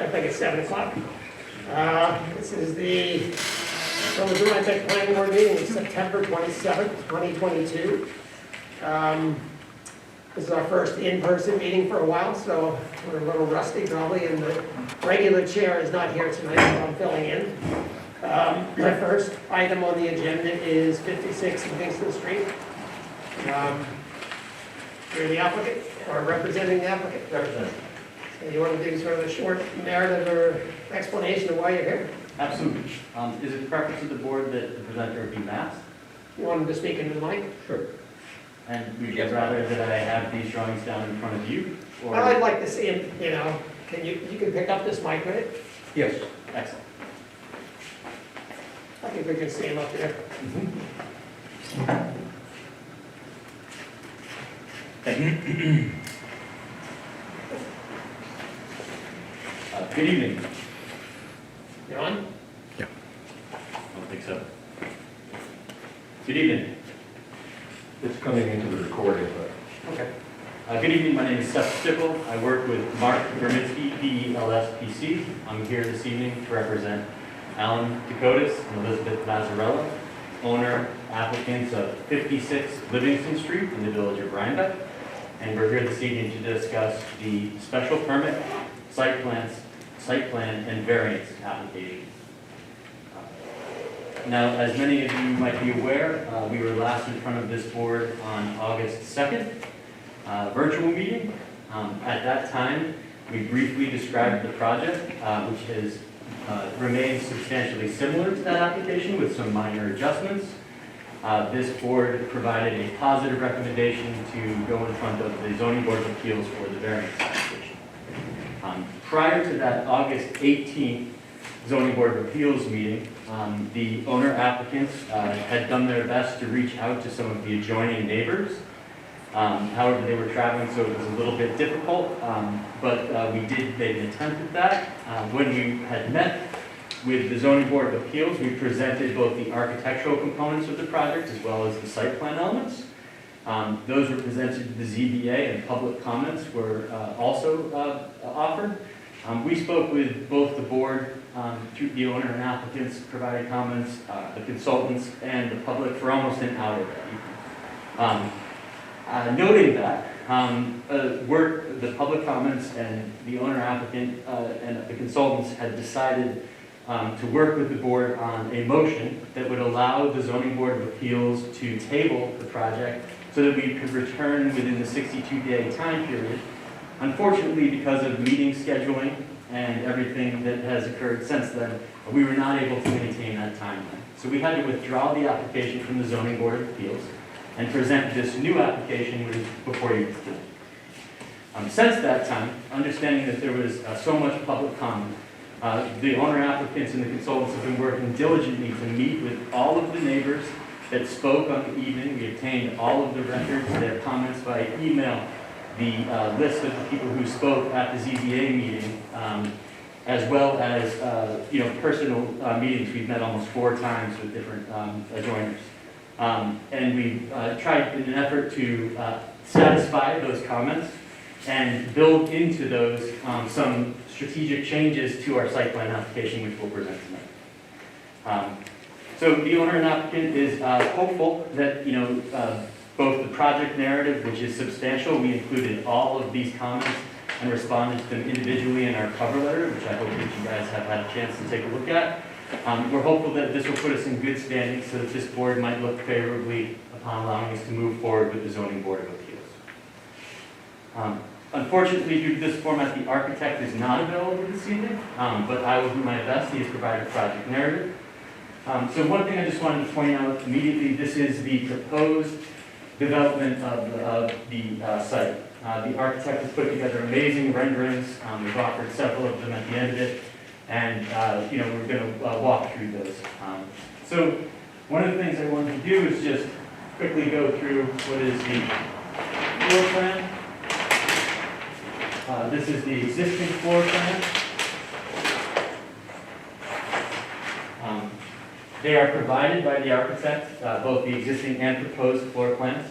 I think it's 7 o'clock. This is the Rhinebeck Planning Board meeting, September 27th, 2022. This is our first in-person meeting for a while, so we're a little rusty probably, and the regular chair is not here tonight, so I'm filling in. My first item on the agenda is 56 Livingston Street. You're the applicant, or representing the applicant? Representative. So you want to do sort of a short narrative or explanation of why you're here? Absolutely. Is it the preference of the board that the presenter be masked? You want him to speak into the mic? Sure. And would you rather that I have these drawings down in front of you? Or? Well, I'd like to see him, you know, you can pick up this mic, right? Yes. Excellent. I think we can see him up there. Thank you. Good evening. You on? I don't think so. Good evening. It's coming into the recording, but. Okay. Good evening. My name is Seth Stickle. I work with Mark Vermitsky, PELS-PC. I'm here this evening to represent Alan Dakotas and Elizabeth Mazzarella, owner applicants of 56 Livingston Street in the village of Rhinebeck. And we're here this evening to discuss the special permit, site plan, and variance application. Now, as many of you might be aware, we were last in front of this board on August 2nd, virtual meeting. At that time, we briefly described the project, which has remained substantially similar to that application with some minor adjustments. This board provided a positive recommendation to go in front of the Zoning Board of Appeals for the variance application. Prior to that August 18th Zoning Board of Appeals meeting, the owner applicants had done their best to reach out to some of the adjoining neighbors. However, they were traveling, so it was a little bit difficult, but they made an attempt at that. When we had met with the Zoning Board of Appeals, we presented both the architectural components of the project as well as the site plan elements. Those were presented to the ZBA, and public comments were also offered. We spoke with both the board, through the owner and applicants, provided comments, the consultants, and the public for almost an hour that evening. Noting that, the public comments and the owner applicant and the consultants had decided to work with the board on a motion that would allow the Zoning Board of Appeals to table the project so that we could return within the 62-day time period. Unfortunately, because of meeting scheduling and everything that has occurred since then, we were not able to maintain that timeline. So we had to withdraw the application from the Zoning Board of Appeals and present this new application which is before you today. Since that time, understanding that there was so much public comment, the owner applicants and the consultants have been working diligently to meet with all of the neighbors that spoke on the evening. We obtained all of the records, their comments by email, the list of the people who spoke at the ZBA meeting, as well as personal meetings. We've met almost 4 times with different adjoiners. And we tried in an effort to satisfy those comments and build into those some strategic changes to our site plan application, which we'll present tonight. So the owner and applicant is hopeful that both the project narrative, which is substantial, we included all of these comments and responded to them individually in our cover letter, which I hope that you guys have had a chance to take a look at. We're hopeful that this will put us in good standing so that this board might look favorably upon allowing us to move forward with the Zoning Board of Appeals. Unfortunately, due to this format, the architect is not available this evening, but I will do my best. He has provided a project narrative. So one thing I just wanted to point out immediately, this is the proposed development of the site. The architect has put together amazing renderings. We've offered several of them at the end of it, and we're going to walk through those. So one of the things I wanted to do is just quickly go through what is the floor plan. This is the existing floor plan. They are provided by the architect, both the existing and proposed floor plans.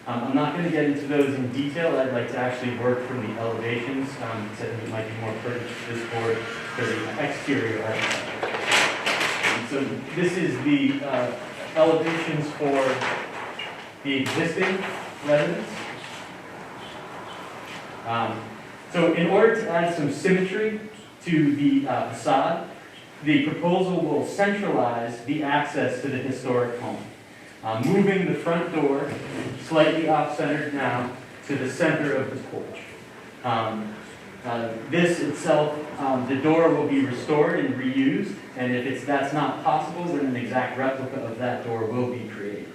I'm not going to get into those in detail. I'd like to actually work from the elevations, because I think it might be more pertinent to this board for the exterior architecture. So this is the elevations for the existing residence. So in order to add some symmetry to the facade, the proposal will centralize the access to the historic home, moving the front door slightly off-centered now to the center of the porch. This itself, the door will be restored and reused, and if that's not possible, then an exact replica of that door will be created.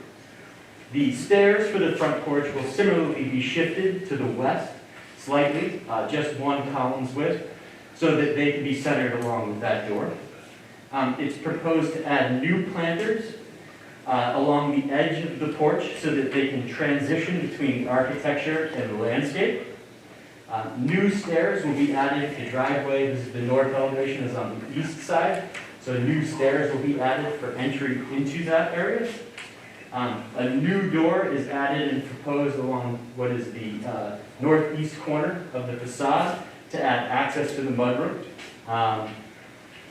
The stairs for the front porch will similarly be shifted to the west slightly, just one column's width, so that they can be centered along with that door. It's proposed to add new planters along the edge of the porch so that they can transition between the architecture and the landscape. New stairs will be added to the driveway. This is the north elevation, is on the east side. So new stairs will be added for entry into that area. A new door is added and proposed along what is the northeast corner of the facade to add access to the mudroom.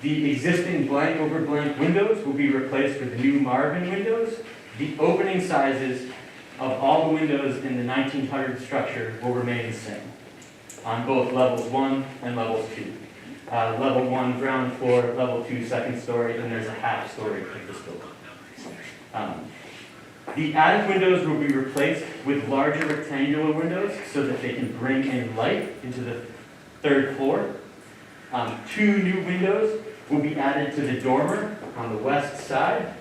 The existing blank over blank windows will be replaced with new Marvin windows. The opening sizes of all the windows in the 1900 structure will remain the same on both levels 1 and levels 2. Level 1, ground floor, level 2, second story, and there's a half story of this building. The attic windows will be replaced with larger rectangular windows so that they can bring in light into the third floor. 2 new windows will be added to the dormer on the west side.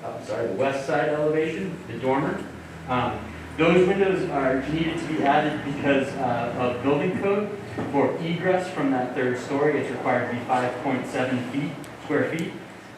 The west side elevation, the dormer. Those windows are needed to be added because of building code. For egress from that third story, it's required to be 5.7 square feet.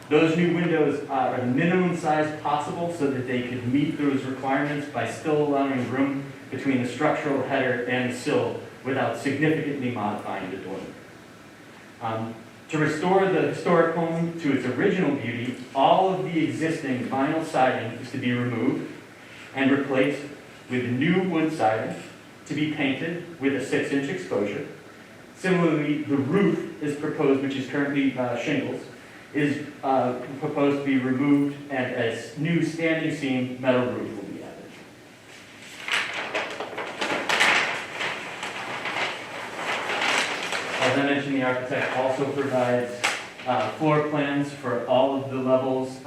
Those new windows are the minimum size possible so that they could meet those requirements by still allowing room between the structural header and the sill without significantly modifying the dormer. To restore the historic home to its original beauty, all of the existing vinyl siding is to be removed and replaced with new wood siding to be painted with a 6-inch exposure. Similarly, the roof is proposed, which is currently shingles, is proposed to be removed and a new standing seam metal roof will be added. As I mentioned, the architect also provides floor plans for all of the levels.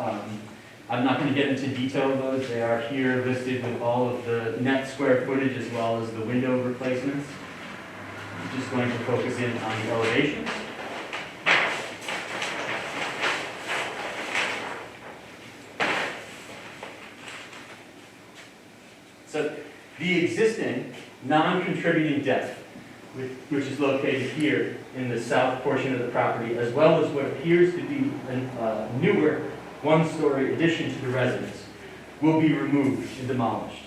I'm not going to get into detail of those. They are here listed with all of the net square footage as well as the window replacements. I'm just going to focus in on the elevations. So the existing non-contributing deck, which is located here in the south portion of the property, as well as what appears to be a newer one-story addition to the residence, will be removed and demolished.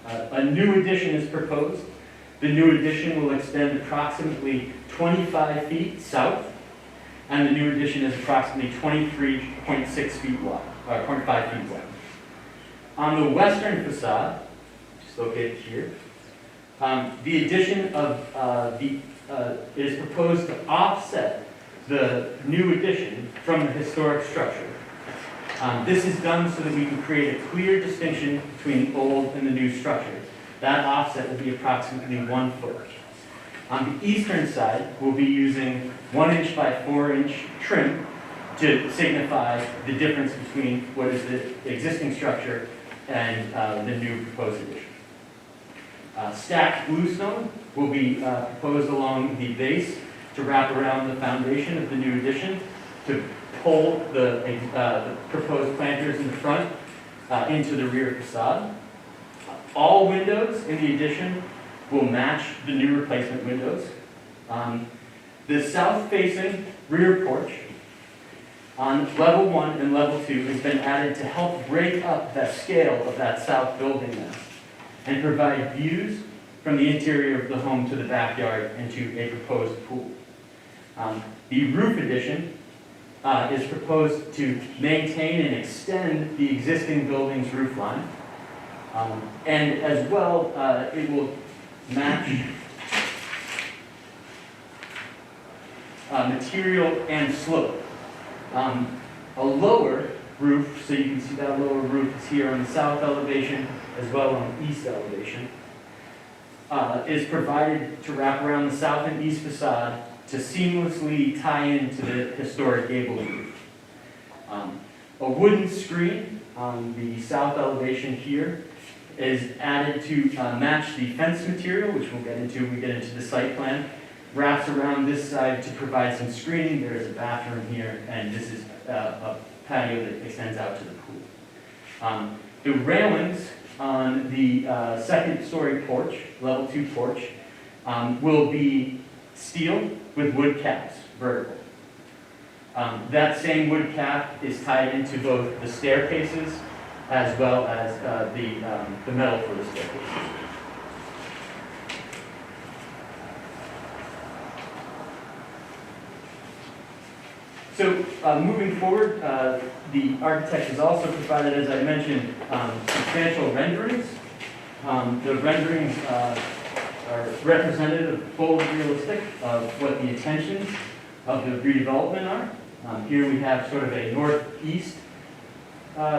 A new addition is proposed. The new addition will extend approximately 25 feet south, and the new addition is approximately 23.6 feet wide, or 0.5 feet wide. On the western facade, just located here, the addition of it is proposed to offset the new addition from the historic structure. This is done so that we can create a clear distinction between the old and the new structure. That offset will be approximately 1 foot. On the eastern side, we'll be using 1-inch by 4-inch trim to signify the difference between what is the existing structure and the new proposed addition. Stacked bluestone will be proposed along the base to wrap around the foundation of the new addition to pull the proposed planters in the front into the rear facade. All windows in the addition will match the new replacement windows. The south-facing rear porch on level 1 and level 2 has been added to help break up the scale of that south building mass and provide views from the interior of the home to the backyard and to a proposed pool. The roof addition is proposed to maintain and extend the existing building's roof line. And as well, it will match material and slope. A lower roof, so you can see that lower roof is here on the south elevation as well on the east elevation, is provided to wrap around the south and east facade to seamlessly tie into the historic gable roof. A wooden screen on the south elevation here is added to match the fence material, which we'll get into when we get into the site plan. Wraps around this side to provide some screening. There is a bathroom here, and this is a patio that extends out to the pool. The railings on the second story porch, level 2 porch, will be steel with wood caps, vertical. That same wood cap is tied into both the staircases as well as the metal for the staircases. So moving forward, the architect has also provided, as I mentioned, substantial renderings. The renderings are representative, fully realistic of what the intentions of the redevelopment are. Here we have sort of a northeast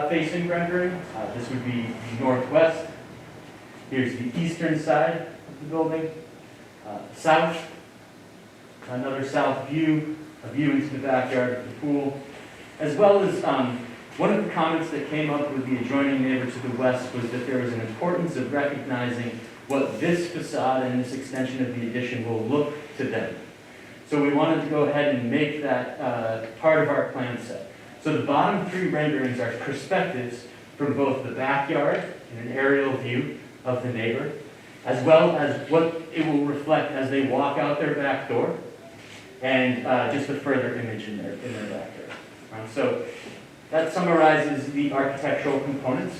facing rendering. This would be northwest. Here's the eastern side of the building. South, another south view, a view into the backyard of the pool, as well as one of the comments that came up with the adjoining neighbor to the west was that there was an importance of recognizing what this facade and this extension of the addition will look to them. So we wanted to go ahead and make that part of our plan set. So the bottom 3 renderings are perspectives from both the backyard in an aerial view of the neighbor, as well as what it will reflect as they walk out their back door, and just a further image in their backyard. So that summarizes the architectural components.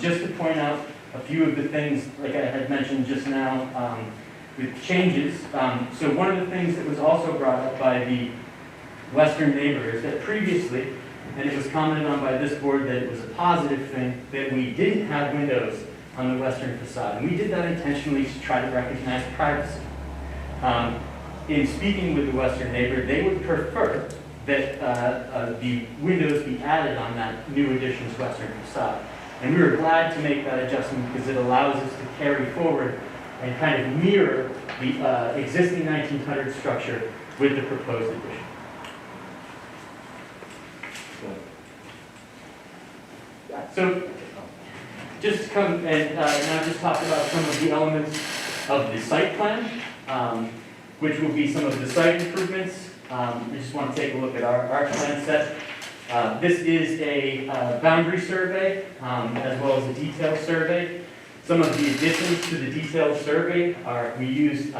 Just to point out a few of the things, like I had mentioned just now, with changes. So one of the things that was also brought up by the western neighbor is that previously, and it was commented on by this board that it was a positive thing, that we didn't have windows on the western facade. And we did that intentionally to try to recognize privacy. In speaking with the western neighbor, they would prefer that the windows be added on that new addition's western facade. And we were glad to make that adjustment because it allows us to carry forward and kind of mirror the existing 1900 structure with the proposed addition. So just come and now just talk about some of the elements of the site plan, which will be some of the site improvements. We just want to take a look at our plan set. This is a boundary survey as well as a detailed survey. Some of the additions to the detailed survey are we used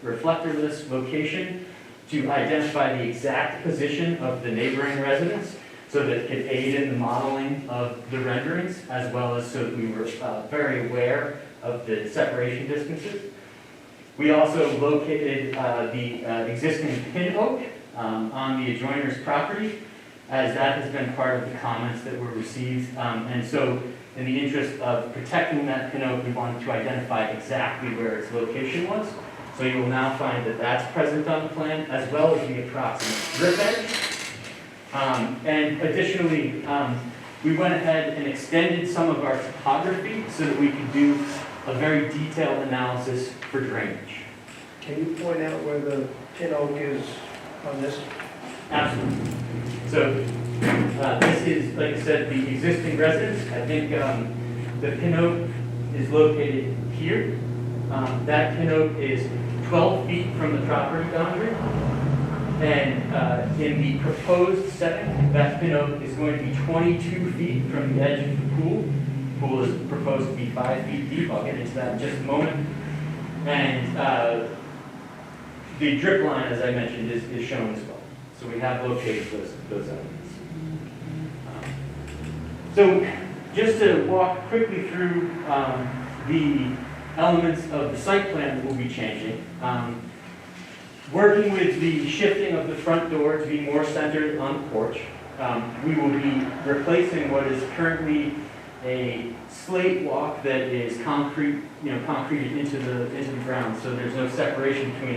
reflectorless location to identify the exact position of the neighboring residence so that it could aid in the modeling of the renderings, as well as so that we were very aware of the separation distances. We also located the existing pin oak on the adjoiner's property, as that has been part of the comments that were received. And so in the interest of protecting that pin oak, we wanted to identify exactly where its location was. So you will now find that that's present on the plan, as well as the approximate drip edge. And additionally, we went ahead and extended some of our topography so that we could do a very detailed analysis for drainage. Can you point out where the pin oak is on this? Absolutely. So this is, like I said, the existing residence. I think the pin oak is located here. That pin oak is 12 feet from the property boundary. And in the proposed setting, that pin oak is going to be 22 feet from the edge of the pool. The pool is proposed to be 5 feet deep. I'll get into that in just a moment. And the drip line, as I mentioned, is shown as well. So we have located those elements. So just to walk quickly through the elements of the site plan that we'll be changing. Working with the shifting of the front door to be more centered on the porch, we will be replacing what is currently a slate walk that is concreted into the ground, so there's no separation between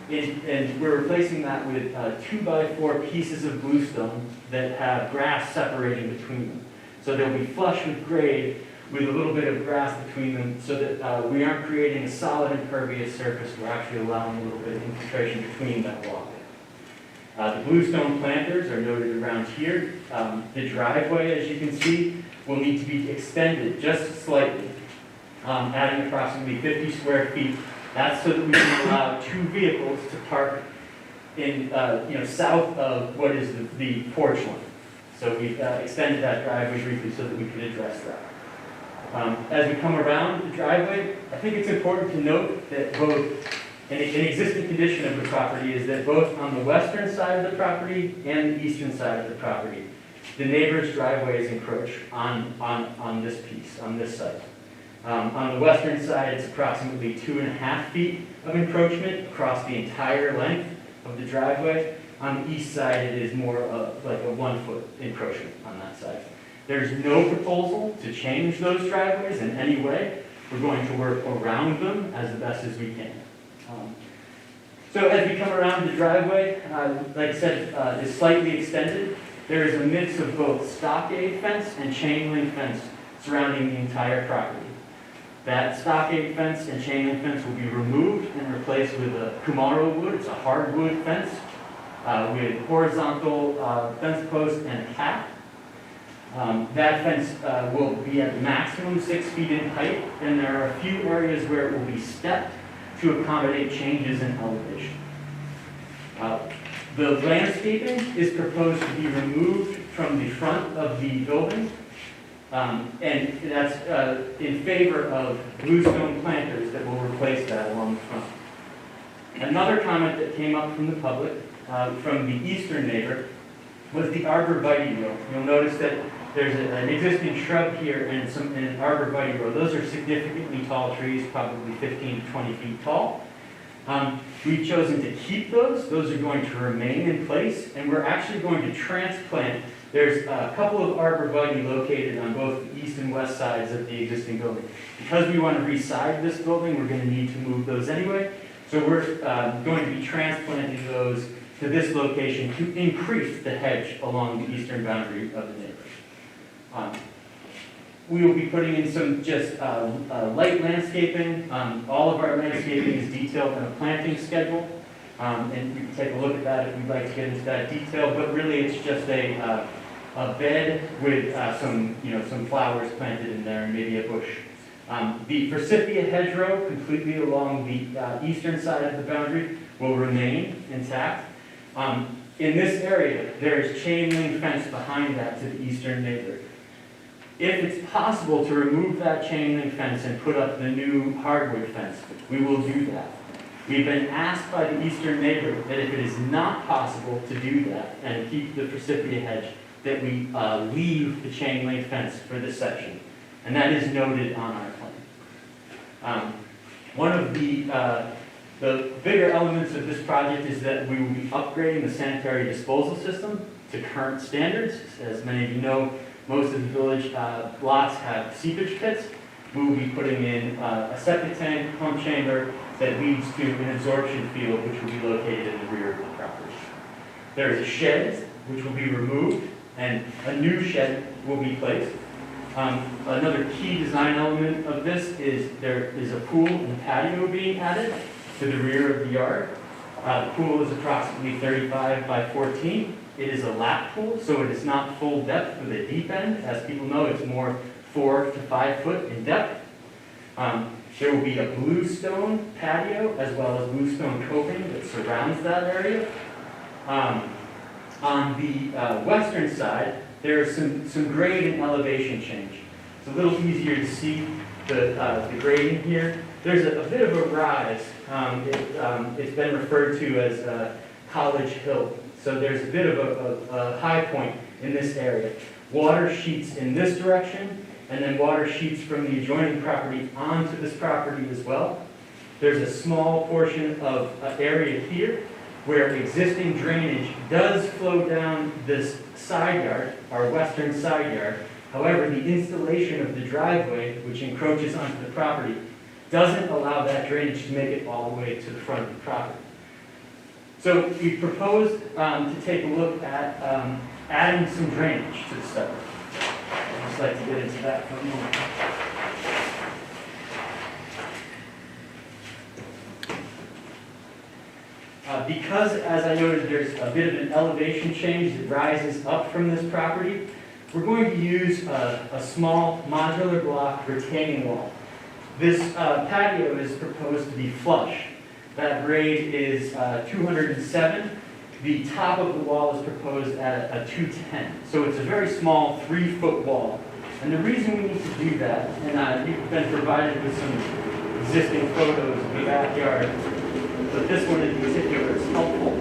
it. And we're replacing that with 2x4 pieces of bluestone that have grass separating between them. So they'll be flush with grade with a little bit of grass between them, so that we aren't creating a solid impervious surface, we're actually allowing a little bit of infiltration between that walk. The bluestone planters are noted around here. The driveway, as you can see, will need to be extended just slightly, adding approximately 50 square feet. That's so that we can allow 2 vehicles to park in, south of what is the porch line. So we've extended that driveway briefly so that we can address that. As we come around the driveway, I think it's important to note that both an existing condition of the property is that both on the western side of the property and the eastern side of the property, the neighbor's driveways encroach on this piece, on this site. On the western side, it's approximately 2.5 feet of encroachment across the entire length of the driveway. On the east side, it is more like a 1 foot encroachment on that side. There's no proposal to change those driveways in any way. We're going to work around them as the best as we can. So as we come around the driveway, like I said, is slightly extended. There is a mix of both stockade fence and chain link fence surrounding the entire property. That stockade fence and chain link fence will be removed and replaced with a kumaro wood. It's a hardwood fence with horizontal fence posts and a cap. That fence will be at maximum 6 feet in height, and there are a few areas where it will be stepped to accommodate changes in elevation. The landscaping is proposed to be removed from the front of the building, and that's in favor of bluestone planters that will replace that along the front. Another comment that came up from the public, from the eastern neighbor, was the arborvitae row. You'll notice that there's an existing shrub here and an arborvitae row. Those are significantly tall trees, probably 15 to 20 feet tall. We've chosen to keep those. Those are going to remain in place, and we're actually going to transplant. There's a couple of arborvitae located on both the east and west sides of the existing building. Because we want to reside this building, we're going to need to move those anyway. So we're going to be transplanting those to this location to increase the hedge along the eastern boundary of the neighborhood. We will be putting in some just light landscaping. All of our landscaping is detailed in a planting schedule, and we can take a look at that if we'd like to get into that detail. But really, it's just a bed with some flowers planted in there and maybe a bush. The forsythia hedgerow completely along the eastern side of the boundary will remain intact. In this area, there is chain link fence behind that to the eastern neighbor. If it's possible to remove that chain link fence and put up the new hardwood fence, we will do that. We've been asked by the eastern neighbor that if it is not possible to do that and keep the forsythia hedge, that we leave the chain link fence for this section. And that is noted on our plan. One of the bigger elements of this project is that we will be upgrading the sanitary disposal system to current standards. As many of you know, most of the village lots have seepage pits. We will be putting in a septic tank, pump chamber that leads to an absorption field which will be located in the rear of the property. There is a shed which will be removed and a new shed will be placed. Another key design element of this is there is a pool and patio being added to the rear of the yard. The pool is approximately 35 by 14. It is a lap pool, so it is not full depth with a deep end. As people know, it's more 4 to 5 foot in depth. There will be a bluestone patio as well as bluestone coping that surrounds that area. On the western side, there is some grade and elevation change. It's a little easier to see the grading here. There's a bit of a rise. It's been referred to as College Hill. So there's a bit of a high point in this area. Water sheets in this direction, and then water sheets from the adjoining property onto this property as well. There's a small portion of area here where existing drainage does flow down this side yard, our western side yard, However, the installation of the driveway, which encroaches onto the property, doesn't allow that drainage to make it all the way to the front of the property. So we proposed to take a look at adding some drainage to the site. I'd just like to get into that for a moment. Because, as I noted, there's a bit of an elevation change that rises up from this property, we're going to use a small modular block retaining wall. This patio is proposed to be flush. That grade is 207. The top of the wall is proposed at a 210. So it's a very small 3-foot wall. And the reason we need to do that, and you've been provided with some existing photos of the backyard, but this one in particular is helpful,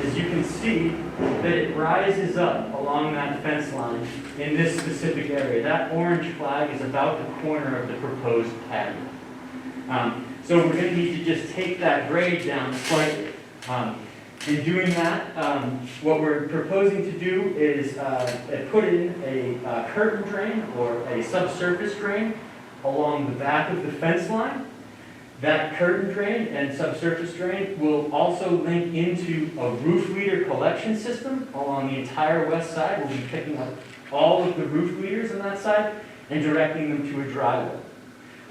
is you can see that it rises up along that fence line in this specific area. That orange flag is about the corner of the proposed patio. So we're going to need to just take that grade down slightly. In doing that, what we're proposing to do is put in a curtain drain or a subsurface drain along the back of the fence line. That curtain drain and subsurface drain will also link into a roof leader collection system along the entire west side. We'll be picking up all of the roof leaders on that side and directing them to a dry well.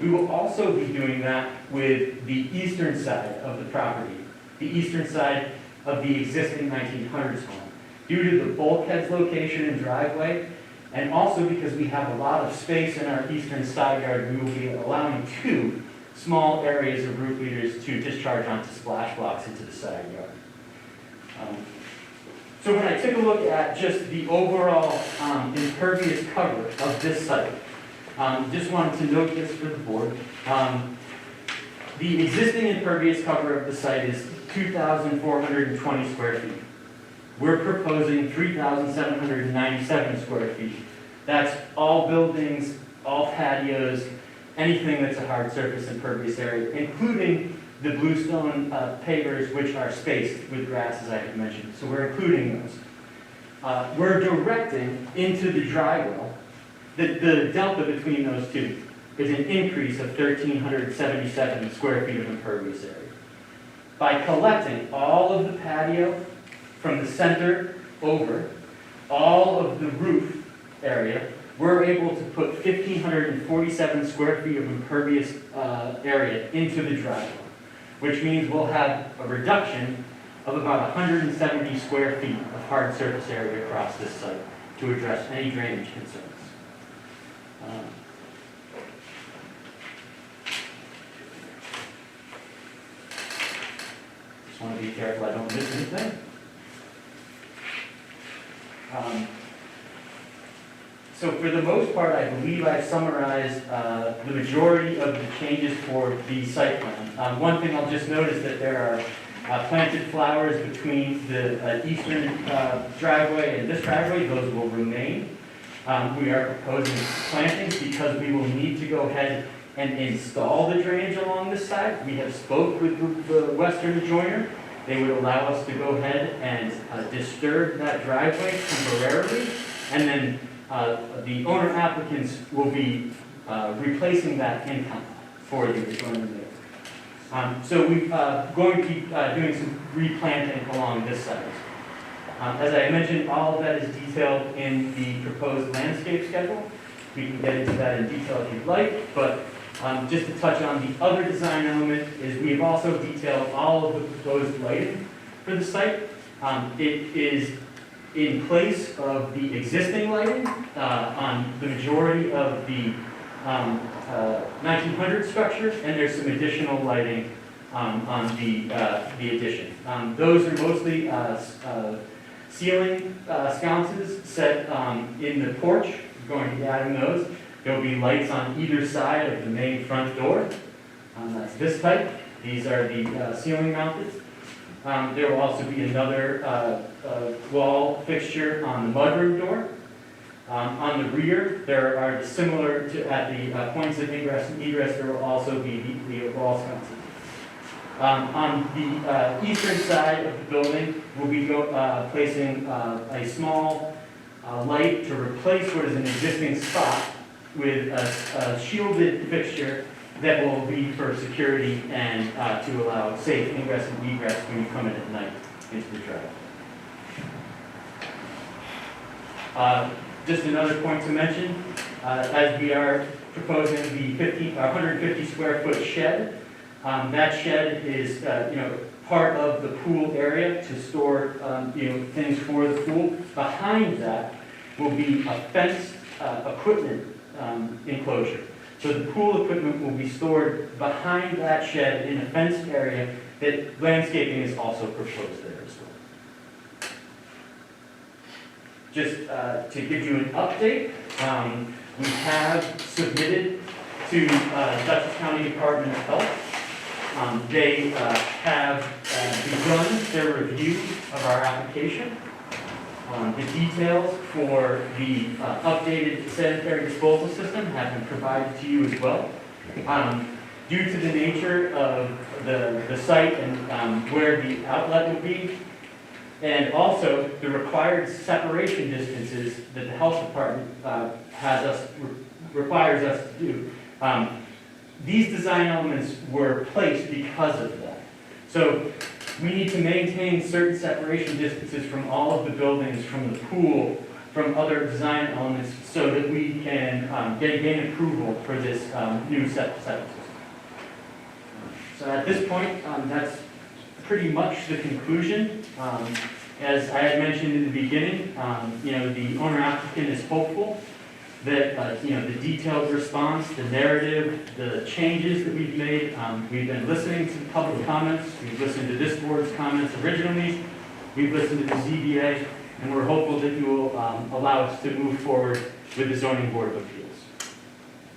We will also be doing that with the eastern side of the property, the eastern side of the existing 1900s home. Due to the bulkhead's location and driveway, and also because we have a lot of space in our eastern side yard, we will be allowing 2 small areas of roof leaders to discharge onto splash blocks into the side yard. So when I took a look at just the overall impervious cover of this site, just wanted to note this for the board. The existing impervious cover of the site is 2,420 square feet. We're proposing 3,797 square feet. That's all buildings, all patios, anything that's a hard surface impervious area, including the bluestone pavers, which are spaced with grass, as I had mentioned. So we're including those. We're directing into the dry well. The delta between those two is an increase of 1,377 square feet of impervious area. By collecting all of the patio from the center over, all of the roof area, we're able to put 1,547 square feet of impervious area into the dry well, which means we'll have a reduction of about 170 square feet of hard surface area across this site to address any drainage concerns. Just want to be careful I don't miss anything. So for the most part, I believe I've summarized the majority of the changes for the site plan. One thing I'll just note is that there are planted flowers between the eastern driveway and this driveway. Those will remain. We are proposing plantings because we will need to go ahead and install the drainage along this side. We have spoke with the western adjoiner. They would allow us to go ahead and disturb that driveway temporarily, and then the owner applicants will be replacing that income for the adjoiner there. So we're going to be doing some replanting along this side. As I mentioned, all of that is detailed in the proposed landscape schedule. We can get into that in detail if you'd like, but just to touch on the other design element is we've also detailed all of the proposed lighting for the site. It is in place of the existing lighting on the majority of the 1900 structures, and there's some additional lighting on the addition. Those are mostly ceiling sconces set in the porch. We're going to be adding those. There'll be lights on either side of the main front door. That's this type. These are the ceiling mounted. There will also be another wall fixture on the mudroom door. On the rear, there are similar to at the points of ingress and egress, there will also be the wall sconces. On the eastern side of the building, we'll be placing a small light to replace what is an existing spot with a shielded fixture that will be for security and to allow safe ingress and egress when you come in at night into the track. Just another point to mention, as we are proposing the 150 square foot shed, that shed is part of the pool area to store things for the pool. Behind that will be a fenced equipment enclosure. So the pool equipment will be stored behind that shed in a fenced area that landscaping is also proposed there as well. Just to give you an update, we have submitted to Dutchess County Department of Health. They have begun their review of our application. The details for the updated sanitary disposal system have been provided to you as well. Due to the nature of the site and where the outlet will be, and also the required separation distances that the health department requires us to do, these design elements were placed because of that. So we need to maintain certain separation distances from all of the buildings, from the pool, from other design elements, so that we can gain approval for this new septic system. So at this point, that's pretty much the conclusion. As I had mentioned in the beginning, the owner applicant is hopeful that the detailed response, the narrative, the changes that we've made. We've been listening to public comments. We've listened to this board's comments originally. We've listened to the ZBA, and we're hopeful that you will allow us to move forward with the zoning board of appeals.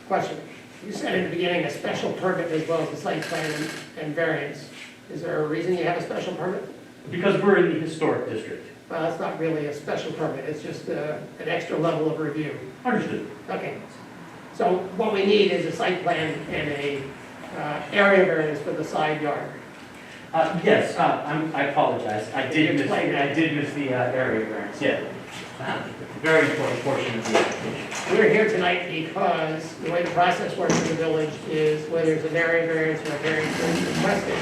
Question. You said in the beginning a special permit as well as the site plan and variance. Is there a reason you have a special permit? Because we're in the historic district. Well, that's not really a special permit, it's just an extra level of review. Understood. Okay. So what we need is a site plan and a area variance for the side yard. Yes, I apologize. I Can you did explain that? miss the area variance, yeah. Very important portion of the application. We're here tonight because the way the process works in the village is where there's an area variance or a variance that's requested.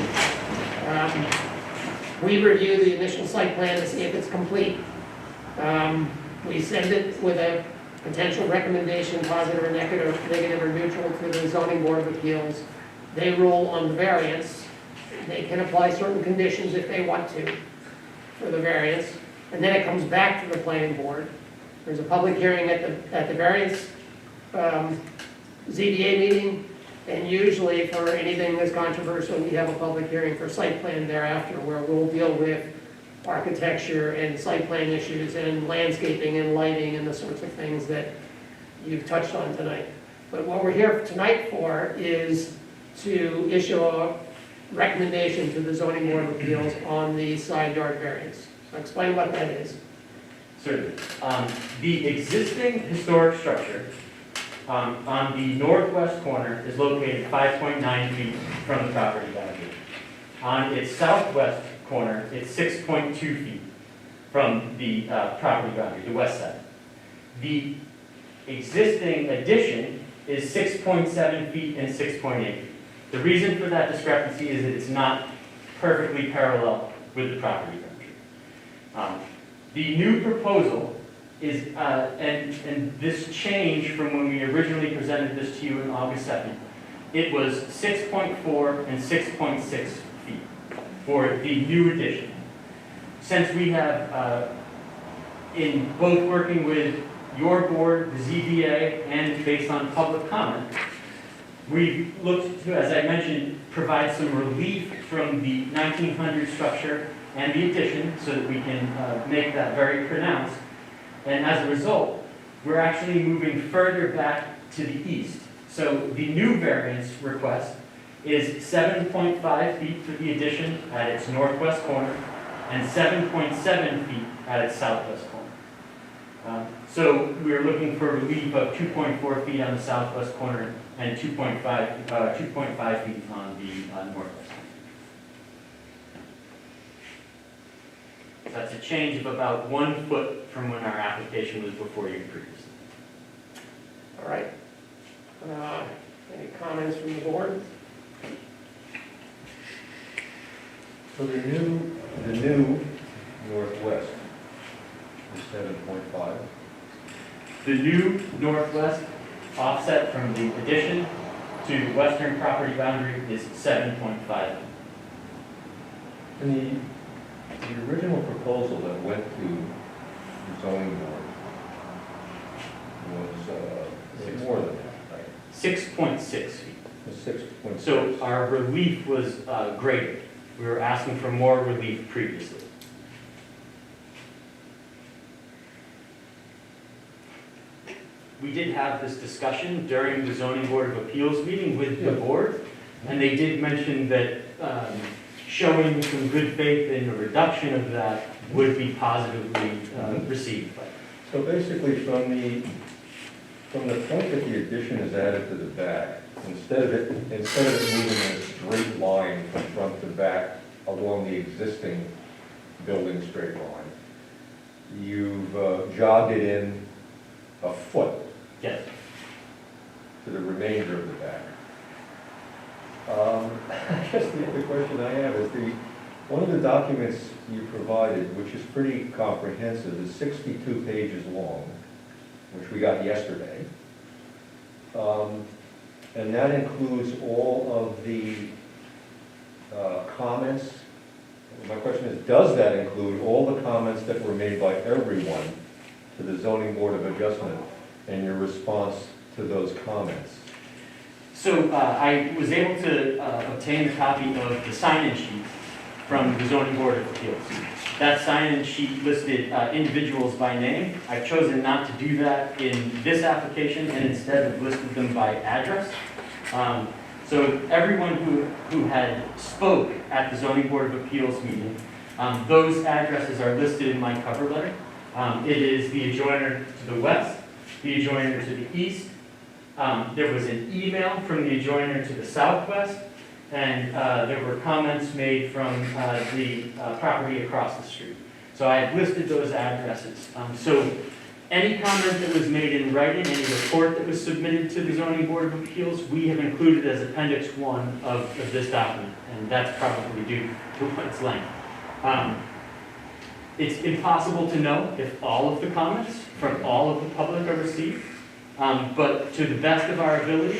We review the initial site plan to see if it's complete. We send it with a potential recommendation, positive or negative or neutral, to the zoning board of appeals. They rule on the variance. They can apply certain conditions if they want to for the variance. And then it comes back to the planning board. There's a public hearing at the variance ZBA meeting. And usually for anything that's controversial, we have a public hearing for site plan thereafter, where we'll deal with architecture and site plan issues and landscaping and lighting and the sorts of things that you've touched on tonight. But what we're here tonight for is to issue a recommendation to the zoning board of appeals on the side yard variance. So explain what that is. Certainly. The existing historic structure on the northwest corner is located 5.9 feet from the property boundary. On its southwest corner, it's 6.2 feet from the property boundary, the west side. The existing addition is 6.7 feet and 6.8 feet. The reason for that discrepancy is that it's not perfectly parallel with the property boundary. The new proposal is, and this change from when we originally presented this to you on August 2nd, it was 6.4 and 6.6 feet for the new addition. Since we have, in both working with your board, the ZBA, and based on public comment, we've looked to, as I mentioned, provide some relief from the 1900 structure and the addition so that we can make that very pronounced. And as a result, we're actually moving further back to the east. So the new variance request is 7.5 feet for the addition at its northwest corner and 7.7 feet at its southwest corner. So we're looking for relief of 2.4 feet on the southwest corner and 2.5 feet on the northwest corner. That's a change of about 1 foot from when our application was before you previously. All right. Any comments from the board? So the new northwest is 7.5. The new northwest offset from the addition to the western property boundary is 7.5. And the original proposal that went to the zoning board was more than that, right? 6.6 feet. It was 6.6. So our relief was greater. We were asking for more relief previously. We did have this discussion during the zoning board of appeals meeting with the board, and they did mention that showing some good faith in a reduction of that would be positively received. So basically, from the point that the addition is added to the back, instead of it moving in a straight line from front to back along the existing building straight line, you've jogged it in a foot Yes. to the remainder of the back. I guess the other question I have is one of the documents you provided, which is pretty comprehensive, is 62 pages long, which we got yesterday. And that includes all of the comments. My question is, does that include all the comments that were made by everyone to the Zoning Board of Adjustment and your response to those comments? So I was able to obtain a copy of the sign-in sheet from the zoning board of appeals. That sign-in sheet listed individuals by name. I've chosen not to do that in this application and instead have listed them by address. So everyone who had spoke at the zoning board of appeals meeting, those addresses are listed in my cover letter. It is the adjoiner to the west, the adjoiner to the east. There was an email from the adjoiner to the southwest, and there were comments made from the property across the street. So I have listed those addresses. So any comment that was made in writing, any report that was submitted to the Zoning Board of Appeals, we have included as Appendix 1 of this document, and that's probably due to its length. It's impossible to know if all of the comments from all of the public are received, but to the best of our ability,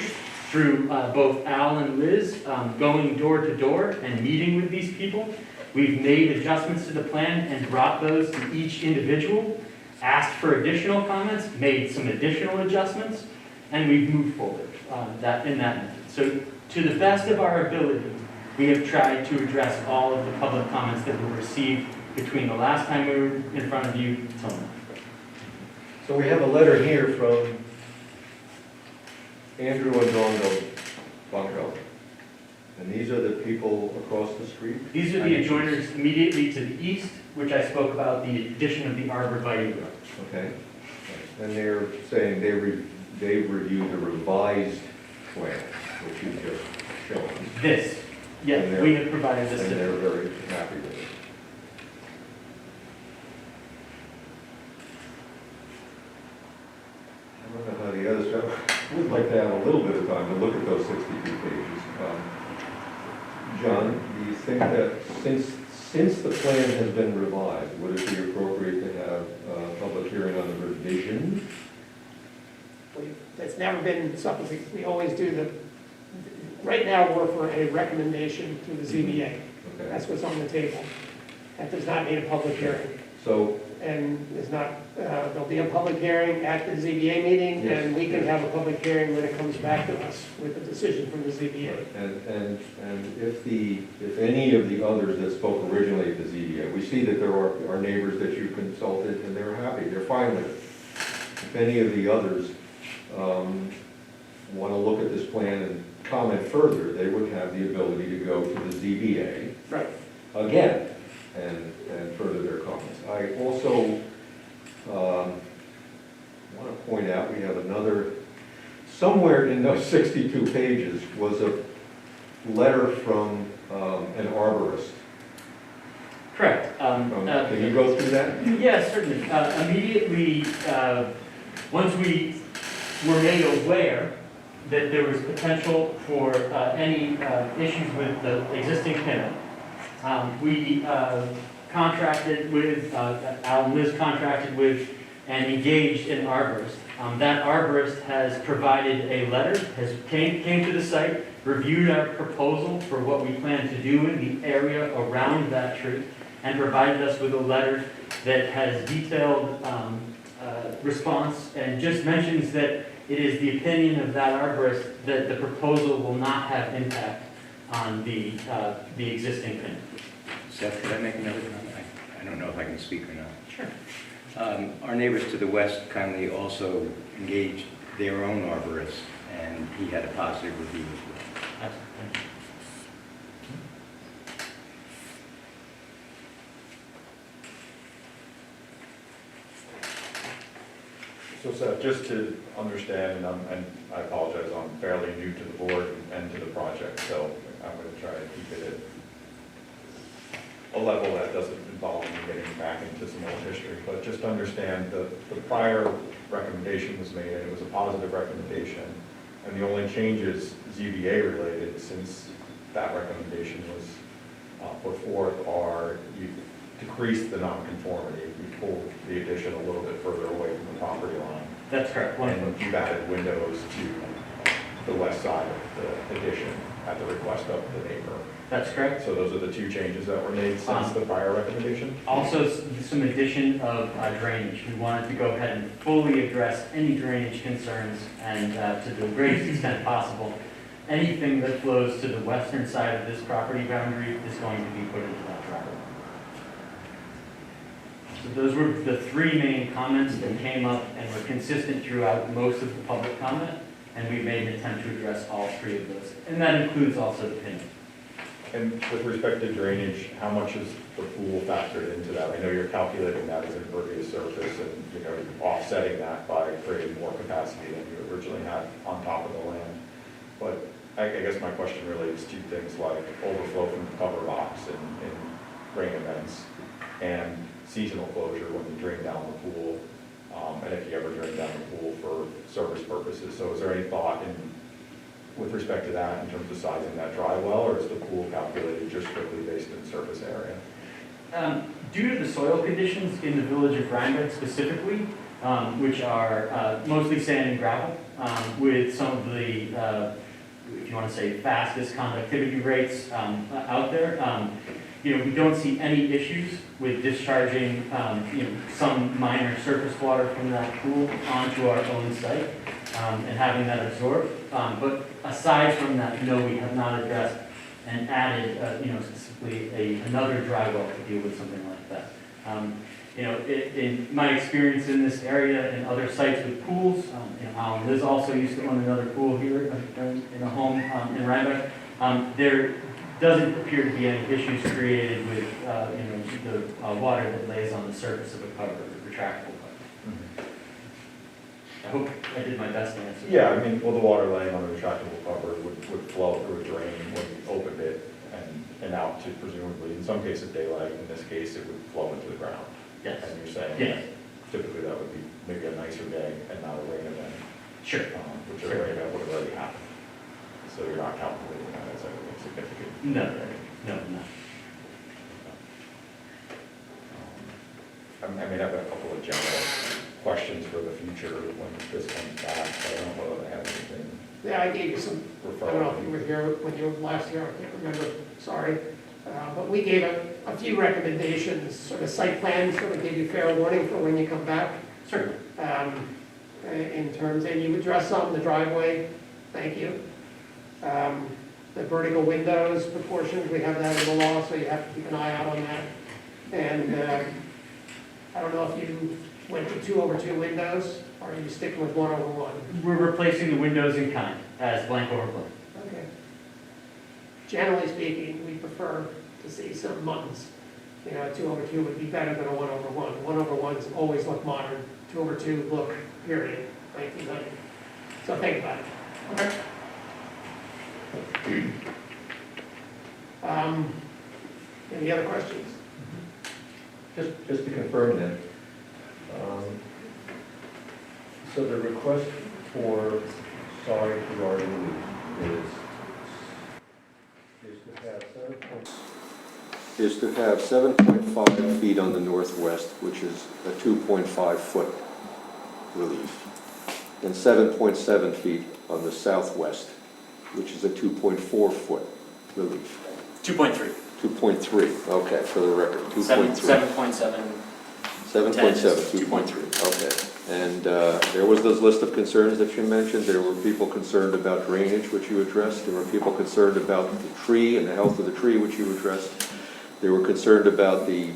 through both Al and Liz, going door to door and meeting with these people, we've made adjustments to the plan and brought those to each individual, asked for additional comments, made some additional adjustments, and we've moved forward in that method. So to the best of our ability, we have tried to address all of the public comments that were received between the last time we were in front of you till now. So we have a letter here from Andrew and Dawn Bontrell. And these are the people across the street? These are the adjoiners immediately to the east, which I spoke about, the addition of the arborvitae row. Okay. And they're saying they reviewed the revised plan, which you just shown. This, yes, we have provided this And to they're them. very happy with it. I don't know how the others, I would like to have a little bit of time to look at those 62 pages. John, do you think that since the plan has been revised, would it be appropriate to have a public hearing on the revision? That's never been something, we always do right now we're for a recommendation to the ZBA. Okay. That's what's on the table. That does not need a public hearing. So, And it's not, there'll be a public hearing at the ZBA meeting, Yes. and we can have a public hearing when it comes back to us with the decision from the ZBA. and if any of the others that spoke originally at the ZBA, we see that there are neighbors that you consulted and they're happy, they're fine with it. If any of the others want to look at this plan and comment further, they would have the ability to go to the ZBA Right. again and further their comments. I also want to point out, we have another, somewhere in those 62 pages was a letter from an arborist Correct. Can you go through that? Yeah, certainly. Immediately, once we were made aware that there was potential for any issues with the existing pin, we contracted with, Al and Liz contracted with and engaged an arborist. That arborist has provided a letter, came to the site, reviewed our proposal for what we plan to do in the area around that tree, and provided us with a letter that has detailed response and just mentions that it is the opinion of that arborist that the proposal will not have impact on the existing pin. Seth, could I make another comment? I don't know if I can speak or not. Sure. Our neighbors to the west kindly also engaged their own arborist, and he had a positive review as well. Excellent. Thank you. So Seth, just to understand, and I apologize, I'm fairly new to the board and to the project, so I'm going to try to keep it at a level that doesn't involve me getting back into some old history, but just to understand the prior recommendation was made, and it was a positive recommendation, and the only changes ZBA related since that recommendation was put forth are you decrease the nonconformity, you pull the addition a little bit further away from the property line, That's correct. and you've added windows to the west side of the addition at the request of the neighbor. That's correct. So those are the two changes that were made since the prior recommendation? Also, some addition of drainage. We wanted to go ahead and fully address any drainage concerns and to the greatest extent possible, anything that flows to the western side of this property boundary is going to be put into that driveway. So those were the three main comments that came up and were consistent throughout most of the public comment, and we made an attempt to address all three of those. And that includes also the pin. And with respect to drainage, how much is the pool factored into that? I know you're calculating that as impervious surface and, you know, you're offsetting that by creating more capacity than you originally had on top of the land. But I guess my question relates to things like overflow from the cover box in rain events and seasonal closure when you drain down the pool, and if you ever drain down the pool for service purposes. So is there any thought with respect to that in terms of sizing that dry well, or is the pool calculated just strictly based in surface area? Due to the soil conditions in the village of Rhinebeck specifically, which are mostly sand and gravel, with some of the, if you want to say, fastest conductivity rates out there, you know, we don't see any issues with discharging, you know, some minor surface water from that pool onto our own site and having that absorbed. But aside from that, no, we have not addressed and added, you know, specifically another dry well to deal with something like that. You know, in my experience in this area and other sites with pools, you know, Liz also used to own another pool here in a home in Rhinebeck. There doesn't appear to be any issues created with, you know, the water that lays on the surface of a cover, a retractable cover. I hope I did my best to answer. Yeah, I mean, well, the water laying on the retractable cover would flow through a drain when you opened it and out to presumably, in some cases, daylight. In this case, it would flow into the ground. Yes. And you're saying Yes. typically that would be maybe a nicer day and not a rain event, Sure. which a rain event would have already happened. So you're not calculating that as a significant. No, no, no. I mean, I've got a couple of general questions for the future when this comes back, but I don't know whether I have anything. Yeah, I gave you some, I don't know if you referral. were here when you were last year, I can't remember, sorry. But we gave a few recommendations, sort of site plans, sort of gave you fair warning for when you come back. Certainly. In terms, and you addressed some, the driveway, thank you. The vertical windows proportions, we have that in the law, so you have to keep an eye out on that. And I don't know if you went to 2/2 windows, or are you sticking with 1/1? We're replacing the windows in kind as blank over blank. Okay. Generally speaking, we prefer to see some muttons. You know, 2/2 would be better than a 1/1. 1/1s always look modern, 2/2 look, period, 1900. So think about it. Okay. Any other questions? Just to confirm then, so the request for side yard relief is to have 7.5 feet on the northwest, which is a 2.5 foot relief, and 7.7 feet on the southwest, which is a 2.4 foot relief. 2.3. 2.3, okay, for the record, 2.3. 7.7. 7.7, 2.3, okay. And there was this list of concerns that you mentioned. There were people concerned about drainage, which you addressed. There were people concerned about the tree and the health of the tree, which you addressed. They were concerned about the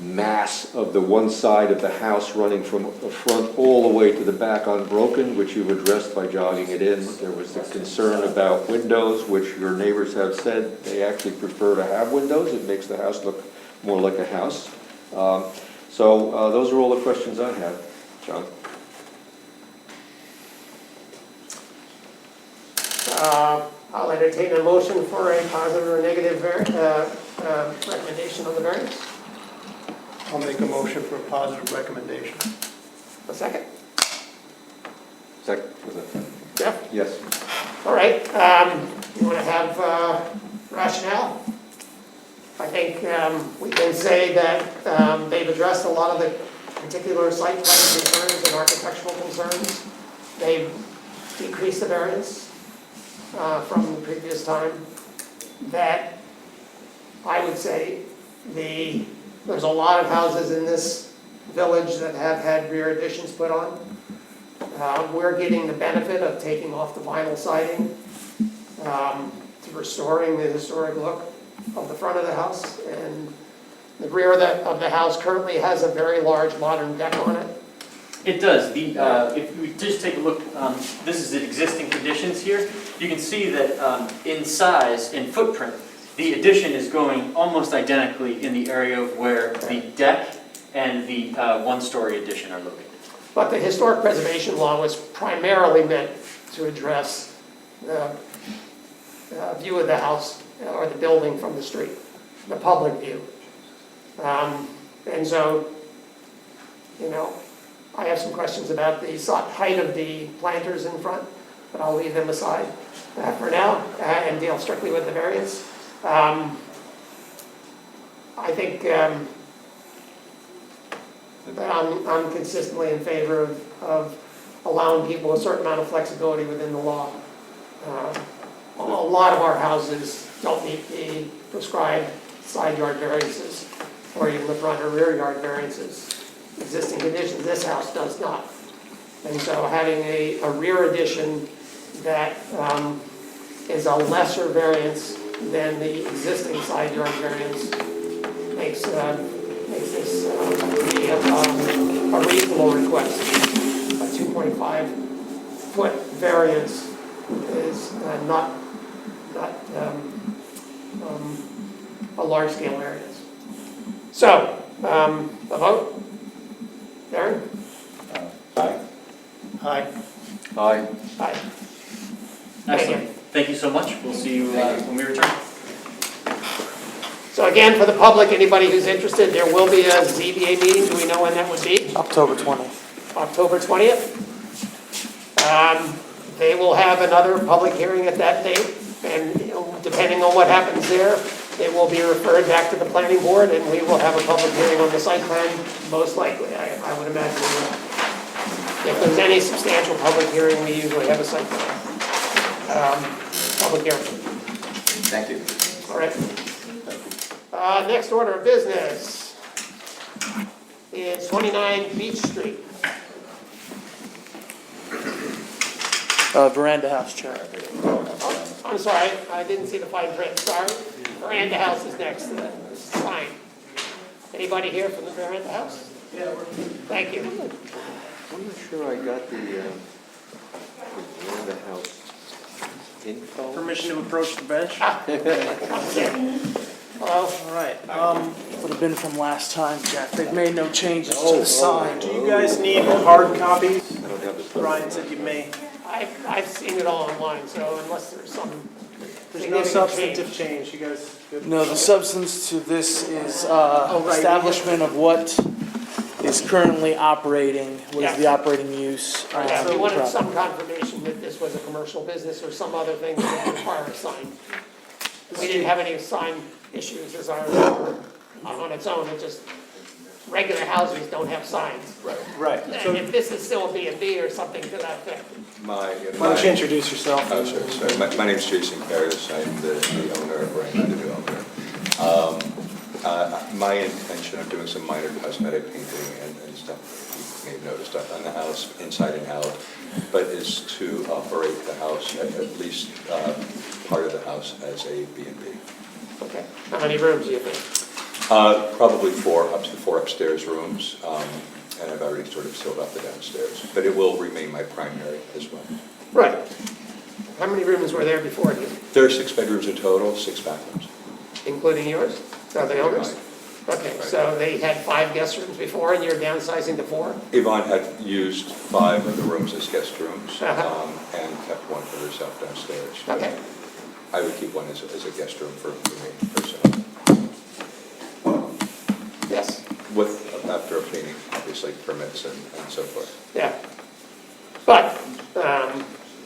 mass of the one side of the house running from the front all the way to the back unbroken, which you've addressed by jogging it in. There was the concern about windows, which your neighbors have said they actually prefer to have windows. It makes the house look more like a house. So those are all the questions I have. John? I'll entertain a motion for a positive or negative recommendation on the variance. I'll make a motion for a positive recommendation. A second? Second, was that? Jeff? Yes. All right, you want to have rationale? I think we can say that they've addressed a lot of the particular site plan concerns and architectural concerns. They've decreased the variance from the previous time. That, I would say, there's a lot of houses in this village that have had rear additions put on. We're getting the benefit of taking off the vinyl siding, to restoring the historic look of the front of the house, and the rear of the house currently has a very large modern deck on it. It does. If we just take a look, this is the existing conditions here. You can see that in size, in footprint, the addition is going almost identically in the area of where the deck and the one-story addition are located. But the historic preservation law was primarily meant to address the view of the house or the building from the street, the public view. And so, you know, I have some questions about the height of the planters in front, but I'll leave them aside for now and deal strictly with the variance. I think I'm consistently in favor of allowing people a certain amount of flexibility within the law. A lot of our houses don't meet the prescribed side yard variances, or even the front or rear yard variances. Existing conditions, this house does not. And so having a rear addition that is a lesser variance than the existing side yard variance makes this to be a reasonable request. A 2.5 foot variance is not a large scale variance. So, a vote? Darren? Aye. Aye. Aye. Aye. Excellent. Thank you so much. We'll see you when we return. So again, for the public, anybody who's interested, there will be a ZBA meeting. Do we know when that would be? October 20th. October 20th. They will have another public hearing at that date, and depending on what happens there, it will be referred back to the planning board, and we will have a public hearing on the site plan, most likely, I would imagine. If there's any substantial public hearing, we usually have a site plan, public hearing. Thank you. All right. Next order of business is 29 Beach Street. Veranda house, Chair. Oh, I'm sorry, I didn't see the fine print, sorry. Veranda House is next, fine. Anybody here from the Veranda House? Yeah. Thank you. I'm not sure I got the Veranda House info. Permission to approach the bench? Well, All right, would have been from last time, Jeff. They've made no changes to the sign. Do you guys need hard copies? I don't have the stuff. Brian said you may. I've seen it all online, so unless there's some There's no significant substantive change, you guys good? No, the substance to this is right. establishment of what is currently operating, what is the Yeah. operating use. Yeah, we of wanted the some property. confirmation that this was a commercial business or some other thing that would require a sign. We didn't have any sign issues as I remember on its own, it just, regular houses don't have signs. Right. And if this is still a B&B or something to that effect. Why don't you introduce yourself? Oh, sorry. My name's Jason Paris. I'm the owner of Rhinebeck, the developer. My intention of doing some minor cosmetic painting and stuff, you may have noticed on the house, inside and out, but is to operate the house, at least part of the house, as a B&B. Okay, how many rooms do you think? Probably four upstairs rooms, and I've already sort of filled up the downstairs, but it will remain my primary as well. Right. How many rooms were there before you, There are 6 bedrooms in total, 6 bathrooms. including yours? Are they owners? Okay, so they had 5 guest rooms before and you're downsizing to 4? Yvonne had used 5 of the rooms as guest rooms, Uh-huh. and kept one for herself downstairs. Okay, I would keep one as a guest room for me personally, yes, after obtaining, obviously, permits and so forth. yeah. But,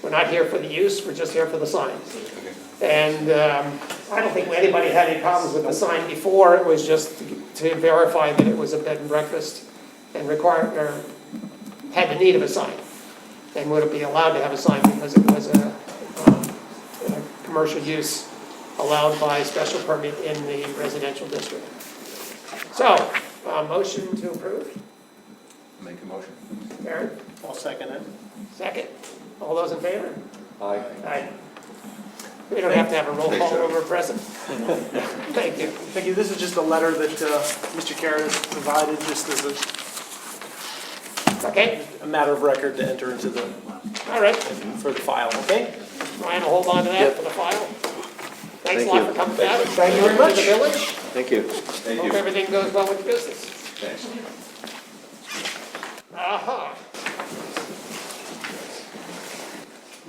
we're not here for the use, we're just here for the signs. And I don't think anybody had any problems with the sign before, it was just to verify that it was a bed and breakfast and had the need of a sign. And would it be allowed to have a sign because it was a commercial use allowed by special permit in the residential district. So, motion to approve, Make a motion. Aaron, I'll second it. second. All those in favor? Aye. Aye. We don't have to have a roll call when we're present. Thank you. Thank you. This is just a letter that Mr. Carrot has provided, just as Okay, a matter of record to enter into the, all right. for the file, okay? Ryan will hold on to that for the file. Thanks a lot for coming back. Thank you very much. To the village. Thank you. Hope everything goes well with the business. Thanks. Aha.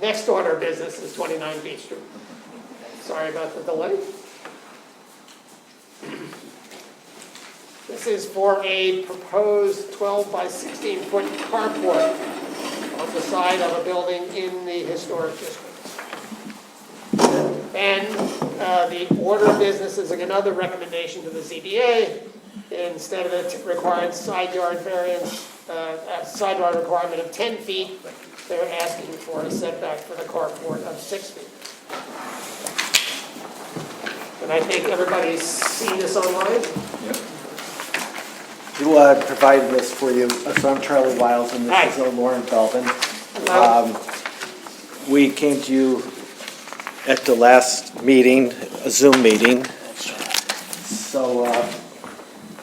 Next order of business is 29 Beach Street. Sorry about the delay. This is for a proposed 12 by 16 foot carport on the side of a building in the historic district. And the order of business is another recommendation to the ZBA. Instead of the required side yard variance, side yard requirement of 10 feet, they're asking for a setback for the carport of 6 feet. And I think everybody's seen this online. You provided this for you. So I'm Charlie Wiles, and Hi. this is Lauren Belvin. Hello. We came to you at the last meeting, a Zoom meeting. So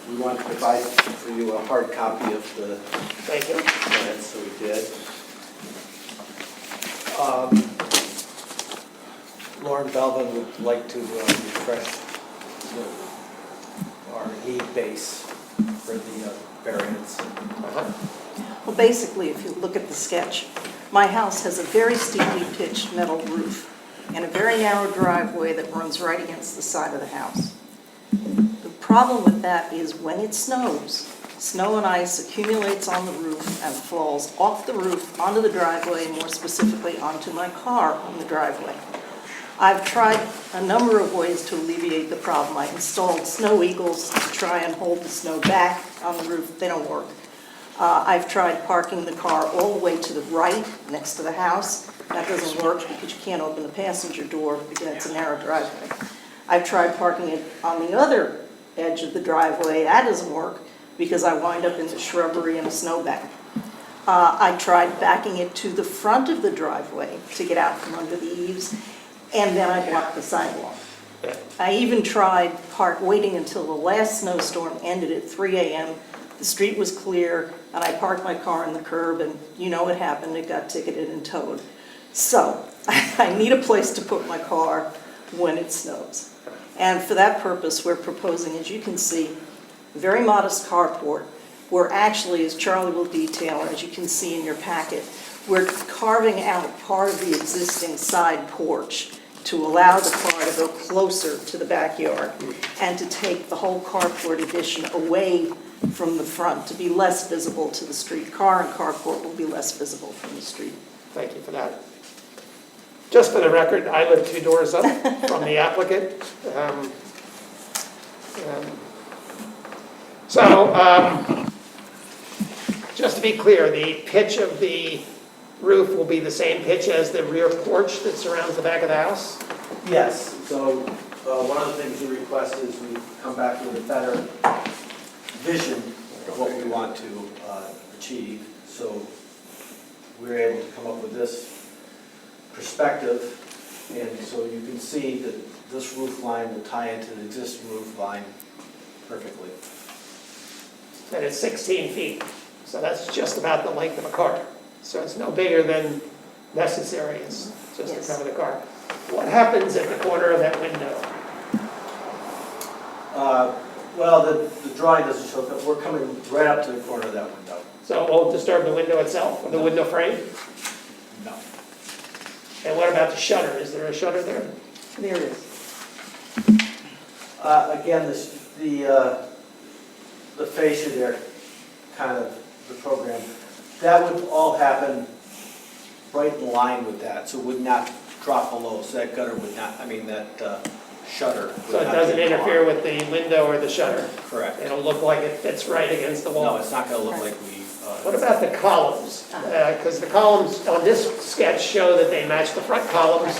we wanted to provide for you a hard copy of the Thank you. minutes, so we did. Lauren Belvin would like to refresh our need base for the variance. Well, basically, if you look at the sketch, my house has a very steeply pitched metal roof and a very narrow driveway that runs right against the side of the house. The problem with that is when it snows, snow and ice accumulates on the roof and falls off the roof onto the driveway, more specifically onto my car on the driveway. I've tried a number of ways to alleviate the problem. I installed snow eagles to try and hold the snow back on the roof. They don't work. I've tried parking the car all the way to the right next to the house. That doesn't work because you can't open the passenger door. Again, it's a narrow driveway. I've tried parking it on the other edge of the driveway. That doesn't work because I wind up in the shrubbery and a snowbank. I tried backing it to the front of the driveway to get out from under the eaves, and then I blocked the sidewalk. I even tried waiting until the last snowstorm ended at 3 a.m. The street was clear, and I parked my car on the curb, and you know what happened, it got ticketed and towed. So, I need a place to put my car when it snows. And for that purpose, we're proposing, as you can see, a very modest carport. We're actually, as Charlie will detail, as you can see in your packet, we're carving out part of the existing side porch to allow the car to go closer to the backyard and to take the whole carport addition away from the front, to be less visible to the street. Car and carport will be less visible from the street. Thank you for that. Just for the record, I live 2 doors up from the applicant. Just to be clear, the pitch of the roof will be the same pitch as the rear porch that surrounds the back of the house? Yes, so one of the things we request is we come back with a better vision of what we want to achieve. So we're able to come up with this perspective, and so you can see that this roof line will tie into the existing roof line perfectly. And it's 16 feet, so that's just about the length of a car. So it's no bigger than necessary, it's just to Yes. cover the car. What happens at the corner of that window? Well, the drawing doesn't show, but we're coming right up to the corner of that window. So it won't disturb the window itself, or the window frame? No. And what about the shutter? Is there a shutter there? There it is. Again, the fascia there, kind of the program, that would all happen right in line with that, so it would not drop below, so that gutter would not, that shutter would So it not doesn't be interfere blocked. with the window or the shutter? Correct. It'll look like it fits right against the wall? No, it's not gonna look like we, What about the columns? Because the columns on this sketch show that they match the front columns.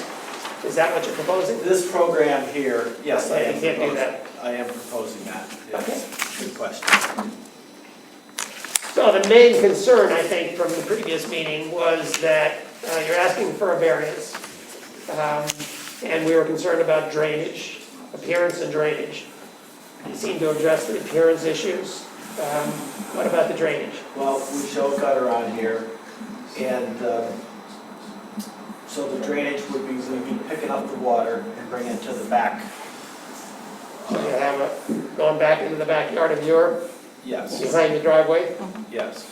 Is that what you're proposing? this program here, yes, I Okay, am you can't do proposing, that. I am proposing that, Okay. yes, good question. So the main concern, I think, from the previous meeting was that you're asking for a variance. And we were concerned about drainage, appearance and drainage. You seem to address the appearance issues. What about the drainage? Well, we show a gutter on here, and so the drainage would be, we'd be picking up the water and bringing it to the back. So you have it going back into the backyard of your, Yes, behind the driveway? yes.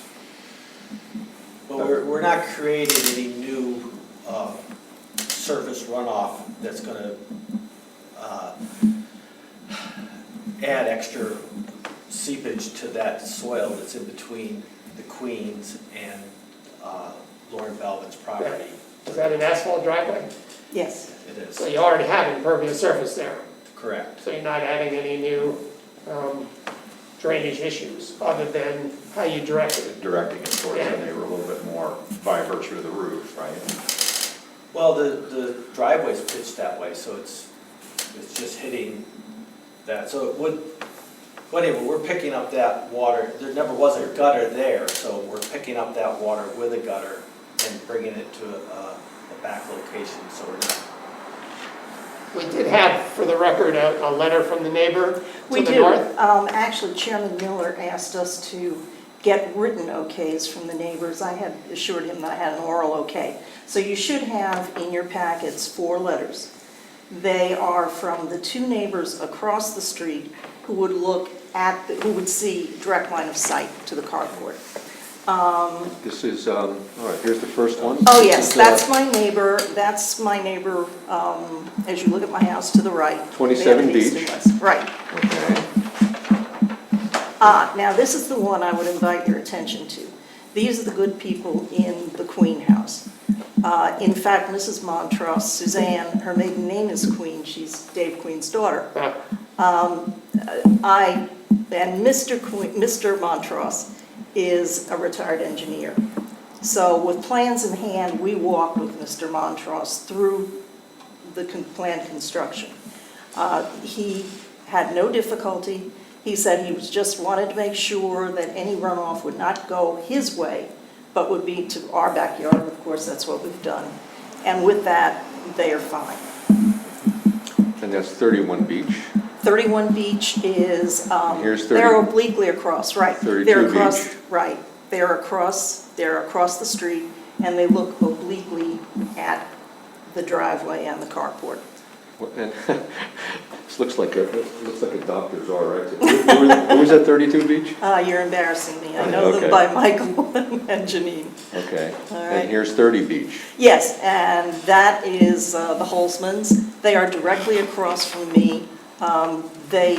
But we're not creating any new surface runoff that's gonna add extra seepage to that soil that's in between the Queens and Lauren Belvin's property. Is that an asphalt driveway? Yes. It is, So you already have impervious surface there. correct. So you're not adding any new drainage issues other than how you direct it. Directing it towards the neighbor a little bit more by virtue of the roof, right? Well, the driveway's pitched that way, so it's just hitting that. So it would, but anyway, we're picking up that water. There never was a gutter there, so we're picking up that water with a gutter and bringing it to a back location, so we're not. We did have, for the record, a letter from the neighbor We to the do. north. Actually, Chairman Miller asked us to get written okays from the neighbors. I had assured him that I had an oral okay. So you should have in your packets 4 letters. They are from the 2 neighbors across the street who would look at, who would see direct line of sight to the carport. This is, all right, here's the first one. Oh, This yes, is, that's my neighbor, as you look at my house to the right. 27 They have east and Beach. west. Right. Okay. Now this is the one I would invite your attention to. These are the good people in the Queen house. In fact, Mrs. Montross, Suzanne, her maiden name is Queen, she's Dave Queen's daughter. And Mr. Montross is a retired engineer. So with plans in hand, we walked with Mr. Montross through the planned construction. He had no difficulty. He said he was just wanted to make sure that any runoff would not go his way, but would be to our backyard. Of course, that's what we've done. And with that, they are fine. And that's 31 Beach. 31 Beach is, Here's 30 they're obliquely across, right. 32 They're across, Beach. right. They're across the street, and they look obliquely at the driveway and the carport. And this looks like a doctor's R, right? Who was at 32 Beach? You're embarrassing me. I know them Okay. by Michael and Janine. Okay. All right. And here's 30 Beach. Yes, and that is the Holzmans. They are directly across from me. They,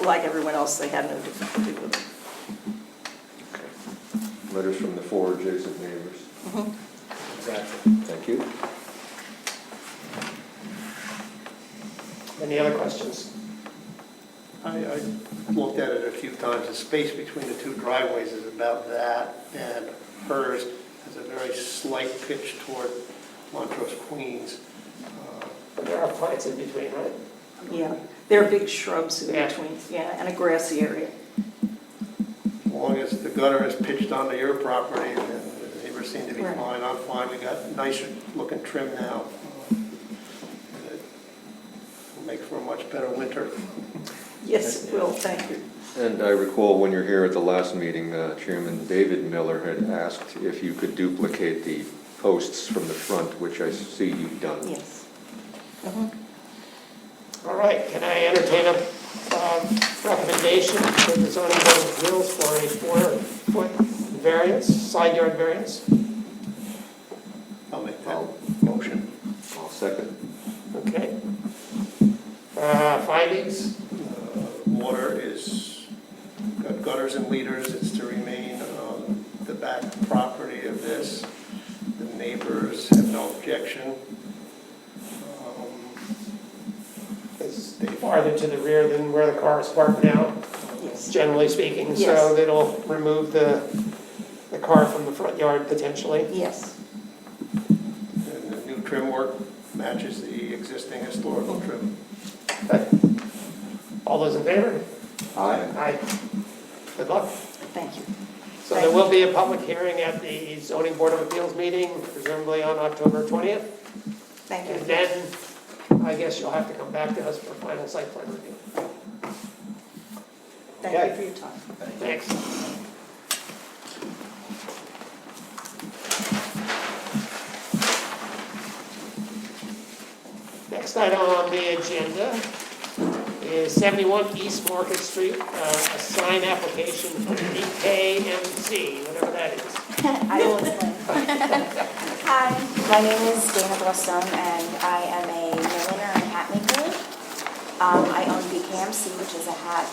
like everyone else, they had no difficulty with it. Letters from the 4 adjacent neighbors. Exactly. Thank you. Any other questions? I looked at it a few times, the space between the two driveways is about that, and hers has a very slight pitch toward Montrose, Queens. There are plants in between, right? Yeah, there are big shrubs in Yeah. between, yeah, and a grassy area. As long as the gutter is pitched onto your property, and the neighbors seem to be Right. fine, I'm fine, we got nicer looking trim now. It will make for a much better winter. Yes, it will, thank you. And I recall when you were here at the last meeting, Chairman David Miller had asked if you could duplicate the posts from the front, which I see you've done. Yes. All right, can I entertain a recommendation for the zoning board of appeals for a 4-foot variance, side yard variance? I'll make that motion. I'll second. Okay. Findings? Water is, got gutters and leaders, it's to remain on the back property of this. The neighbors have no objection. It's farther to the rear than where the car is parked now, Yes. generally speaking, so Yes. that'll remove the car from the front yard potentially. Yes. And the new trim work matches the existing historical trim. All those in favor? Aye. Aye. Good luck. Thank you. So there will be a public hearing at the zoning board of appeals meeting, presumably on October 20th. Thank And you. then, I guess you'll have to come back to us for final site plan review. Thank you for your time. Thanks. Next item on the agenda is 71 East Market Street, a sign application for BKMC, whatever that is. I will explain. Hi, my name is Dana Blustone, and I am a milliner and hat maker. I own BKMC, which is a hat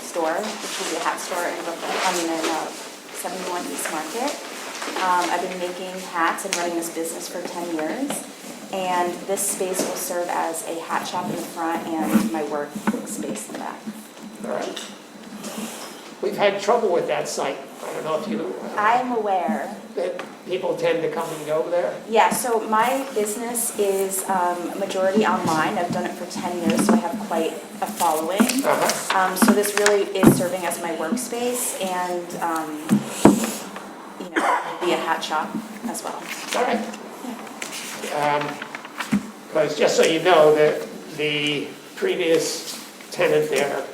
store, which will be a hat store in Brooklyn, in 71 East Market. I've been making hats and running this business for 10 years, and this space will serve as a hat shop in the front and my work space in the back. All right. We've had trouble with that site. I don't know if you, I'm aware. that people tend to come and go there. Yeah, so my business is majority online. I've done it for 10 years, so I have quite a following. Uh-huh. So this really is serving as my workspace and, be a hat shop as well. All right. Because just so you know, the previous tenant there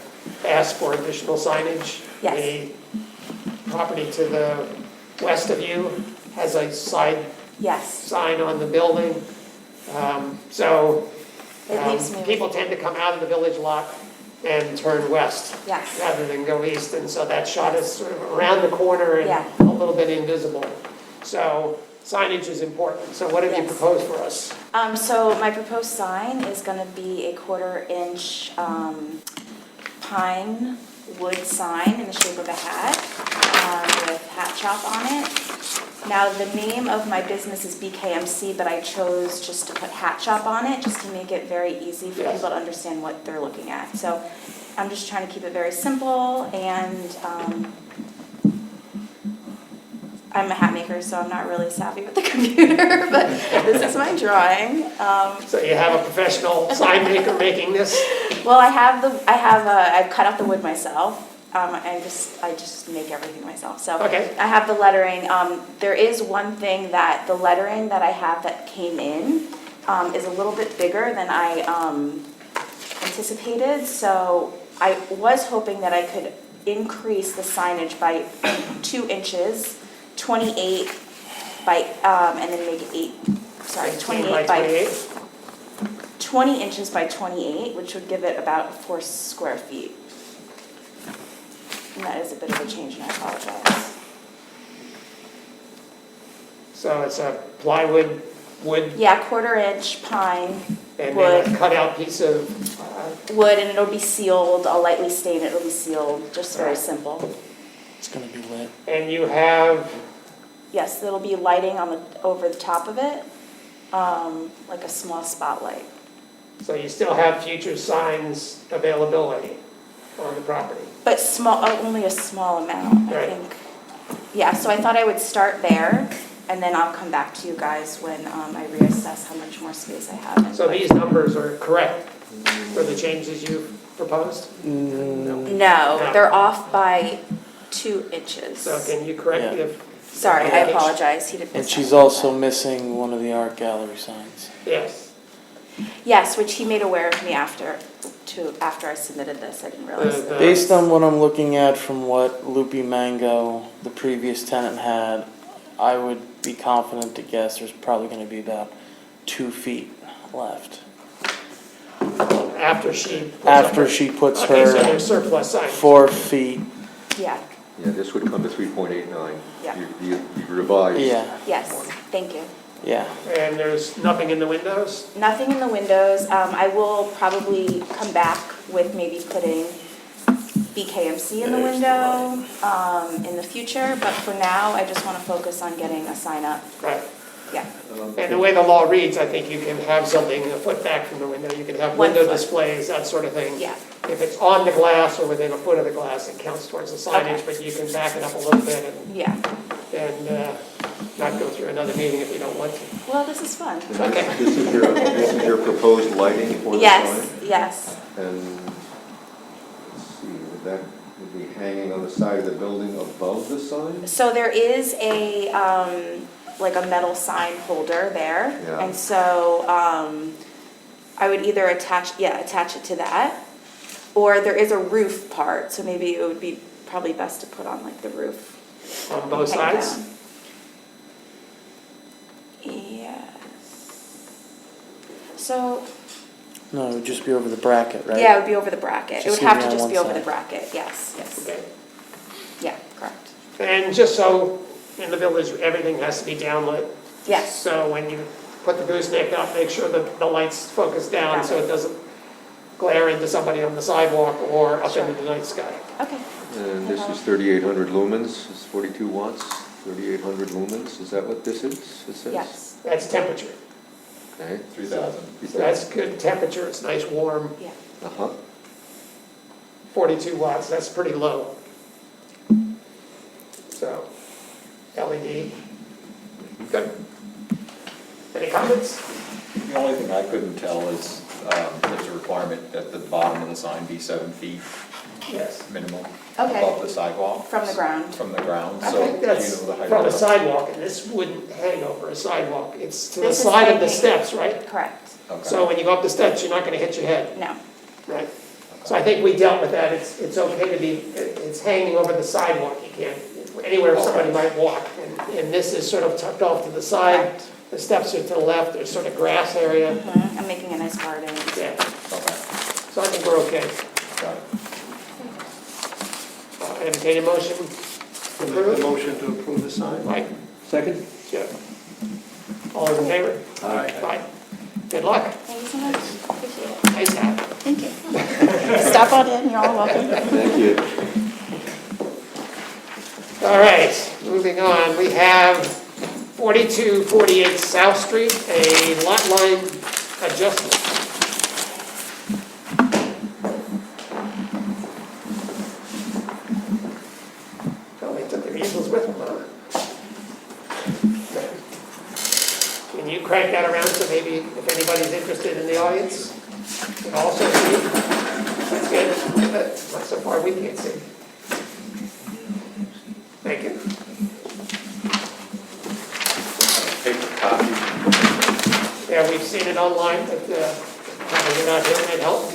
asked for additional signage. Yes. The property to the west of you has a side Yes, sign on the building. So it leaves me with, people tend to come out of the village lot and turn west yes. rather than go east. And so that shot is sort of around the corner and Yeah. a little bit invisible. So signage is important. So what have you Yes. proposed for us? So my proposed sign is gonna be a 1/4-inch pine wood sign in the shape of a hat with hat shop on it. Now, the name of my business is BKMC, but I chose just to put hat shop on it, just to make it very easy for Yes. people to understand what they're looking at. So I'm just trying to keep it very simple, and I'm a hat maker, so I'm not really savvy with the computer, but this is my drawing. So you have a professional sign maker making this? Well, I've cut out the wood myself. I just make everything myself. So Okay. I have the lettering. There is one thing that the lettering that I have that came in is a little bit bigger than I anticipated. So I was hoping that I could increase the signage by 2 inches, 28 by, and then make it 28 by 28? 20 inches by 28, which would give it about 4 square feet. And that is a bit of a change, and I apologize. So it's a plywood, wood, Yeah, 1/4 inch pine, and then wood. a cutout piece of, Wood, and it'll be sealed. I'll lightly stain it, it'll be sealed, just very simple. It's gonna be lit. and you have, Yes, there'll be lighting on the, over the top of it, like a small spotlight. so you still have future signs availability on the property. But small, only a small amount, I Right. think. Yeah, so I thought I would start there, and then I'll come back to you guys when I reassess how much more space I have. So these numbers are correct for the changes you've proposed? No, they're off by 2 inches. So can you correct Yeah. if? Sorry, I apologize, he didn't. And she's also missing one of the art gallery signs. Yes. Yes, which he made aware of me after I submitted this, I didn't realize that. Based on what I'm looking at from what Loopy Mango, the previous tenant, had, I would be confident to guess there's probably gonna be about 2 feet left. After she. puts up After her- she puts Okay, so her there's surplus signs. 4 feet, Yeah, Yeah, this would come to 3.89. Yeah. You revised. yeah, yes, thank you. yeah. And there's nothing in the windows? Nothing in the windows. I will probably come back with maybe putting BKMC in the window in the future, but for now, I just want to focus on getting a sign up. Right. Yeah, And the way the law reads, I think you can have something a foot back from the window. You can have 1 window foot. displays, that sort of thing. yeah, If it's on the glass or within a foot of the glass, it counts towards the signage, Okay. but you can back it up a little bit yeah. and not go through another meeting if you don't want to. Well, this is fun. Okay. This is your proposed lighting for the sign? Yes, yes. And, let's see, that would be hanging on the side of the building above the sign? So there is a, like a metal sign holder there. Yeah. And so, I would either attach it to that, or there is a roof part, so maybe it would be probably best to put on like the roof. On both hang sides? down. Yes. So, No, it would just be over the bracket, right? yeah, it would be over the bracket. It Just would have gonna to be on just be one over the side. bracket, yes, yes. Okay. Yeah, correct. And just so in the village, everything has to be downlit. Yes, So when you put the gooseneck up, make sure that the lights focus down so it doesn't glare into somebody on the sidewalk or up into the night sky. okay. And this is 3,800 lumens, it's 42 watts, 3,800 lumens, is that what this is? It says? Yes, That's temperature. Okay. 3,000. So that's good temperature, it's nice warm, yeah. Uh-huh. 42 watts, that's pretty low. So, LED, good. Any comments? The only thing I couldn't tell is, there's a requirement that the bottom of the sign be 7 feet Yes. minimum Okay. above the sidewalk. From the ground. From the ground, I so think do that's you know the height from a of the... sidewalk, and this wouldn't hang over a sidewalk. It's to the This is side of the hanging. steps, right? Correct, Okay. So when you go up the steps, you're not gonna hit your head, no. right? So I think we dealt with that, it's okay to be, it's hanging over the sidewalk, you can't, anywhere somebody might walk. And this is sort of tucked off to the side, Correct. the steps are to the left, there's sort of grass area. Mhm, I'm making a nice garden. Yeah, Okay, so I think we're okay. got it. Entertain a motion to Make the approve? motion to approve the sign. Mike, Second? Jeff? All those in favor? Aye. Good luck, Thank you so much, appreciate it. nice hat. Thank you. Stop on in, you're all welcome. Thank you. All right, moving on, we have 4248 South Street, a lot line adjustment. Oh, they took their easels with them, huh? Can you crank that around so maybe if anybody's interested in the audience can also see? That's good, but so far we can't see. Thank you. Paper copy. Yeah, we've seen it online, but probably you're not hearing it help.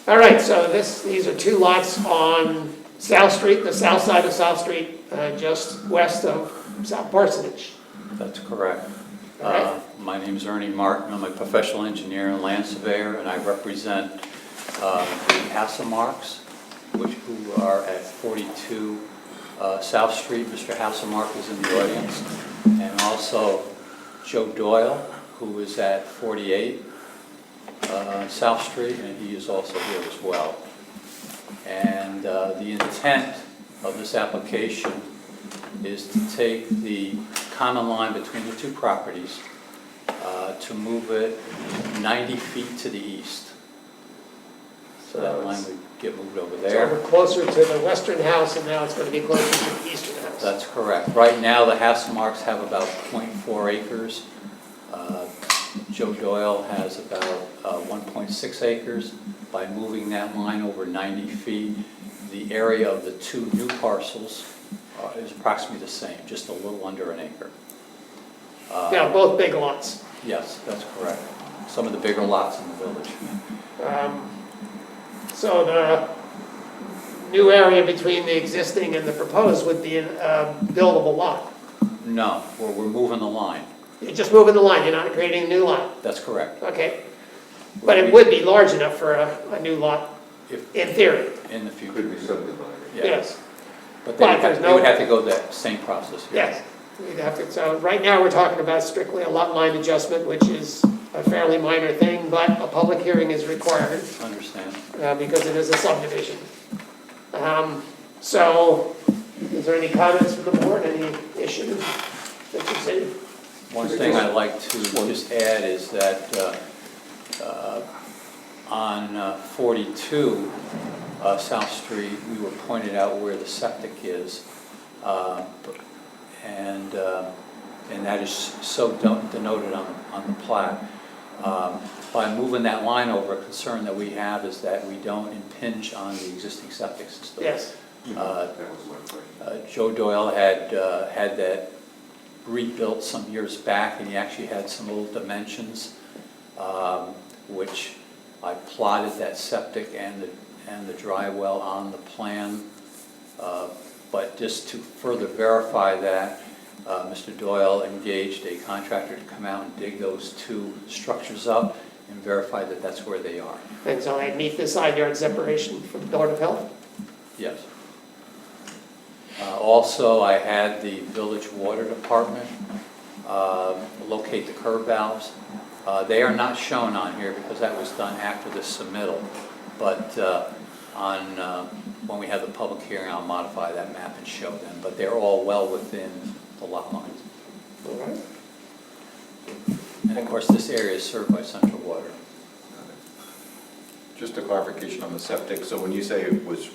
All right, so these are two lots on South Street, the south side of South Street, just west of South Parsonage. That's correct. All right. My name is Ernie Martin. I'm a professional engineer and land surveyor, and I represent the Hasselmarks, who are at 42 South Street. Mr. Hasselmark is in the audience. And also Joe Doyle, who is at 48 South Street, and he is also here as well. And the intent of this application is to take the common line between the two properties to move it 90 feet to the east. So that line would get moved over It's there. over closer to the western house, and now it's going to be closer to the eastern house. That's correct. Right now, the Hasselmarks have about 0.4 acres. Joe Doyle has about 1.6 acres. By moving that line over 90 feet, the area of the two new parcels is approximately the same, just a little under an acre. Yeah, both big lots. Yes, that's correct. Some of the bigger lots in the village. So the new area between the existing and the proposed would be a buildable lot. No, we're moving the line. You're just moving the line, you're not creating a new lot. That's correct. Okay. But it would be large enough for a new lot, If in theory. in the future. Could be subdivided. Yeah. Yes, But But there's they would no- have to go that same process here. yes. We'd have to, so right now, we're talking about strictly a lot line adjustment, which is a fairly minor thing, but a public hearing is required. Understand. Because it is a subdivision. So, is there any comments from the board, any issues that you see? One thing I'd like to just add is that on 42 South Street, we were pointed out where the septic is, and that is so denoted on the plat. By moving that line over, a concern that we have is that we don't impinge on the existing septic system. Yes. Joe Doyle had that rebuilt some years back, and he actually had some old dimensions, which I plotted that septic and the dry well on the plan. But just to further verify that, Mr. Doyle engaged a contractor to come out and dig those two structures up and verify that that's where they are. And so they meet the side yard separation from the Board of Health? Yes. Also, I had the village water department locate the curb valves. They are not shown on here because that was done after the submittal. But when we have the public hearing, I'll modify that map and show them. But they're all well within the lot lines. All right. And of course, this area is served by Central Water. Just a clarification on the septic, so when you say it was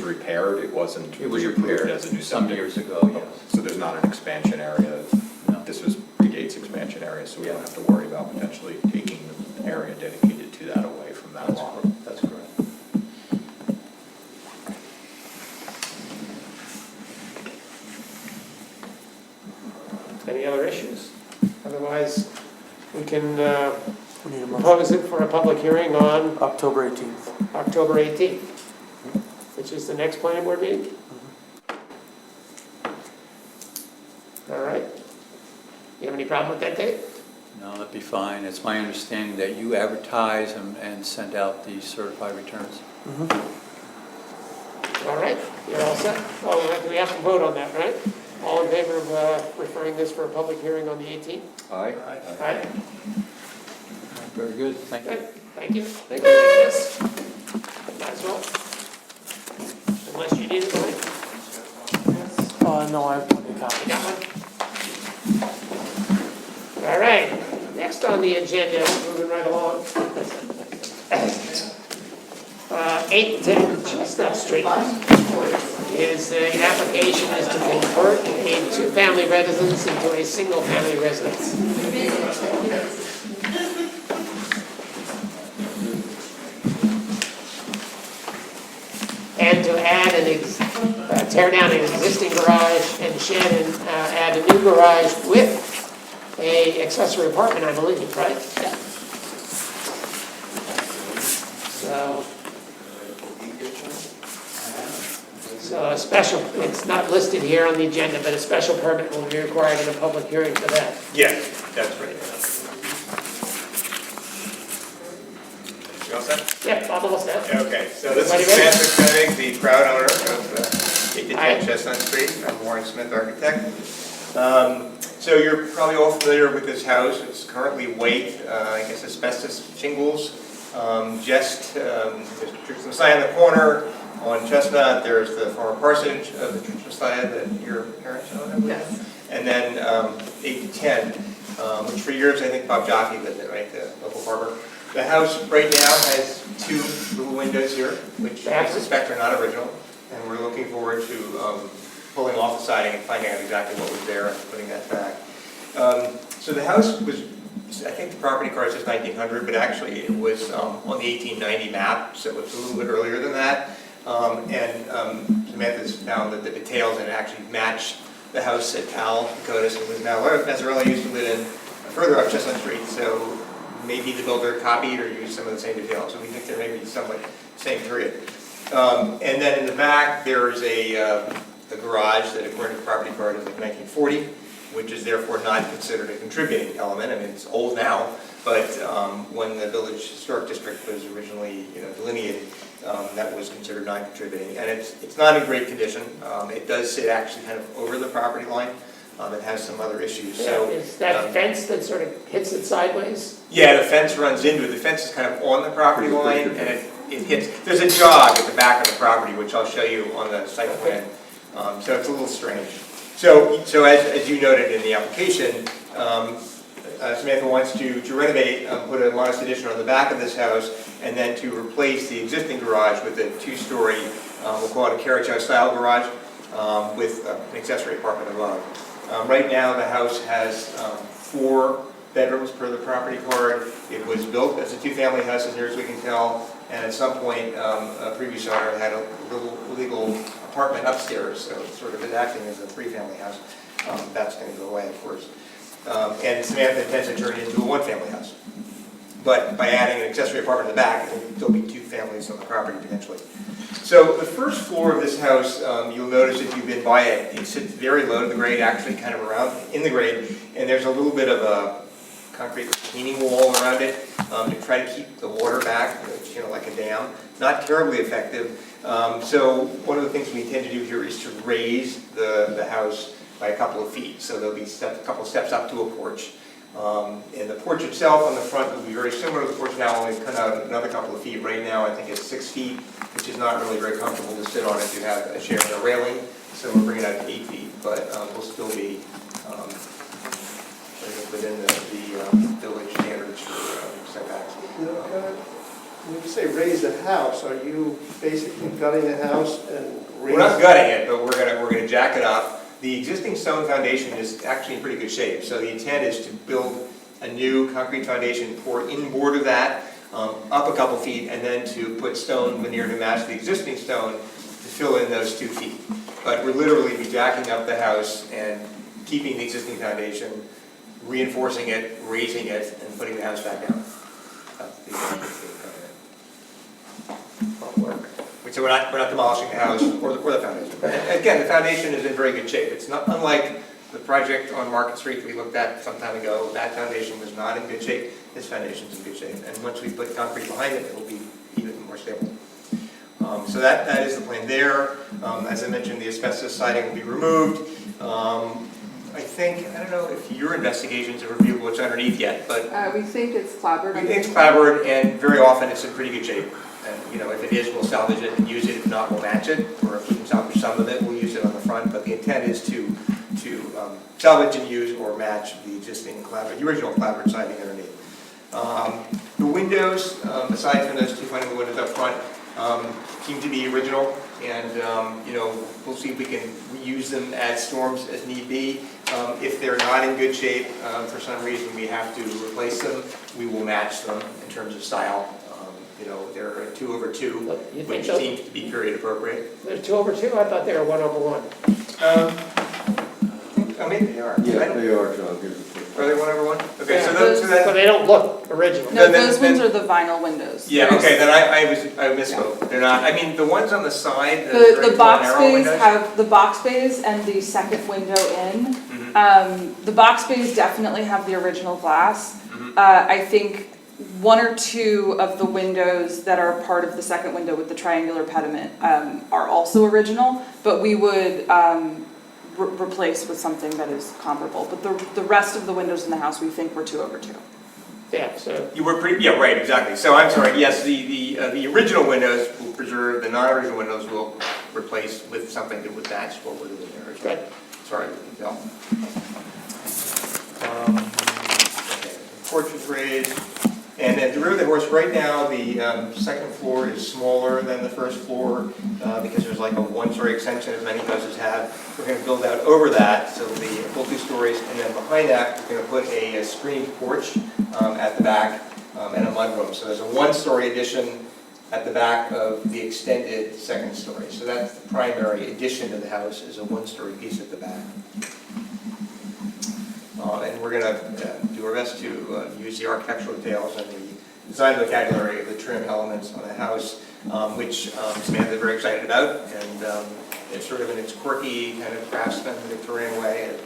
repaired, it wasn't It was reapproved repaired as a new some septic? years ago, yes. So there's not an expansion area? No. This was predates expansion area, so we don't Yeah. have to worry about potentially taking the area dedicated to that away from that lot? That's correct. Any other issues? Otherwise, we can We need a motion. propose it for a public hearing on October 18th. October 18th, which is the next planning board meeting. All right. You have any problem with that date? No, that'd be fine. It's my understanding that you advertise and send out the certified returns. All right, you're all set? Oh, we have to vote on that, right? All in favor of referring this for a public hearing on the 18th? Aye? Aye. Very good, thank you. Good, thank you. Thank you. Yes. Might as well. Unless you need it, right? No, I have plenty of copies. You got one? All right, next on the agenda, moving right along. 8 and 10 Chestnut Street is an application is to convert a two-family residence into a single-family residence. And to add tear down an existing garage and shed and add a new garage with a accessory apartment, I believe, right? Yeah. So So a special, it's not listed here on the agenda, but a special permit will be required in a public hearing for that. Yeah, that's right. You all set? Yep, I'm all set. Okay, so this Everybody is ready? Samantha Koenig, the proud owner of 810 Chestnut Street. I'm Warren Smith, architect. So you're probably all familiar with this house. It's currently white, I guess asbestos shingles. There's the sign in the corner on Chestnut. There's the former parsonage of the Church Messiah that your parents own, I believe. Yes. And then 810, which for years I think Bob Jockey lived in, right, the local barber. The house right now has 2 little windows here, which I suspect are not original, and we're looking forward to pulling off the siding and finding out exactly what was there and putting that back. So the house was, I think the property card says 1900, but actually it was on the 1890 map, so it's a little bit earlier than that. Samantha's found that the details and actually match the house at Al Dakotas, and was now Mazzarella used to live in further up Chestnut Street, so maybe the builder copied or used some of the same details. So we think there may be somewhat same period. And then in the back, there's a garage that, according to the property card, is like 1940, which is therefore not considered a contributing element. I mean, it's old now, but when the Village Historic District was originally delineated, that was considered non-contributing. And it's not in great condition. It does sit actually kind of over the property line. It has some other issues. So Is that fence that sort of hits it sideways? yeah, the fence runs into it. The fence is kind of on the property line, and it hits. There's a jog at the back of the property, which I'll show you on the site plan. So it's a little strange. So as you noted in the application, Samantha wants to renovate, put a modest addition on the back of this house, and then to replace the existing garage with a 2-story, we'll call it a carriage house style garage, with an accessory apartment above. Right now, the house has 4 bedrooms per the property card. It was built as a 2-family house, as near as we can tell, and at some point, a previous owner had a little illegal apartment upstairs, so it's sort of acting as a 3-family house. That's going to go away, of course. And Samantha intends to turn it into a 1-family house. But by adding an accessory apartment in the back, it will still be 2 families on the property potentially. So the first floor of this house, you'll notice if you've been by it, it sits very low to the grade, actually kind of around in the grade, and there's a little bit of a concrete retaining wall around it to try to keep the water back, like a dam. Not terribly effective. So one of the things we intend to do here is to raise the house by a couple of feet. So there'll be a couple steps up to a porch. And the porch itself on the front will be very similar to the porch now, only cut out another couple of feet. Right now, I think it's 6 feet, which is not really very comfortable to sit on if you have a chair and a railing. So we're bringing it out to 8 feet, but we'll still be within the village standards for setbacks. When you say raise the house, are you basically gutting the house and We're not gutting it, but we're gonna jack it up. The existing stone foundation is actually in pretty good shape, so the intent is to build a new concrete foundation, pour inboard of that, up a couple feet, and then to put stone veneer to match the existing stone to fill in those 2 feet. But we're literally be jacking up the house and keeping the existing foundation, reinforcing it, raising it, and putting the house back down. So we're not demolishing the house or the foundation. And again, the foundation is in very good shape. It's not unlike the project on Market Street that we looked at some time ago. That foundation was not in good shape. This foundation is in good shape. And once we put concrete behind it, it will be even more stable. So that is the plan there. As I mentioned, the asbestos siding will be removed. I don't know if your investigations have revealed what's underneath yet, but we think it's clapboard. we think it's clapboard, and very often it's in pretty good shape. And if it is, we'll salvage it and use it. If not, we'll match it. Or if we can salvage some of it, we'll use it on the front. But the intent is to salvage and use or match the existing clapboard, the original clapboard siding underneath. The windows, aside from those 2 final windows up front, seem to be original. And we'll see if we can reuse them as storms as need be. If they're not in good shape, for some reason we have to replace them, we will match them in terms of style. They're a 2/2, which seems to be period appropriate. They're 2/2? I thought they were 1/1. Maybe they are. Yeah, they are, John. Here's the picture. Are they 1/1? Okay, so Yeah, those, so that, But they don't look original. No, No, then- those then- ones are the vinyl windows. yeah, There's- okay, then I misspoke. They're not, I mean, the ones on the side, the The very box narrow bays windows? have, the box bays and the second window in. Mhm. The box bays definitely have the original glass. Mhm. I think one or two of the windows that are part of the second window with the triangular pediment are also original, but we would replace with something that is comparable. But the rest of the windows in the house, we think were 2/2. Yeah, so, You were pretty, yeah, right, exactly. So I'm sorry, yes, the original windows will preserve, the non-original windows will replace with something that would match what we're doing there. good. Sorry, Bill. Okay, porch is raised, and at the rear of the horse, right now, the second floor is smaller than the first floor because there's like a one-story extension, as many houses have. We're going to build out over that, so it'll be a full 2 stories, and then behind that, we're going to put a screened porch at the back and a mudroom. So there's a 1-story addition at the back of the extended second story. So that's the primary addition to the house, is a 1-story piece at the back. And we're going to do our best to use the architectural details and the design vocabulary of the trim elements on the house, which Samantha is very excited about, and it's sort of in its quirky kind of craftsman Victorian way. It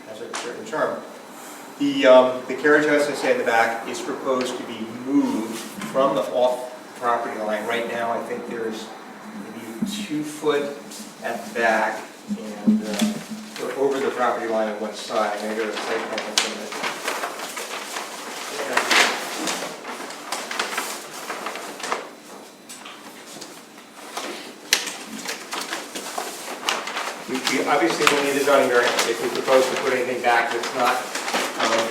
has a certain charm. The carriage house, I say in the back, is proposed to be moved from the off-property line. Right now, I think there's maybe 2 foot at the back, and we're over the property line on one side. I'm going to go to the site plan in a minute. We obviously will need a zoning variance if we propose to put anything back that's not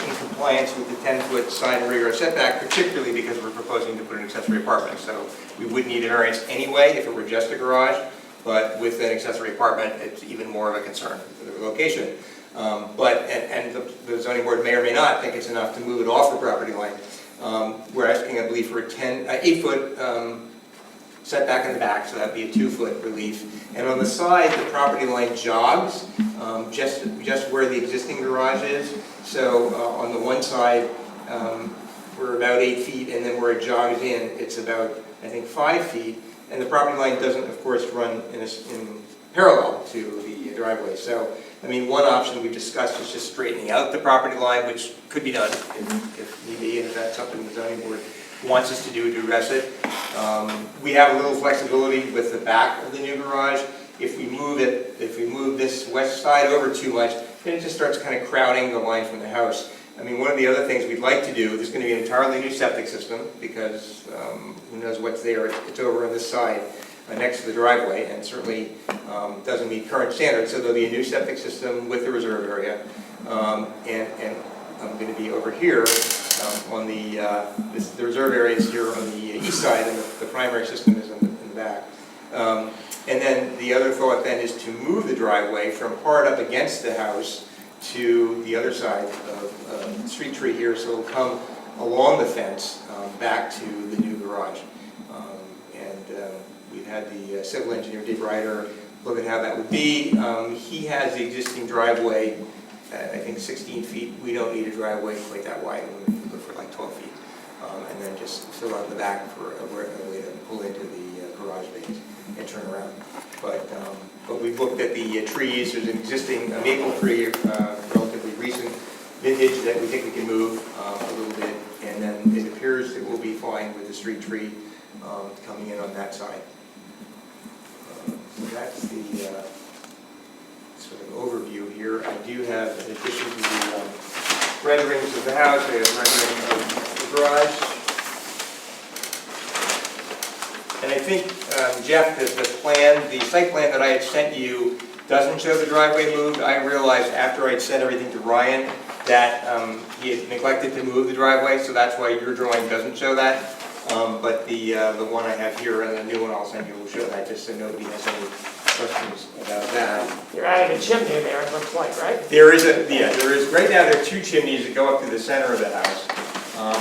in compliance with the 10-foot side and rear yard setback, particularly because we're proposing to put an accessory apartment. So we would need a variance anyway if it were just a garage, but with an accessory apartment, it's even more of a concern for the location. And the zoning board may or may not think it's enough to move it off the property line. We're asking, I believe, for a 8-foot setback in the back, so that'd be a 2-foot relief. And on the side, the property line jogs just where the existing garage is. So on the one side, we're about 8 feet, and then where it jogs in, it's about, I think, 5 feet. And the property line doesn't, of course, run in parallel to the driveway. So, I mean, one option we've discussed is just straightening out the property line, which could be done if need be, and if that's something the zoning board wants us to do to address it. We have a little flexibility with the back of the new garage. If we move this west side over too much, then it just starts kind of crowding the line from the house. I mean, one of the other things we'd like to do, there's going to be an entirely new septic system, because who knows what's there. It's over on this side next to the driveway, and certainly doesn't meet current standards. So there'll be a new septic system with the reserve area, and I'm going to be over here on the reserve area is here on the east side, and the primary system is in the back. And then the other thought then is to move the driveway from hard up against the house to the other side of the street tree here, so it'll come along the fence back to the new garage. We've had the civil engineer, Dave Ryder, look at how that would be. He has the existing driveway at, I think, 16 feet. We don't need a driveway quite that wide. We go for like 12 feet. And then just fill out the back for a way to pull into the garage bays and turn around. But we've looked at the trees. There's an existing maple tree, relatively recent vintage, that we think we can move a little bit. And then it appears that we'll be fine with the street tree coming in on that side. So that's the sort of overview here. I do have, in addition to the renderings of the house, I have rendering of the garage. And I think, Jeff, the site plan that I had sent you doesn't show the driveway moved. I realized after I'd sent everything to Ryan that he had neglected to move the driveway, so that's why your drawing doesn't show that. But the one I have here and the new one I'll send you will show that, just so nobody has any questions about that. You're adding a chimney there, it looks like, right? There is, right now there are 2 chimneys that go up through the center of the house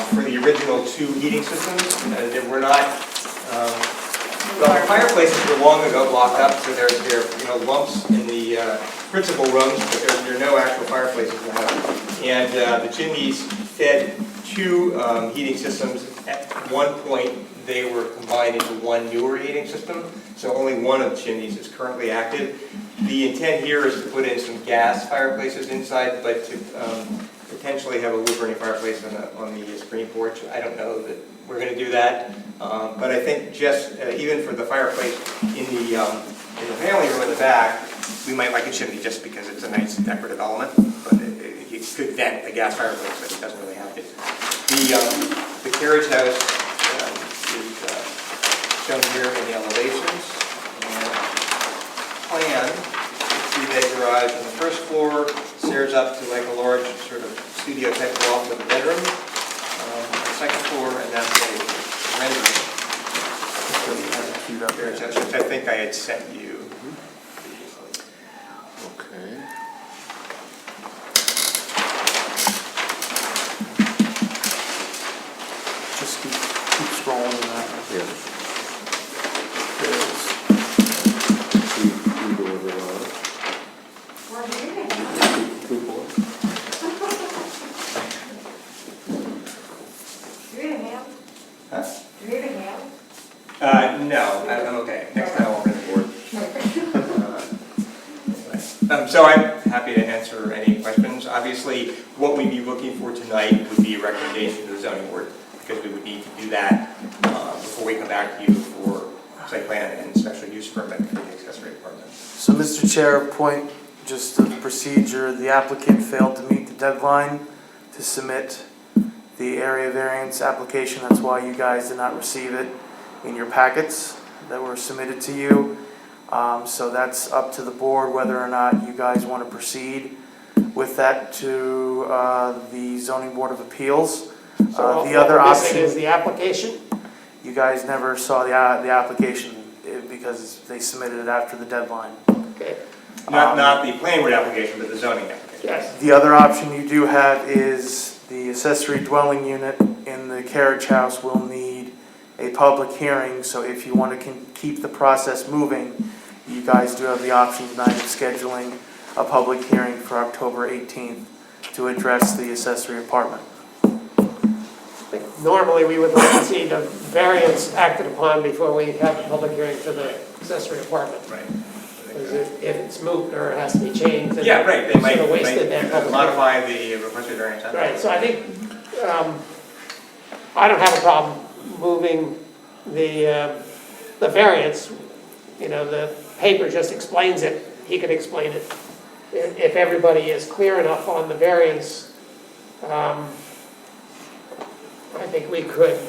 for the original 2 heating systems. We're not The fireplaces were long ago blocked up, so there are lumps in the principal rooms, but there are no actual fireplaces in the house. And the chimneys fed two heating systems. At one point, they were combined into one newer heating system, so only one of the chimneys is currently active. The intent here is to put in some gas fireplaces inside, but to potentially have a wood-burning fireplace on the screen porch. I don't know that we're going to do that, but I think just even for the fireplace in the family room in the back, we might like a chimney just because it's a nice decorative element, but it could vent the gas fireplace, but it doesn't really have to. The carriage house is shown here in the elevations. And plan, see the garage on the first floor, stairs up to like a large sort of studio type loft with a bedroom. On the second floor, and that's a rendering. Carriage house, which I think I had sent you previously. Okay. Just keep scrolling that. Yeah. No, I'm okay. Next time I'll bring the board. So I'm happy to answer any questions. Obviously, what we'd be looking for tonight would be a recommendation to the zoning board, because we would need to do that before we come back to you for site plan and special use permit for the accessory apartment. So, Mr. Chair, point just of procedure, the applicant failed to meet the deadline to submit the area variance application. That's why you guys did not receive it in your packets that were submitted to you. So that's up to the board whether or not you guys want to proceed with that to the Zoning Board of Appeals. So The other what we're missing option is the application? You guys never saw the application because they submitted it after the deadline. Okay. Not the planning board application, but the zoning application. Yes. The other option you do have is the accessory dwelling unit in the carriage house will need a public hearing. So if you want to keep the process moving, you guys do have the option tonight of scheduling a public hearing for October 18th to address the accessory apartment. Normally, we would like to see the variance acted upon before we have the public hearing for the accessory apartment. Right. Because if it's moot or it has to be changed, then Yeah, right. They might, sort of wasted that public modify the requested variance. Right, so I think, I don't have a problem moving the variance. You know, the paper just explains it, he could explain it. If everybody is clear enough on the variance, I think we could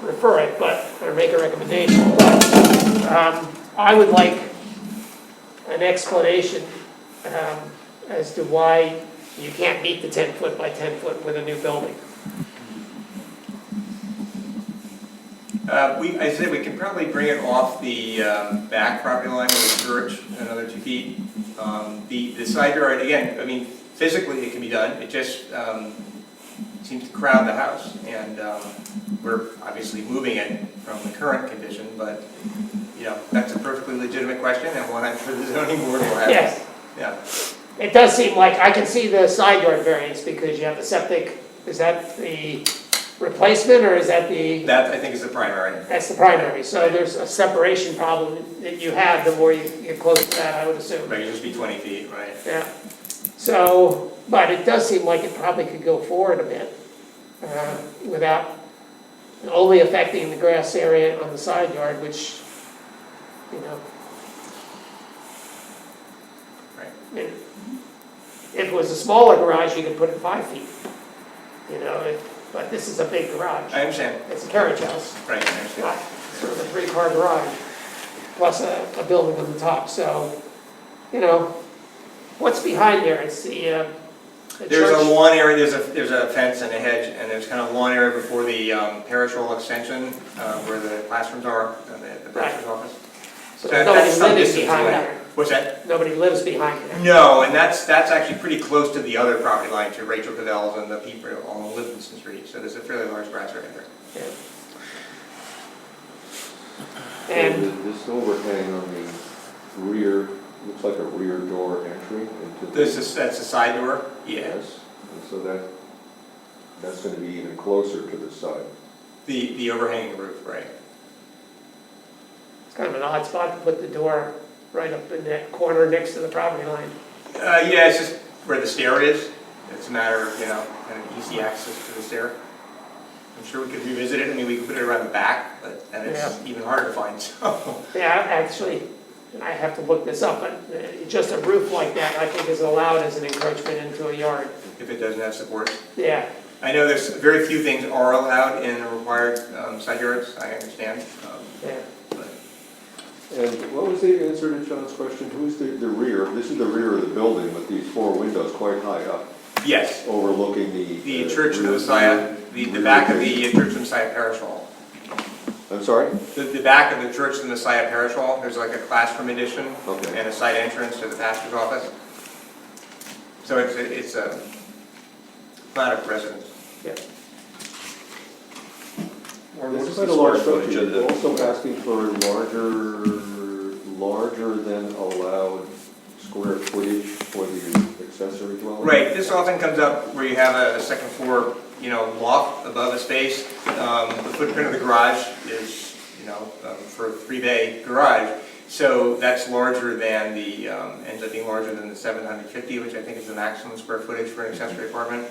refer it, or make a recommendation. But I would like an explanation as to why you can't meet the 10-foot by 10-foot with a new building. I said we can probably bring it off the back property line with the church, another 2 feet. The side yard, again, I mean, physically it can be done, it just seems to crowd the house. And we're obviously moving it from the current condition, but, you know, that's a perfectly legitimate question and one I'm sure the zoning board will have. Yes. Yeah. It does seem like, I can see the side yard variance because you have the septic, is that the replacement or is that the? That, I think, is the primary. That's the primary, so there's a separation problem that you have the more you get close to that, I would assume. Right, it'd just be 20 feet, right? Yeah, so, but it does seem like it probably could go forward a bit without only affecting the grass area on the side yard, which, you know. Right. If it was a smaller garage, you could put it 5 feet, you know, but this is a big garage. I understand. It's a carriage house. Right, I understand. Not sort of a 3-car garage, plus a building on the top, so, you know, what's behind there? It's the There's church. a lawn area, there's a fence and a hedge, and there's kind of a lawn area before the parish hall extension, where the classrooms are, and the parisher's office. So That- nobody that's some lives distance behind away. there. What's that? Nobody lives behind there. No, and that's actually pretty close to the other property line, to Rachel Cavell's and the people on Livingston Street, so there's a fairly large grass area there. Yeah. And This overhang on the rear, looks like a rear door entry into the... That's a side door? Yeah. Yes, and so that's going to be even closer to the side. The overhanging roof, right. it's kind of an odd spot to put the door right up in that corner next to the property line. Yeah, it's just where the stair is. It's a matter of, kind of easy access to the stair. I'm sure we could revisit it. I mean, we could put it around the back, and it's even harder to find, so. Yeah, actually, I have to look this up, but just a roof like that, I think is allowed as an encroachment into a yard. If it doesn't have support. Yeah, I know there's very few things are allowed in required side yards, I understand. yeah. But And what was the answer to John's question? Who's the rear? This is the rear of the building with these 4 windows quite high up, yes, overlooking the Church of the Messiah, the back of the Church of the Messiah Parish Hall. I'm sorry? The back of the Church of the Messiah Parish Hall, there's like a classroom addition Okay. and a side entrance to the pastor's office. So it's a not a residence. Yeah. This is quite a large structure. You're also asking for larger than allowed square footage for the accessory dwelling? Right, this often comes up where you have a second floor, loft above a space. The footprint of the garage is, for a 3-bay garage. So that's larger than ends up being larger than the 750, which I think is the maximum square footage for an accessory apartment.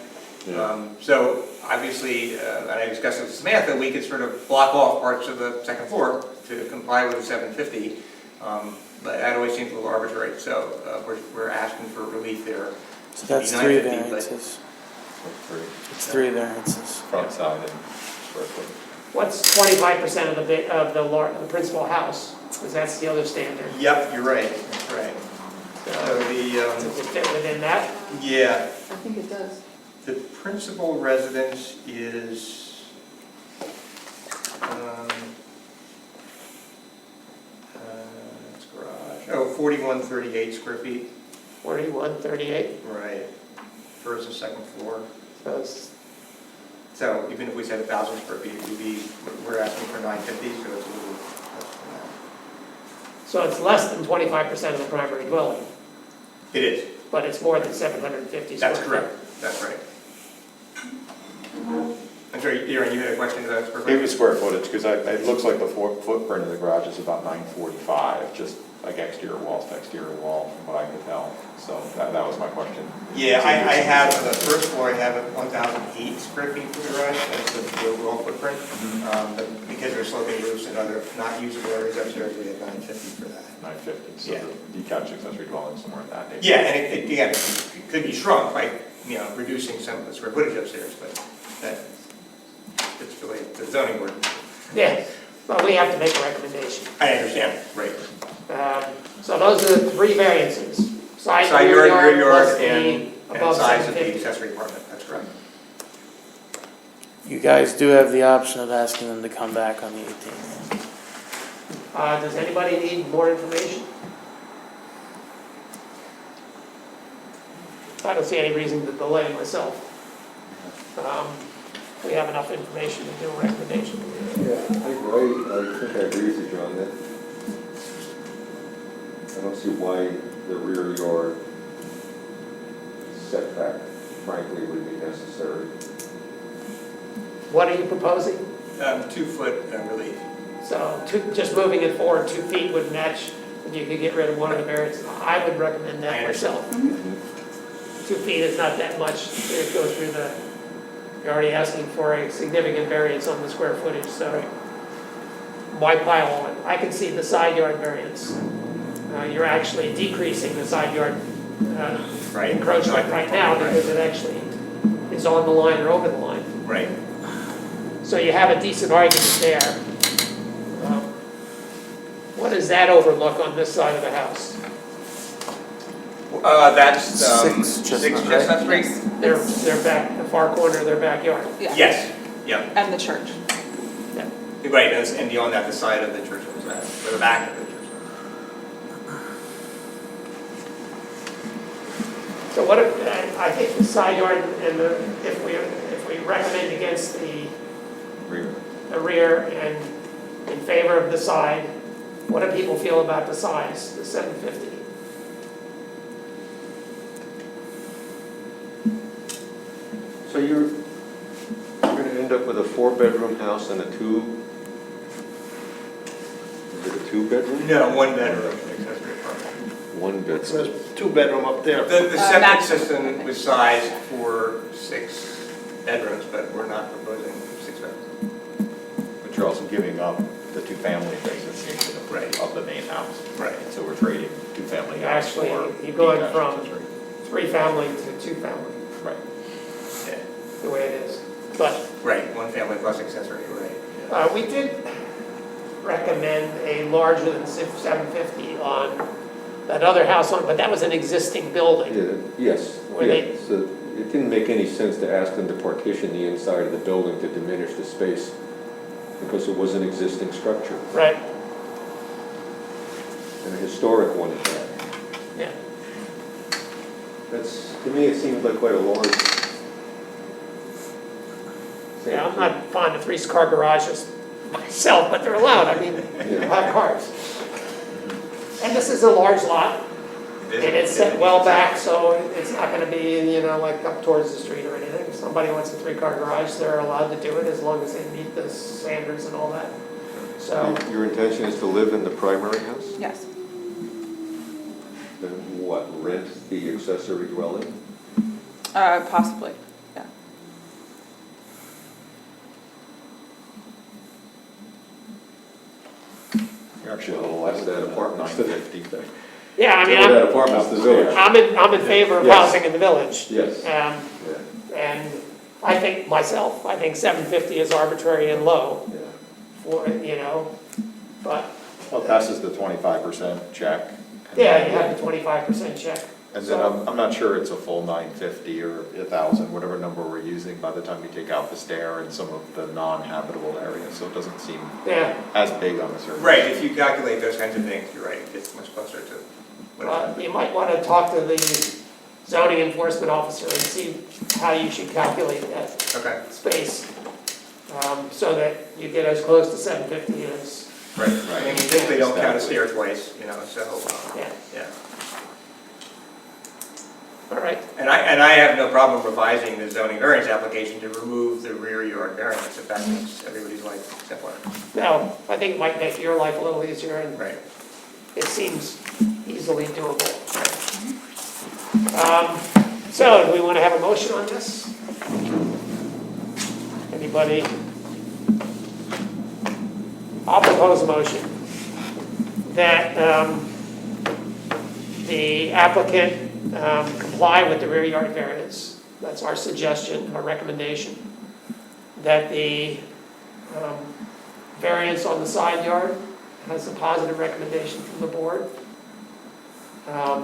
Yeah. So obviously, and I discussed it with Samantha, we could sort of block off parts of the second floor to comply with the 750. But that always seems a little arbitrary, so we're asking for relief there. So that's Be 3 950, but- variances. It's 3 variances. Front, side, and square foot. What's 25% of the principal house? Because that's the other standard. Yep, you're right, that's right. So Does it fit within that? yeah, I think it does. the principal residence is, it's garage, 4138 square feet. 4138, Right. First and second floor. so it's, So even if we said 1,000 square feet, we're asking for 950, so it's a little less than that. so it's less than 25% of the primary dwelling, It is, but it's more than 750 square that's feet. correct, that's right. I'm sorry, Aaron, you had a question about square It footage? was square footage, because it looks like the footprint of the garage is about 945, just like exterior walls to exterior wall, from what I could tell. So that was my question. Yeah, I have, on the first floor, I have 1,008 square feet for the garage, that's the overall footprint. But because there's sloping roofs and other not usable areas upstairs, we have 950 for that. 950, so Yeah. the detached accessory dwelling somewhere in that neighborhood. Yeah, and again, it could be shrunk by, reducing some of the square footage upstairs, but it's really the zoning board. Yeah, but we have to make a recommendation. I understand, right. So those are the 3 variances. Side Side rear yard, rear yard, plus yard, the and above size of the 750. accessory apartment, that's correct. You guys do have the option of asking them to come back on the 18th. Does anybody need more information? I don't see any reason to delay myself. We have enough information to do a recommendation. Yeah, I think I agree with you, John, that I don't see why the rear yard setback, frankly, would be necessary. What are you proposing? 2-foot relief. So just moving it forward 2 feet would match, and you could get rid of one of the variances. I would recommend that myself. 2 feet is not that much. It goes through you're already asking for a significant variance on the square footage, so why pile on? I can see the side yard variance. You're actually decreasing the side yard encroachment right now because it actually is on the line or over the line. Right. So you have a decent argument there. What does that overlook on this side of the house? That's 6 Chestnut Street? Their back, the far corner of their backyard. Yeah. Yes, yeah. And the church. Right, and beyond that, the side of the church was that, or the back of the church. So what, I think the side yard and if we recommend against the rear and in favor of the side, what do people feel about the size, the 750? So you're gonna end up with a 4-bedroom house and a is it a 2-bedroom? No, 1 bedroom accessory apartment. 1 It bedroom. says 2-bedroom up there. The septic maximum. system was sized for 6 bedrooms, but we're not proposing 6 bedrooms. But you're also giving up the two-family basically Right. of the main house. Right. So we're trading two-family house Actually, for you're going detached from accessory. 3-family to 2-family, Right. Yeah. the way it is. But Right, 1 family plus accessory, right. we did recommend a larger than 750 on that other house on, but that was an existing building. Yeah, yes, Were yeah. they- So it didn't make any sense to ask them to partition the inside of the building to diminish the space because it was an existing structure, Right, and a historic one at that. yeah. That's, to me, it seems like quite a large. Yeah, I'm not fond of 3-car garages myself, but they're allowed, I mean, you have cars. And this is a large lot, and it's set well back, so it's not gonna be, you know, like up towards the street or anything. If somebody wants a 3-car garage, they're allowed to do it as long as they meet the standards and all that. So, Your intention is to live in the primary house? Yes. Then what, rent the accessory dwelling? Possibly, yeah. You're actually a little less than That apartment's the- 950. yeah, I mean, That apartment's the village. I'm in favor of Yes. housing in the village. Yes. Um, Yeah, And I think 750 is arbitrary and low yeah. for, you know, but, Well, it passes the 25% check. yeah, you have the 25% check. And then I'm not sure it's a full 950 or 1,000, whatever number we're using by the time you take out the stair and some of the non-habitable areas, so it doesn't seem Yeah, as big on the surface. Right, if you calculate those kinds of things, you're right, it gets much closer to what you might want to talk to the zoning enforcement officer and see how you should calculate that Okay, space, so that you get as close to 750 as, right. I mean, we typically don't count a stair twice, you know, so, yeah, yeah. all right. And I have no problem revising the zoning variance application to remove the rear yard variance if that makes everybody's life simpler. Now, I think it might make your life a little easier, and Right. it seems easily doable. So, do we want to have a motion on this? Anybody? I'll propose a motion that the applicant comply with the rear yard variance. That's our suggestion, our recommendation. That the variance on the side yard has a positive recommendation from the board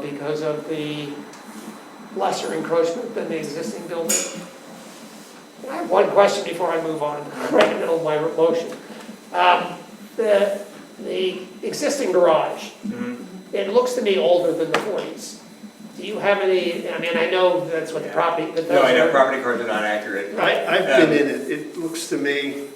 because of the lesser encroachment than the existing building. I have one question before I move on, right in the middle of my motion. The existing garage, it looks to me older than the 40s. Do you have any, I mean, I know that's what the property, but No, I know those are, property cards are not accurate. I've been in it, it looks to me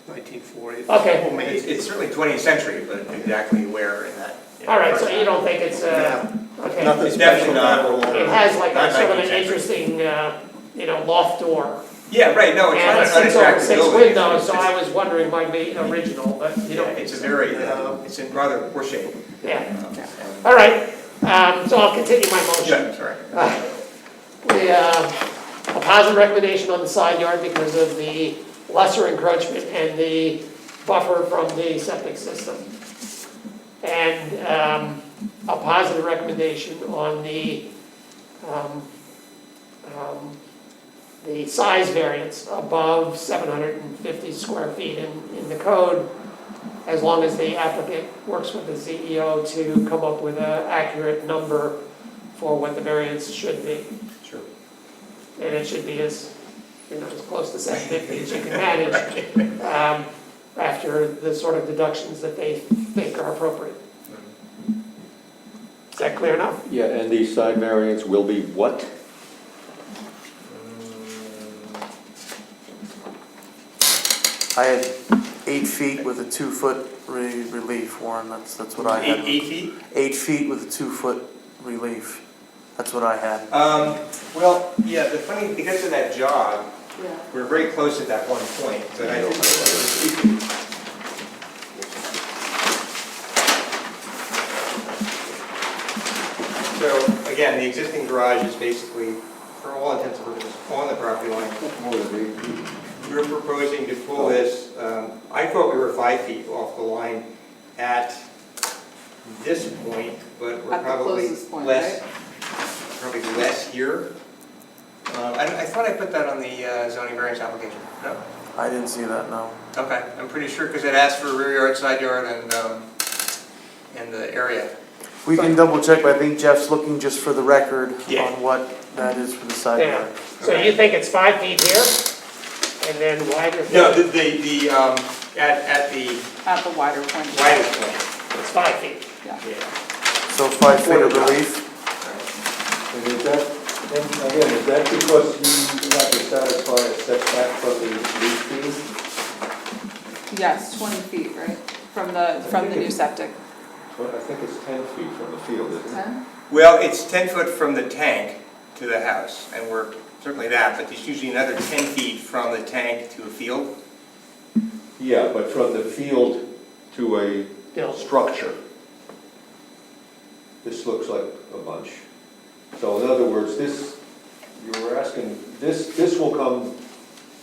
1940. Okay. Or maybe- It's certainly 20th century, but exactly where in that. all right, so you don't think it's, okay. Nothing It's definitely special. not. It has like Not a sort of an 19th century. interesting, loft door. Yeah, right, no, it's And not it's an 6 over unattractive 6 building. windows, so I was wondering might be original, but you don't think It's a so. very, it's in rather poor shape. Yeah, And- all right, so I'll continue my motion. Yeah, sorry. A positive recommendation on the side yard because of the lesser encroachment and the buffer from the septic system. And a positive recommendation on the size variance above 750 square feet in the code, as long as the applicant works with the CEO to come up with an accurate number for what the variance should be. Sure. And it should be as close to 750 as you can manage, after the sort of deductions that they think are appropriate. Is that clear enough? Yeah, and the side variance will be what? I had 8 feet with a 2-foot relief, Warren, that's what I had. 8 feet? 8 feet with a 2-foot relief, that's what I had. Well, yeah, the funny, because of that jog, Yeah. we're very close at that one point, but I think so, again, the existing garage is basically, for all intents and purposes, on the property line. More than 8 feet. We're proposing to pull this, I thought we were 5 feet off the line at this point, but we're At the probably closest point, less, right? probably less here. I thought I put that on the zoning variance application. No? I didn't see that, no. Okay, I'm pretty sure, because it asked for rear yard, side yard, and the area. We can double check, but I think Jeff's looking just for the record Yeah. on what that is for the side Yeah, yard. so you think it's 5 feet here, and then wider? No, at the At the wider point. widest point. It's 5 feet. Yeah. Yeah. So 5 feet of relief? And is that, and again, is that because you have to satisfy a setback from the leach field? Yes, 20 feet, right? From the new septic. Well, I think it's 10 feet from the field, isn't it? 10? Well, it's 10 foot from the tank to the house, and we're certainly that, but there's usually another 10 feet from the tank to a field. Yeah, but from the field to a Bill. structure. This looks like a bunch. So in other words, this, you were asking, this will come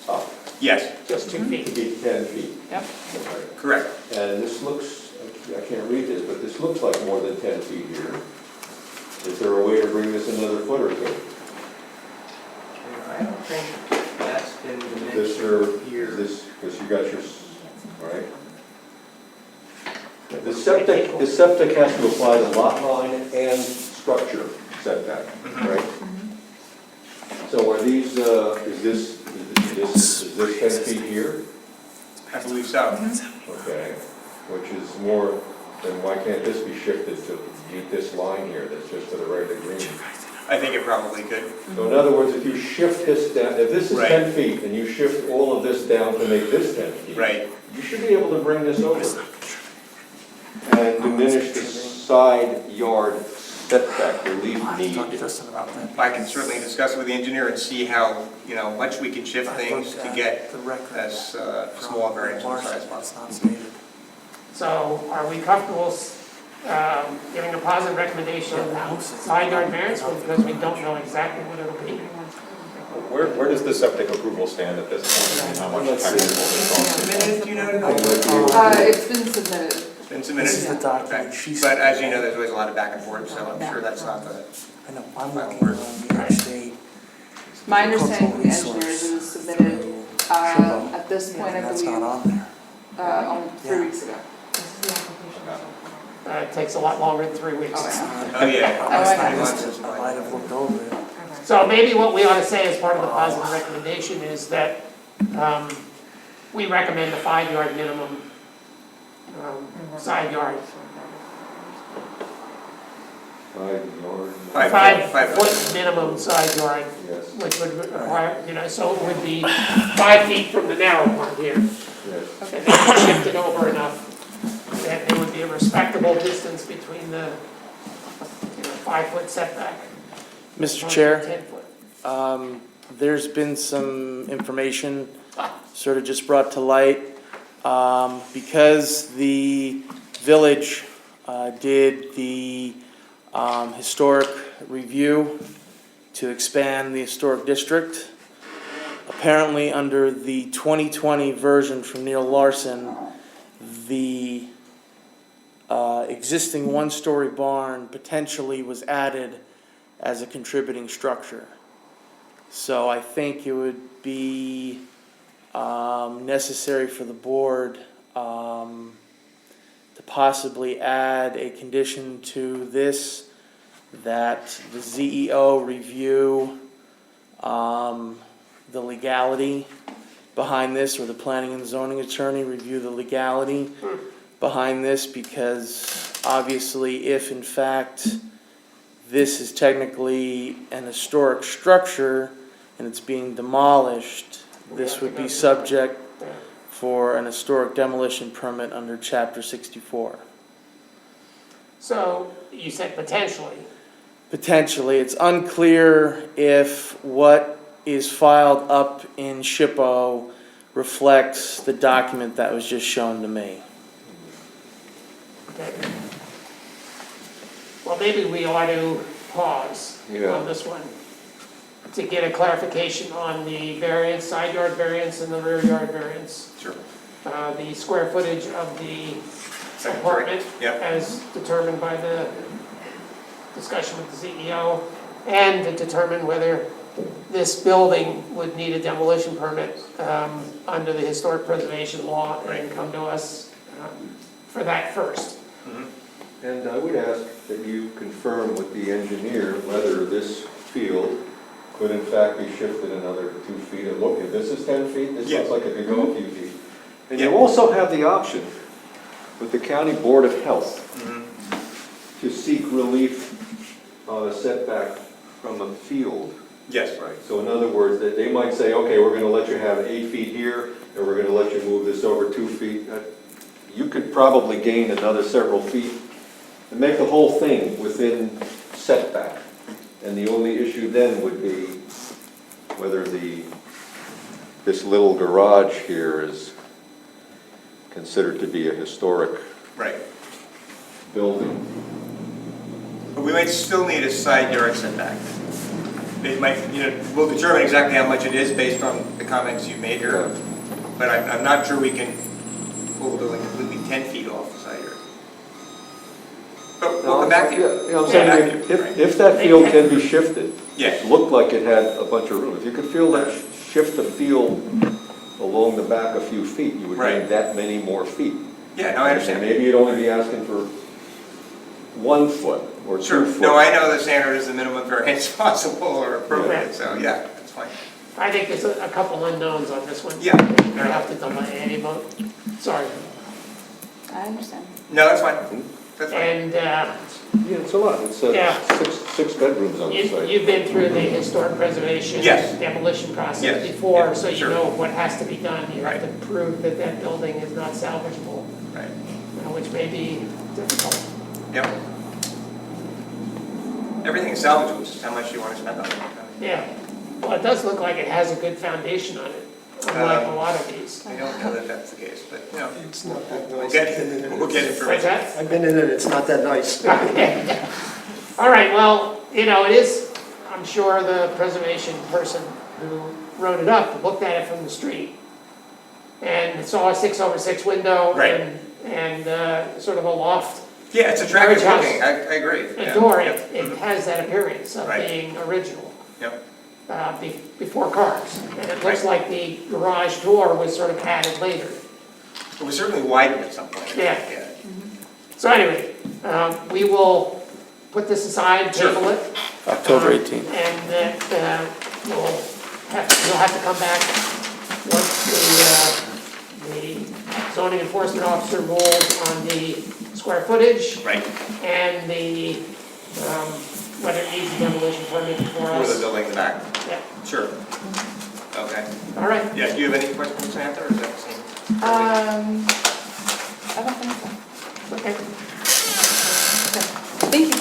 up Yes, Just 2 to feet. be 10 feet. Yep. Right. correct. And this looks, I can't read this, but this looks like more than 10 feet here. Is there a way to bring this another foot or two? I don't think that's been This or, dimensioned here. is this, because you got your, right? The septic has to apply the lot line and structure setback, right? So are these, is this 10 feet here? I believe so. Okay, which is more, then why can't this be shifted to meet this line here that's just to the right of green? I think it probably could. So in other words, if you shift this down, if this is Right. 10 feet and you shift all of this down to make this 10 feet. Right. You should be able to bring this over and diminish the side yard setback relief Talk to need. Justin about that. I can certainly discuss it with the engineer and see how, much we can shift I things looked to at get the record as from small variance as Larson, as it's possible. not stated. So are we comfortable giving a positive recommendation on side yard variance because we don't know exactly what it'll be? Where does the septic approval stand at this point? And how much technical is Submitted, do you know? It's been submitted. It's been submitted. This is the document Okay. she But as you sent. know, there's always a lot of back and forth, so I'm sure that's not the, I know, I'm looking on New York State. My understanding from the engineers is submitted, at this point, I That's not believe, on there. only 3 weeks ago. It takes a lot longer than 3 weeks. oh yeah. Oh, I know. I might have looked over it. So maybe what we ought to say as part of the positive recommendation is that we recommend a 5 yard minimum side yard. 5 yard, 5 foot minimum side yard, yes, which would require, so it would be 5 feet from the narrow part here. yes. And then shift it over enough that there would be a respectable distance between the 5 foot setback. Mr. Chair, 10 foot. there's been some information sort of just brought to light. Because the village did the historic review to expand the historic district, apparently under the 2020 version from Neil Larson, the existing one-story barn potentially was added as a contributing structure. So I think it would be necessary for the board to possibly add a condition to this, that the ZEO review the legality behind this, or the planning and zoning attorney review the legality behind this, because obviously if in fact this is technically an historic structure and it's being demolished, this would be subject for an historic demolition permit under Chapter 64. So you said potentially. Potentially, it's unclear if what is filed up in SHPO reflects the document that was just shown to me. Okay. Well, maybe we ought to pause on this one to get a clarification on the variance, side yard variance and the rear yard variance. Sure. The square footage of the Second story. apartment Yep. as determined by the discussion with the CEO, and to determine whether this building would need a demolition permit under the historic preservation law, and come to us for that first. And I would ask that you confirm with the engineer whether this field could in fact be shifted another 2 feet. And look, if this is 10 feet, this looks like it could go a few feet. And you also have the option with the County Board of Health to seek relief on a setback from a field. Yes. Right. So in other words, that they might say, okay, we're going to let you have 8 feet here, and we're going to let you move this over 2 feet. You could probably gain another several feet and make the whole thing within setback. And the only issue then would be whether this little garage here is considered to be a historic building. But we might still need a side yard setback. It might, we'll determine exactly how much it is based on the comments you made here. But I'm not sure we can pull the building completely 10 feet off the side yard. But we'll come back to you. I'm saying if that field can be shifted, Yes. it looked like it had a bunch of room. If you could shift the field along the back a few feet, you would gain that many more feet. Yeah, no, I understand. And maybe you'd only be asking for 1 foot or 2 Sure. foot. No, I know the standard is the minimum variance possible or appropriate, so yeah, that's fine. I think there's a couple unknowns on this one. Yeah. I have to delay any vote. Sorry. I understand. No, that's fine. That's fine. And Yeah, it's a lot. It's six bedrooms on the site. you've been through the historic preservation Yes. demolition process Yes. before, Yeah, so you sure. know what has to be done. You have Right. to prove that that building is not salvageable, Right. which may be difficult. Yep. Everything is salvageable, just how much you want to spend on it. Yeah. Well, it does look like it has a good foundation on it, unlike a lot of these. I don't know that that's the case, but, It's not that nice. we'll get What's information. that? I've been in it, it's not that nice. Okay. All right, well, it is, I'm sure the preservation person who wrote it up looked at it from the street and saw a 6/6 window Right. and sort of a loft, Yeah, it's attractive Carriage looking, house. I agree. a Yeah. door. Yep. It has that appearance of Right. being original Yep. before cars. And it looks like the garage door was sort of added later. It was certainly widened at some point. Yeah. So anyway, we will put this aside, table it. October 18th. And that you'll have to come back once the zoning enforcement officer rules on the square footage Right, and the, whether it needs a demolition permit for for the us. building in the back. Yeah, Sure. Okay. all right. Yeah, do you have any questions, Samantha, or is that the same? I don't think so. Okay. Thank you.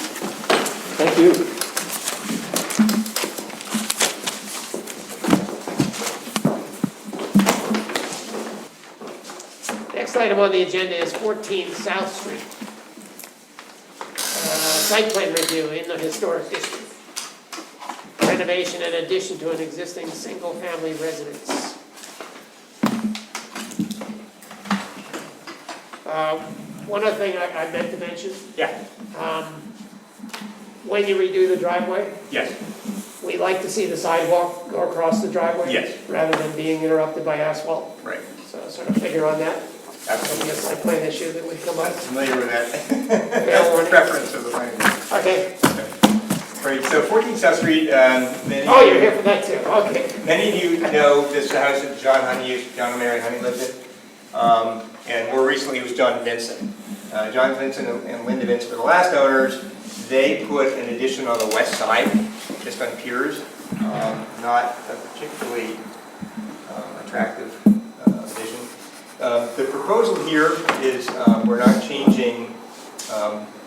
Thank you. Next item on the agenda is 14 South Street. Site plan review in the historic district. Renovation and addition to an existing single-family residence. One other thing I meant to mention, Yeah, when you redo the driveway, yes, we like to see the sidewalk go across the driveway. Yes. Rather than being interrupted by asphalt. right. So sort of figure on that. Absolutely. Maybe a site plan issue that would come I'm up. familiar with that. That's the preference of the planning board. Okay. Right, so 14 South Street, many. Oh, you're here for that too, okay. Many of you know this house that John and Mary Honey lived in. And more recently it was John Vincent. John Vincent and Linda Vincent were the last owners. They put an addition on the west side, just on piers. Not a particularly attractive addition. The proposal here is we're not changing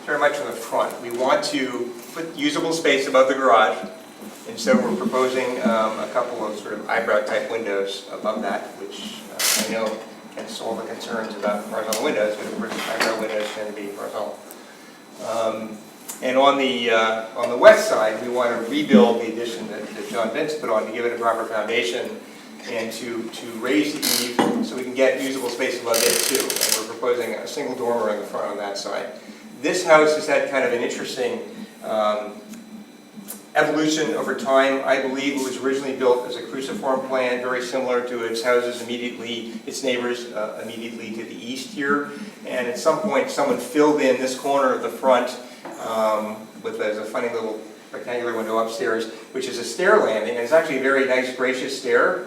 very much on the front. We want to put usable space above the garage, and so we're proposing a couple of sort of eyebrow-type windows above that, which I know can solve the concerns about horizontal windows, but of course eyebrow windows tend to be horizontal. And on the west side, we want to rebuild the addition that John Vince put on to give it a proper foundation and to raise the eave so we can get usable space above it too. And we're proposing a single dormer in the front on that side. This house has had kind of an interesting evolution over time. I believe it was originally built as a cruciform plan, very similar to its houses immediately, its neighbors immediately to the east here. And at some point, someone filled in this corner of the front with a funny little rectangular window upstairs, which is a stair landing, and it's actually a very nice, gracious stair,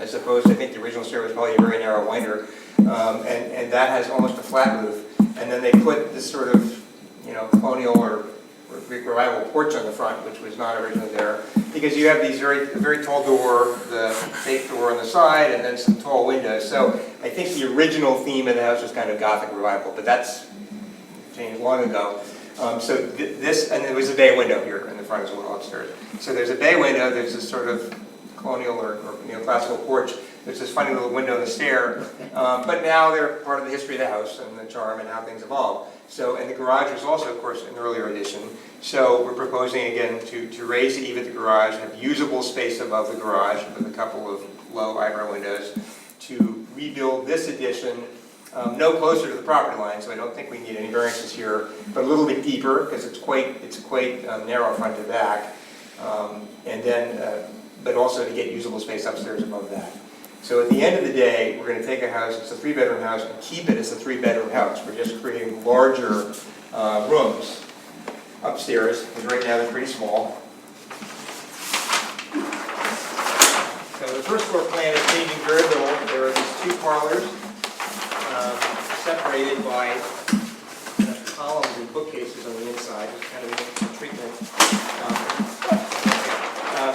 as opposed to, I think the original stair was probably a very narrow winder, and that has almost a flat roof. And then they put this sort of, colonial or revival porch on the front, which was not originally there, because you have these very tall door, the fake door on the side, and then some tall windows. So I think the original theme of the house was kind of Gothic revival, but that's changed long ago. So this, and there was a bay window here in the front as well upstairs. So there's a bay window, there's this sort of colonial or classical porch. There's this funny little window in the stair, but now they're part of the history of the house and the charm and how things evolve. So, and the garage was also, of course, an earlier addition. So we're proposing again to raise the eave at the garage, have usable space above the garage with a couple of low eyebrow windows, to rebuild this addition no closer to the property line, so I don't think we need any variances here, but a little bit deeper because it's quite narrow front to back, and then but also to get usable space upstairs above that. So at the end of the day, we're going to take a house, it's a 3-bedroom house, and keep it as a 3-bedroom house. We're just creating larger rooms upstairs, because right now they're pretty small. So the first floor plan is changing very little. There are these 2 parlors separated by columns and bookcases on the inside, just kind of an interesting treatment.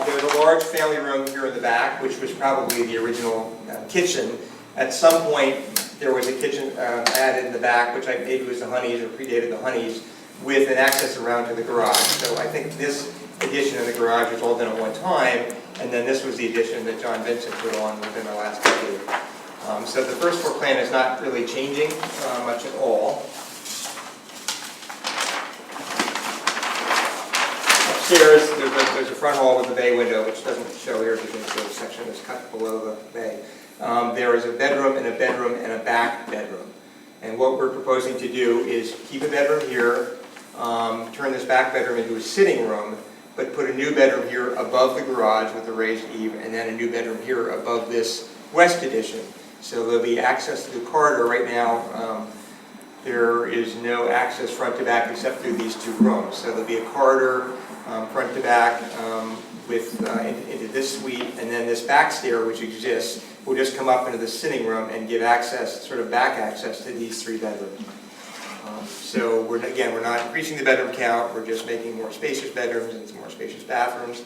There's a large family room here in the back, which was probably the original kitchen. At some point, there was a kitchen added in the back, which maybe was the Honeys or predated the Honeys, with an access around to the garage. So I think this addition in the garage was all done at one time, and then this was the addition that John Vincent put on within the last decade. So the first floor plan is not really changing much at all. Upstairs, there's a front hall with a bay window, which doesn't show here because the section is cut below the bay. There is a bedroom and a back bedroom. And what we're proposing to do is keep a bedroom here, turn this back bedroom into a sitting room, but put a new bedroom here above the garage with a raised eave, and then a new bedroom here above this west addition. So there'll be access to the corridor. Right now, there is no access front to back except through these 2 rooms. So there'll be a corridor front to back into this suite, and then this back stair, which exists, will just come up into the sitting room and give access, sort of back access to these 3 bedrooms. So we're not increasing the bedroom count. We're just making more spacious bedrooms and some more spacious bathrooms.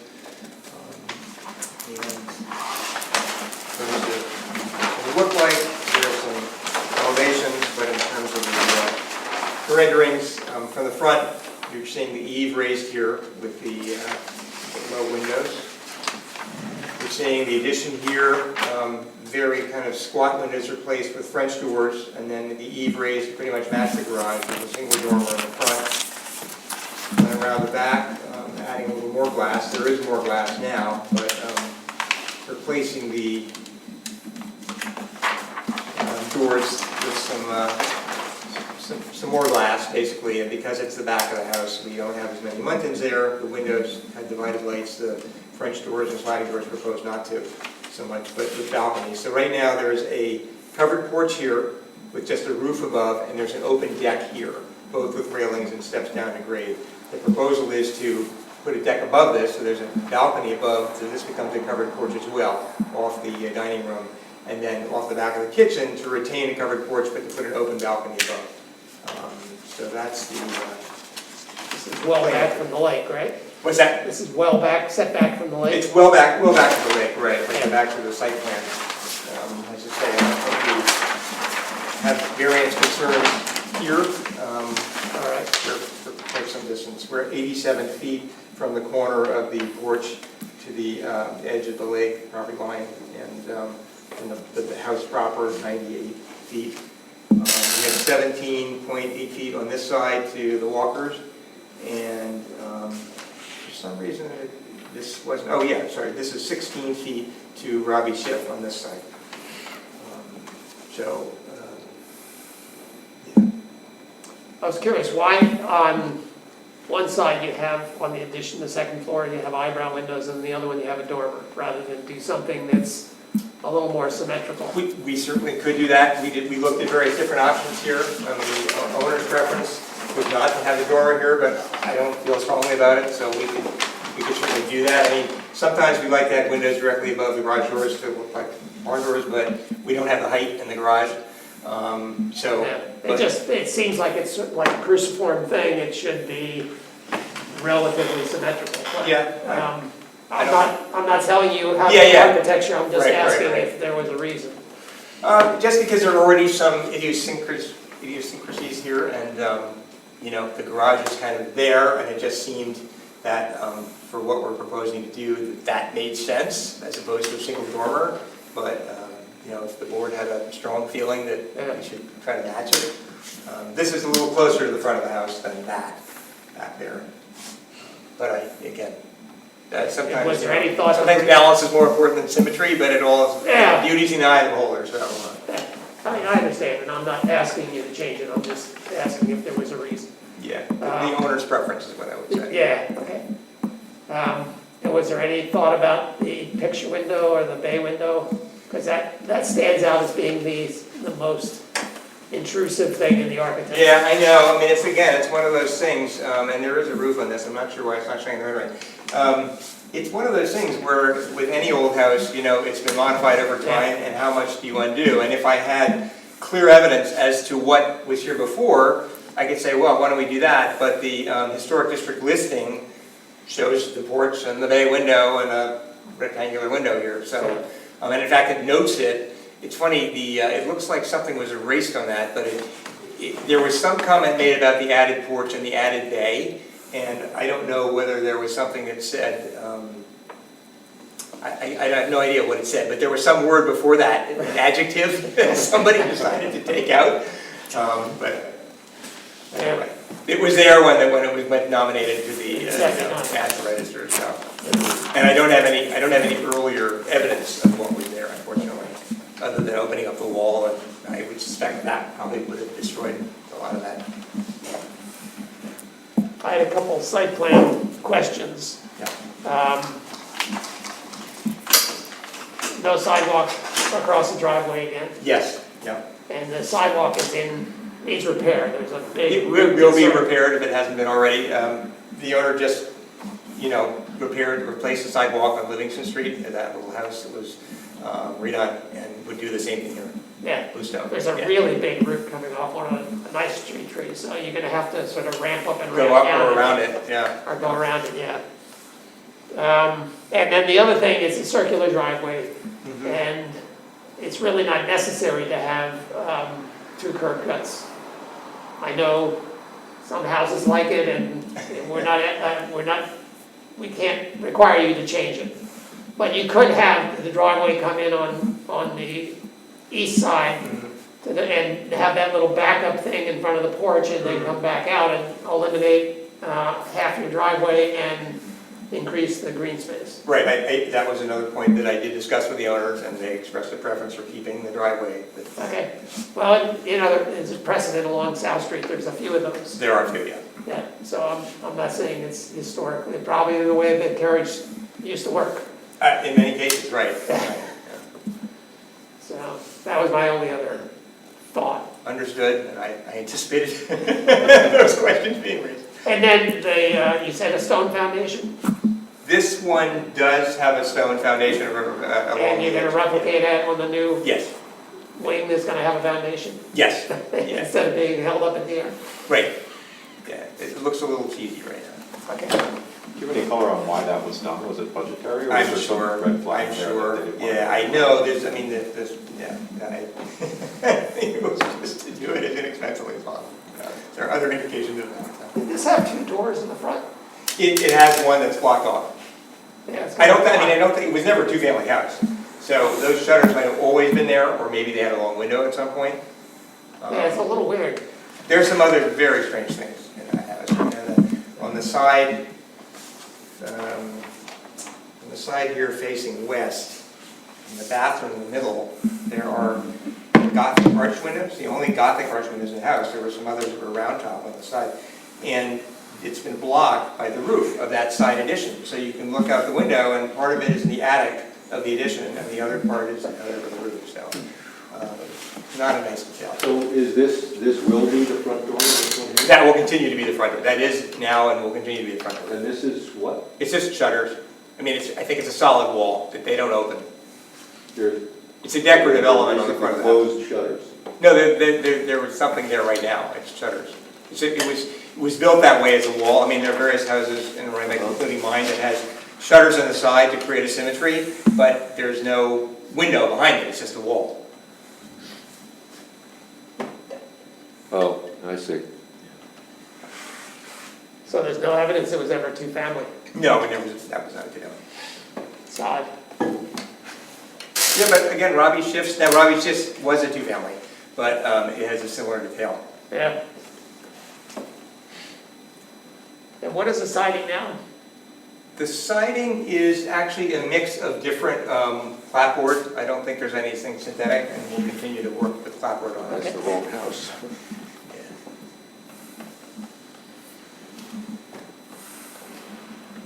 Look like there's some elevations, but in terms of the renderings from the front, you're seeing the eave raised here with the low windows. You're seeing the addition here, very kind of squat windows replaced with French doors, and then the eave raised to pretty much match the garage with a single dormer in the front. And around the back, adding a little more glass. There is more glass now, but replacing the doors with some more glass, basically, and because it's the back of the house, we don't have as many muntins there. The windows had divided lights. The French doors and sliding doors proposed not to so much, but with balconies. So right now there's a covered porch here with just a roof above, and there's an open deck here, both with railings and steps down to grade. The proposal is to put a deck above this, so there's a balcony above, so this becomes a covered porch as well, off the dining room, and then off the back of the kitchen to retain a covered porch, but to put an open balcony above. So that's the... This is well back from the lake, right? What's that? This is well back, set back from the lake? It's well back from the lake, right, if I come back to the site plan. As I say, I think have variance concerns here. All right, for quite some distance. We're at 87 feet from the corner of the porch to the edge of the lake property line, and the house proper is 98 feet. We have 17.8 feet on this side to the walkers, and for some reason this wasn't, oh yeah, sorry, this is 16 feet to Robbie Schiff on this side. Yeah. I was curious, why on one side you have, on the addition, the second floor, you have eyebrow windows, and the other one you have a dormer, rather than do something that's a little more symmetrical? We certainly could do that. We looked at various different options here. The owner's preference was not to have the dormer here, but I don't feel strongly about it, so we could certainly do that. I mean, sometimes we like to have windows directly above the garage doors to look like barn doors, but we don't have the height in the garage. It seems like it's like a cruciform thing, it should be relatively symmetrical. But, Yeah. I'm not telling you how to Yeah, do yeah. architecture, I'm just Right, asking right. if there was a reason. Just because there are already some idiosyncrasies here, and the garage is kind of there, and it just seemed that for what we're proposing to do, that made sense as opposed to a single dormer. But if the board had a strong feeling that we should try to match it, this is a little closer to the front of the house than that back there. But sometimes Was there any thought? sometimes balance is more important than symmetry, but it all is, beauty's in the eye of the beholder. So. I mean, I understand, and I'm not asking you to change it, I'm just asking if there was a reason. Yeah, the owner's preference is what I would say. Yeah, okay. And was there any thought about the picture window or the bay window? Because that stands out as being the most intrusive thing in the architecture. Yeah, I know. I mean, it's one of those things, and there is a roof on this. I'm not sure why it's not showing the right. It's one of those things where with any old house, it's been modified over time, and how much do you undo? And if I had clear evidence as to what was here before, I could say, well, why don't we do that? But the historic district listing shows the porch and the bay window and a rectangular window here. So, and in fact, it notes it. It's funny, it looks like something was erased on that, but there was some comment made about the added porch and the added bay, and I don't know whether there was something that said, I have no idea what it said, but there was some word before that, an adjective, that somebody decided to take out. But anyway, it was there when it was nominated to the National Register. So, and I don't have any earlier evidence of what was there, unfortunately, other than opening up the wall, and I would suspect that probably would have destroyed a lot of that. I had a couple site plan questions. Yeah. No sidewalk across the driveway again, Yes. Yeah. and the sidewalk needs repair. There's a big. It will be repaired if it hasn't been already. The owner just, replaced the sidewalk on Livingston Street, that little house that was redone, and would do the same thing here. Yeah, Bluestone. there's a really big root coming off one of the nice street trees, so you're gonna have to sort of ramp up and ramp Go up down. or around it, yeah. Or go around it, yeah. And then the other thing is the circular driveway, and it's really not necessary to have 2 curb cuts. I know some houses like it, and we can't require you to change it. But you could have the driveway come in on the east side and have that little backup thing in front of the porch, and then come back out and eliminate half your driveway and increase the green space. Right, that was another point that I did discuss with the owners, and they expressed a preference for keeping the driveway. Okay, well, there's a precedent along South Street, there's a few of those. There are 2, yeah. Yeah, so I'm not saying it's historically, probably the way that carriage used to work. In many cases, right. So that was my only other thought. Understood, and I anticipated those questions being raised. And then you said a stone foundation? This one does have a stone foundation along the And you're gonna edge. replicate that on the new Yes, wing that's gonna have a foundation? yes, yeah, Instead of being held up in the air? right. Yeah, it looks a little cheesy right now. Okay. Do you have any color on why that was done? Was it budgetary, or was I'm there some sure, red flag I'm there sure, that they didn't want yeah, to- I know, there's, I mean, there's, yeah, I think it was just to do it as inexpensively as possible. There are other indications of that. Did this have two doors in the front? It has one that's blocked off. Yeah, it's I don't think, it was never a two-family house. So those shutters might have always been there, or maybe they had a long window at some point. Yeah, it's a little weird. There's some other very strange things in that house. You know, on the side here facing west, in the bathroom in the middle, there are Gothic arch windows, the only Gothic arch windows in the house. There were some others that were round top on the side. And it's been blocked by the roof of that side addition. So you can look out the window, and part of it is in the attic of the addition, and the other part is over the roof. So, not a nice detail. So is this will be the front door, this one here? That will continue to be the front door. That is now and will continue to be the front door. And this is what? It's just shutters. I mean, I think it's a solid wall that they don't open. It's a decorative element on the front of the house. Closed shutters. No, there was something there right now. It's shutters. It was built that way as a wall. I mean, there are various houses in Rhinebeck, including mine, that has shutters on the side to create a symmetry, but there's no window behind it. It's just a wall. Oh, I see. So there's no evidence it was ever two-family. No, that was not a deal. It's odd. Yeah, but again, Robbie Schiff's was a two-family, but it has a similar detail. Yeah. And what is the siding now? The siding is actually a mix of different clapboard. I don't think there's anything synthetic, and we'll continue to work with clapboard on this. That's the wrong house.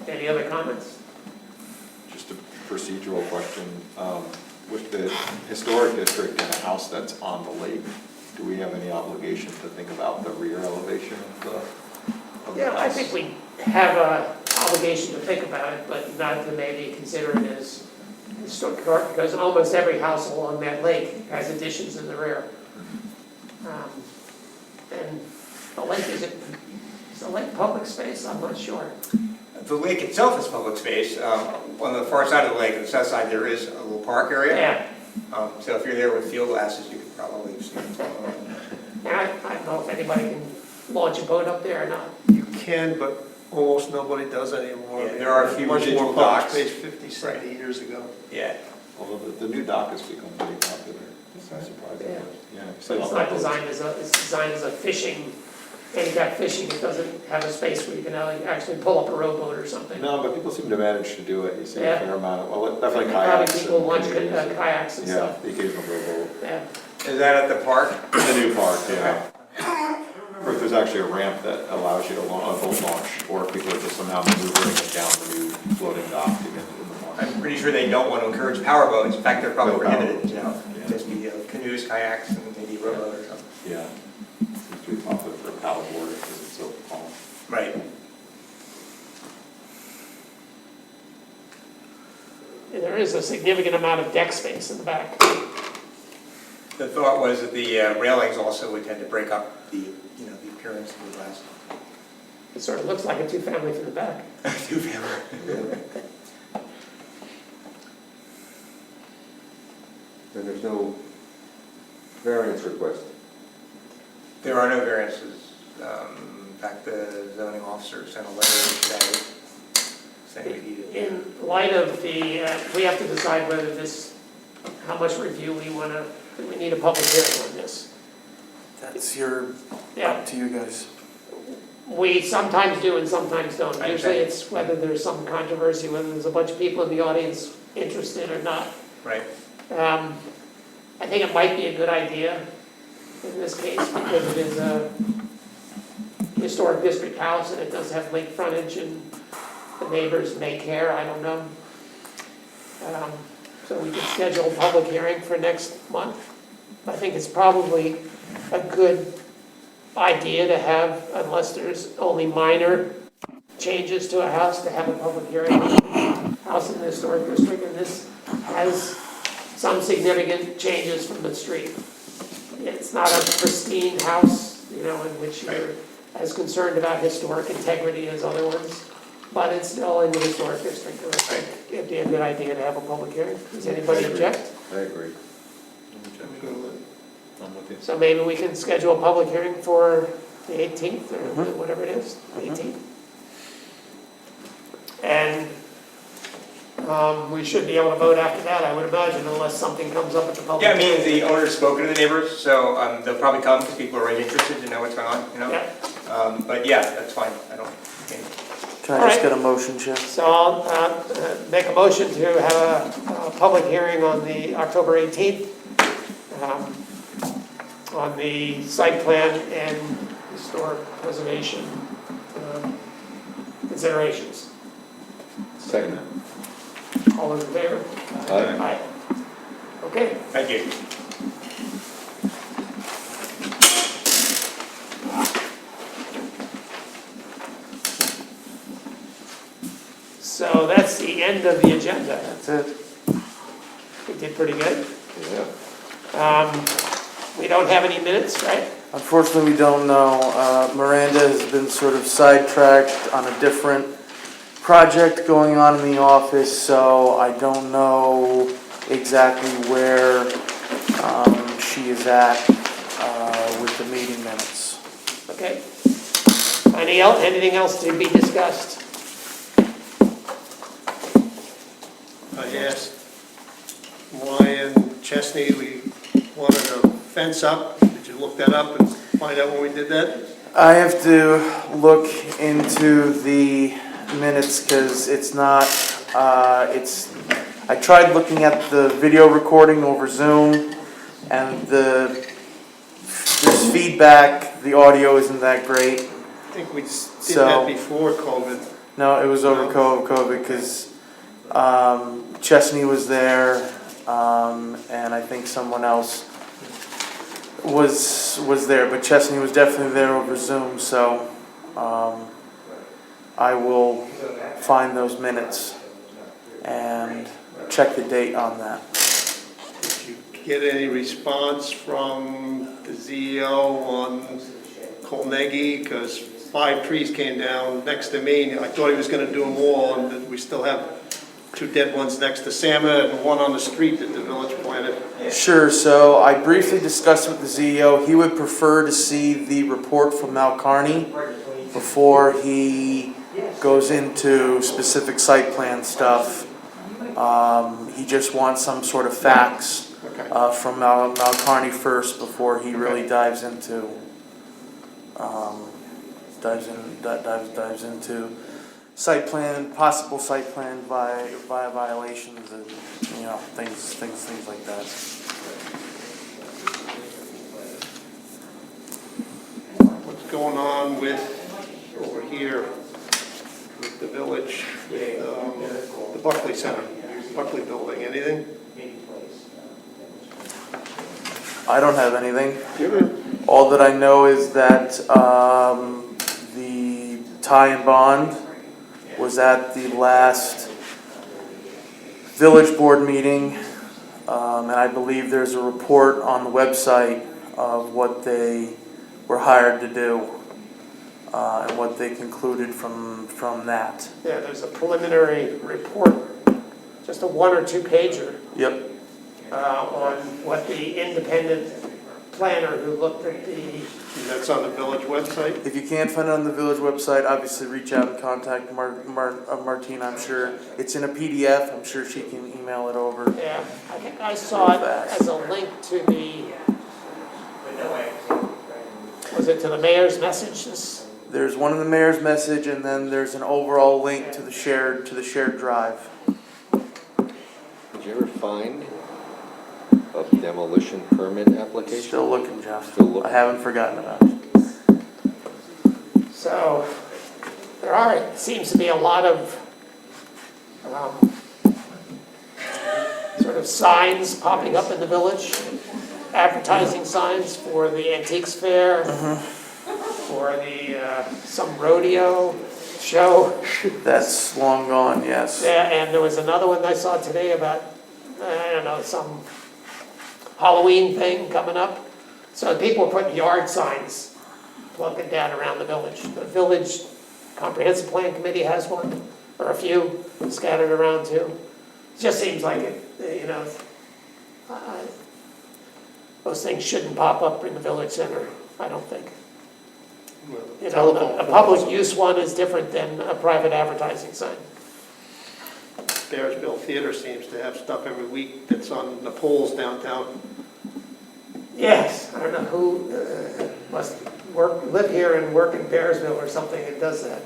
Any other comments? Just a procedural question. With the historic district and a house that's on the lake, do we have any obligation to think about the rear elevation of the Yeah, I house? think we have a obligation to think about it, but not to maybe consider it as historic, because almost every house along that lake has additions in the rear. And the lake, is the lake public space? I'm not sure. The lake itself is public space. On the far side of the lake, on the south side, there is a little park area. Yeah. So if you're there with field glasses, you could probably see it. And I don't know if anybody can launch a boat up there or not. You can, but almost nobody does anymore. Yeah, there are a few Much residual more public docks. space 50, 70 years ago. Yeah. Although the new dock has become pretty popular. It's not surprising. Yeah. Yeah. But it's not designed as it's designed as a fishing, handicap fishing. It doesn't have a space where you can actually pull up a rowboat or something. No, but people seem to manage to do it. You see Yeah. a fair amount of, well, definitely Probably kayaks. people and launch canoes and- kayaks and Yeah, stuff. the occasional rowboat. Yeah. Is that at the park? The new park, yeah. I don't remember if there's actually a ramp that allows you to launch, a boat launch, or if people are just somehow maneuvering it down the new floating dock to get in the water. I'm pretty sure they don't want to encourage power boats. In fact, they're probably No power prohibited, boats. you know. Yeah. Just be canoes, kayaks, and maybe rowboat or something. Yeah. Seems to be popular for paddleboard because it's so calm. Right. And there is a significant amount of deck space in the back. The thought was that the railings also would tend to break up the, the appearance of the glass. It sort of looks like a two-family from the back. Two-family. And there's no variance request. There are no variances. In fact, the zoning officer sent a letter today saying that he... In light of the, we have to decide whether how much review we need a public hearing on this. That's Yeah. up to you guys. We sometimes do and sometimes don't. I Usually understand. it's whether there's some controversy, whether there's a bunch of people in the audience interested or not. Right. I think it might be a good idea in this case because it is a historic district house and it does have lake frontage and the neighbors may care, I don't know. So we can schedule a public hearing for next month. I think it's probably a good idea to have, unless there's only minor changes to a house, to have a public hearing on a house in the historic district, and this has some significant changes from the street. It's not a pristine house, in which you're as concerned about historic integrity as other ones. but it's still in the historic district, and I think it'd be a good idea to have a public hearing. Does anybody object? I agree. I'm with you. So maybe we can schedule a public hearing for the 18th, or whatever it is, the 18th. And we should be able to vote after that, I would imagine, unless something comes up at the public. Yeah, I mean, the owner's spoken to the neighbors, so they'll probably come because people are already interested to know what's going on, you know? Yeah. But yeah, that's fine, I don't, Can I just get a motion, Chip? So I'll make a motion to have a public hearing on the October 18th on the site plan and historic preservation considerations. Second. All those in favor? Aye. Aye. Okay. thank you. So that's the end of the agenda. That's it. We did pretty good. Yeah. We don't have any minutes, right? Unfortunately, we don't know. Miranda has been sort of sidetracked on a different project going on in the office, so I don't know exactly where she is at with the meeting minutes. Okay. Anything else to be discussed? I asked Ryan Chesney, we wanted a fence up. Did you look that up and find out when we did that? I have to look into the minutes because it's not, I tried looking at the video recording over Zoom and there's feedback, the audio isn't that great. I think we did So- that before COVID. No, it was over COVID because Chesney was there, and I think someone else was there, but Chesney was definitely there over Zoom, so I will find those minutes and check the date on that. Did you get any response from the CEO on Colneggy? Because 5 trees came down next to me, and I thought he was gonna do them all, and that we still have 2 dead ones next to Sama and 1 on the street that the village planted. Sure, so I briefly discussed with the CEO, he would prefer to see the report from Mal Carney before he goes into specific site plan stuff. He just wants some sort of facts from Mal Carney first before he really dives into site plan, possible site plan via violations and, things like that. What's going on with, over here, with the village, with the Buckley Center, Buckley Building, anything? I don't have anything. All that I know is that the tie and bond was at the last village board meeting, and I believe there's a report on the website of what they were hired to do and what they concluded from that. Yeah, there's a preliminary report, just a 1 or 2 pager. Yep. On what the independent planner who looked at the... And that's on the village website? If you can't find it on the village website, obviously reach out and contact Martine, I'm sure. It's in a PDF, I'm sure she can email it over. Yeah, I think I saw it as a link to the... Was it to the mayor's message? There's one in the mayor's message, and then there's an overall link to the shared drive. Did you ever find a demolition permit application? Still looking, Jeff. Still looking. I haven't forgotten about it. So, it seems to be a lot of sort of signs popping up in the village, advertising signs for the antiques fair, for the some rodeo show. That's long gone, yes. Yeah, and there was another one I saw today about, I don't know, some Halloween thing coming up. So people were putting yard signs, plugging down around the village. The village Comprehensive Plan Committee has one, or a few scattered around too. It just seems like it, you know, those things shouldn't pop up in the village center, I don't think. You know, a public use one is different than a private advertising sign. Bearsville Theater seems to have stuff every week that's on the poles downtown. Yes, I don't know who must live here and work in Bearsville or something and does that.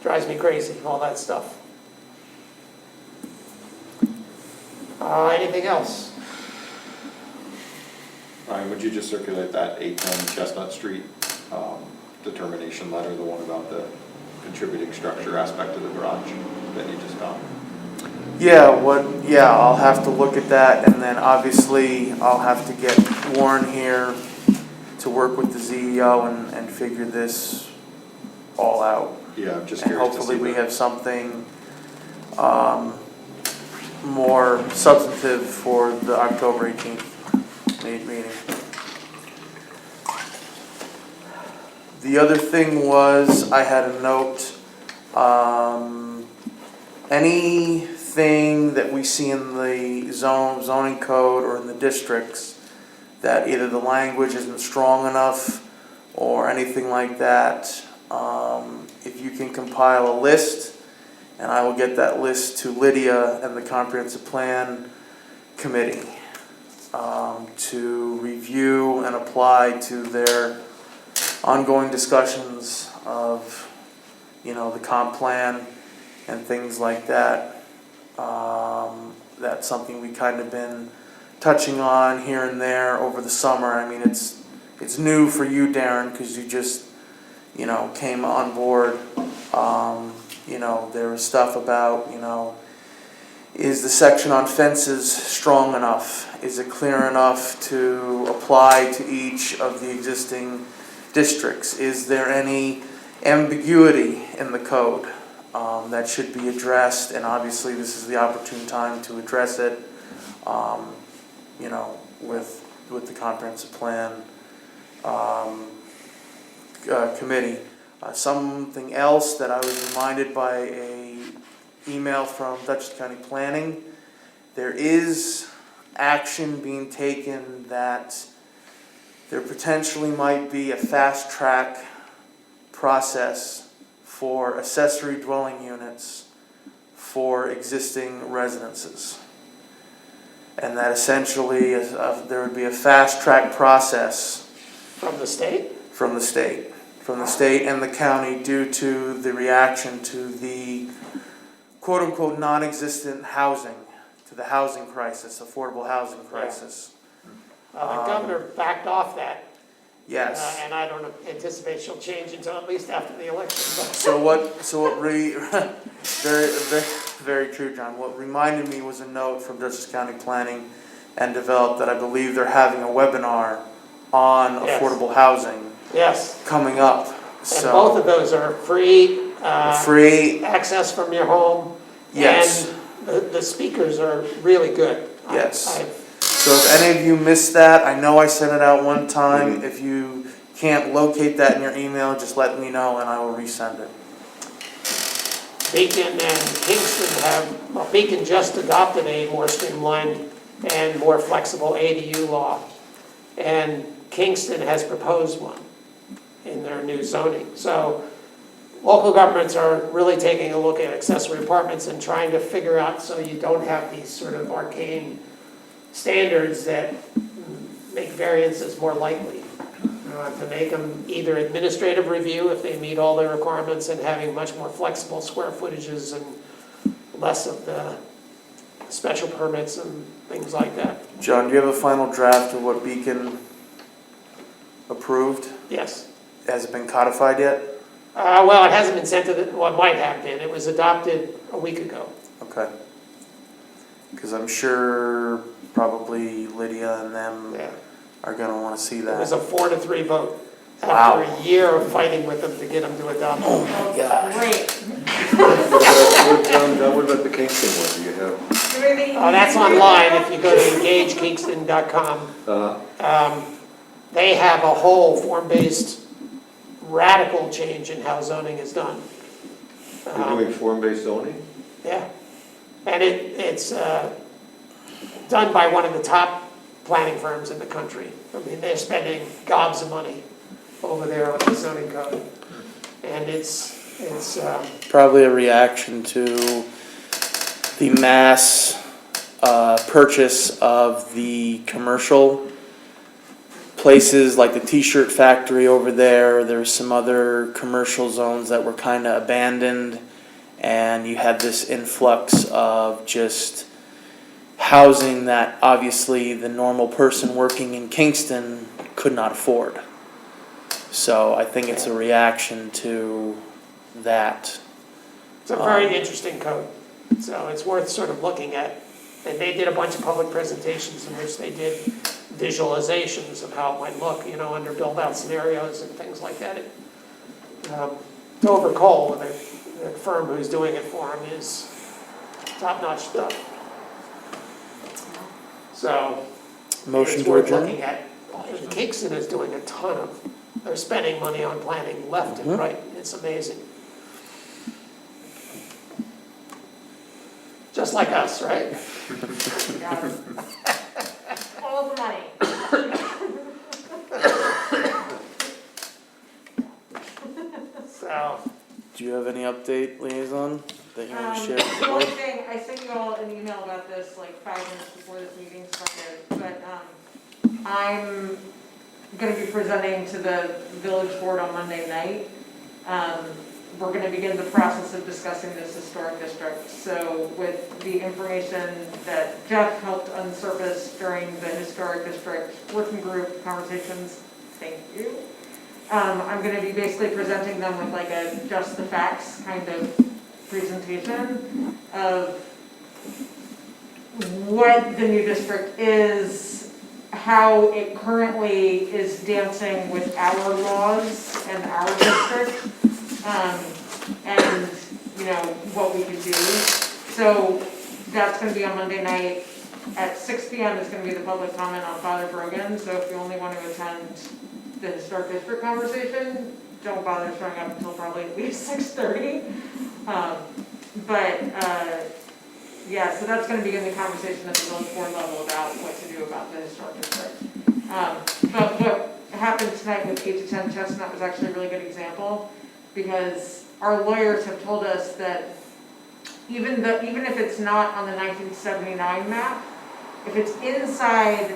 Drives me crazy, all that stuff. Anything else? Ryan, would you just circulate that 810 Chestnut Street determination letter, the one about the contributing structure aspect of the garage that you just got? Yeah, I'll have to look at that, and then obviously I'll have to get Warren here to work with the CEO and figure this all out. Yeah, I'm just And curious to see. hopefully we have something more substantive for the October 18th meeting. The other thing was, I had a note, anything that we see in the zoning code or in the districts that either the language isn't strong enough or anything like that, if you can compile a list, and I will get that list to Lydia and the Comprehensive Plan Committee to review and apply to their ongoing discussions of, you know, the comp plan and things like that. That's something we kind of been touching on here and there over the summer. I mean, it's new for you, Darren, because you just, you know, came on board. You know, there was stuff about, you know, is the section on fences strong enough? Is it clear enough to apply to each of the existing districts? Is there any ambiguity in the code that should be addressed? And obviously this is the opportune time to address it, you know, with the Comprehensive Plan Committee. Something else that I was reminded by a email from Dutchess County Planning, there is action being taken that there potentially might be a fast track process for accessory dwelling units for existing residences. And that essentially there would be a fast track process From the state? from the state and the county due to the reaction to the quote-unquote non-existent housing, to the housing crisis, affordable housing crisis. The governor backed off that. Yes. And I don't anticipate she'll change until at least after the election. Very true, John. What reminded me was a note from Dutchess County Planning and Develop that I believe they're having a webinar on Yes. affordable housing Yes, coming up. and both of those are free. Free. Access from your home. Yes. And the speakers are really good. Yes. So if any of you missed that, I know I sent it out one time. If you can't locate that in your email, just let me know and I will resend it. Beacon and Kingston Beacon just adopted a more streamlined and more flexible ADU law. And Kingston has proposed one in their new zoning. So local governments are really taking a look at accessory apartments and trying to figure out so you don't have these sort of arcane standards that make variances more likely. To make them either administrative review if they meet all their requirements and having much more flexible square footages and less of the special permits and things like that. John, do you have a final draft of what Beacon approved? Yes. Has it been codified yet? Well, it hasn't been sent to the, well, it might have been. It was adopted a week ago. Okay. Because I'm sure probably Lydia and them are going to want to see It was that. a 4-3 vote. Wow. After a year of fighting with them to get them to adopt it. Oh my gosh. What about the Kingston one? Do you have? That's online. If you go to engagekingston.com, they have a whole form-based radical change in how zoning is done. You're doing form-based zoning? Yeah, and it's done by one of the top planning firms in the country. I mean, they're spending gobs of money over there on the zoning code. And it's Probably a reaction to the mass purchase of the commercial places like the t-shirt factory over there. There's some other commercial zones that were kind of abandoned, and you had this influx of just housing that obviously the normal person working in Kingston could not afford. So I think it's a reaction to that. It's a very interesting code, so it's worth sort of looking at. And they did a bunch of public presentations in which they did visualizations of how it might look, you know, under build-out scenarios and things like that. Dover Cole, the firm who's doing it for him, is top-notch stuff. So Motion it's to worth adjourn? looking at. Kingston is doing a ton of, they're spending money on planning left and right. It's amazing. Just like us, right? All the money. So, Do you have any update, liaison, that you want to share with the The only board? thing, I sent you all an email about this like 5 minutes before this meeting started, but I'm gonna be presenting to the village board on Monday night. We're gonna begin the process of discussing this historic district. So with the information that Jeff helped unsurface during the historic district working group conversations, thank you. I'm gonna be basically presenting them with like a just the facts kind of presentation of what the new district is, how it currently is dancing with our laws and our district, and you know, what we can do. So that's gonna be on Monday night. At 6 p.m. is gonna be the public comment on Father Brogan, so if you only want to attend the historic district conversation, don't bother showing up until probably at least 6:30. Yeah, so that's going to begin the conversation at the village board level about what to do about the historic district. But what happened tonight with 8 to 10 Chestnut was actually a really good example, because our lawyers have told us that even if it's not on the 1979 map, if it's inside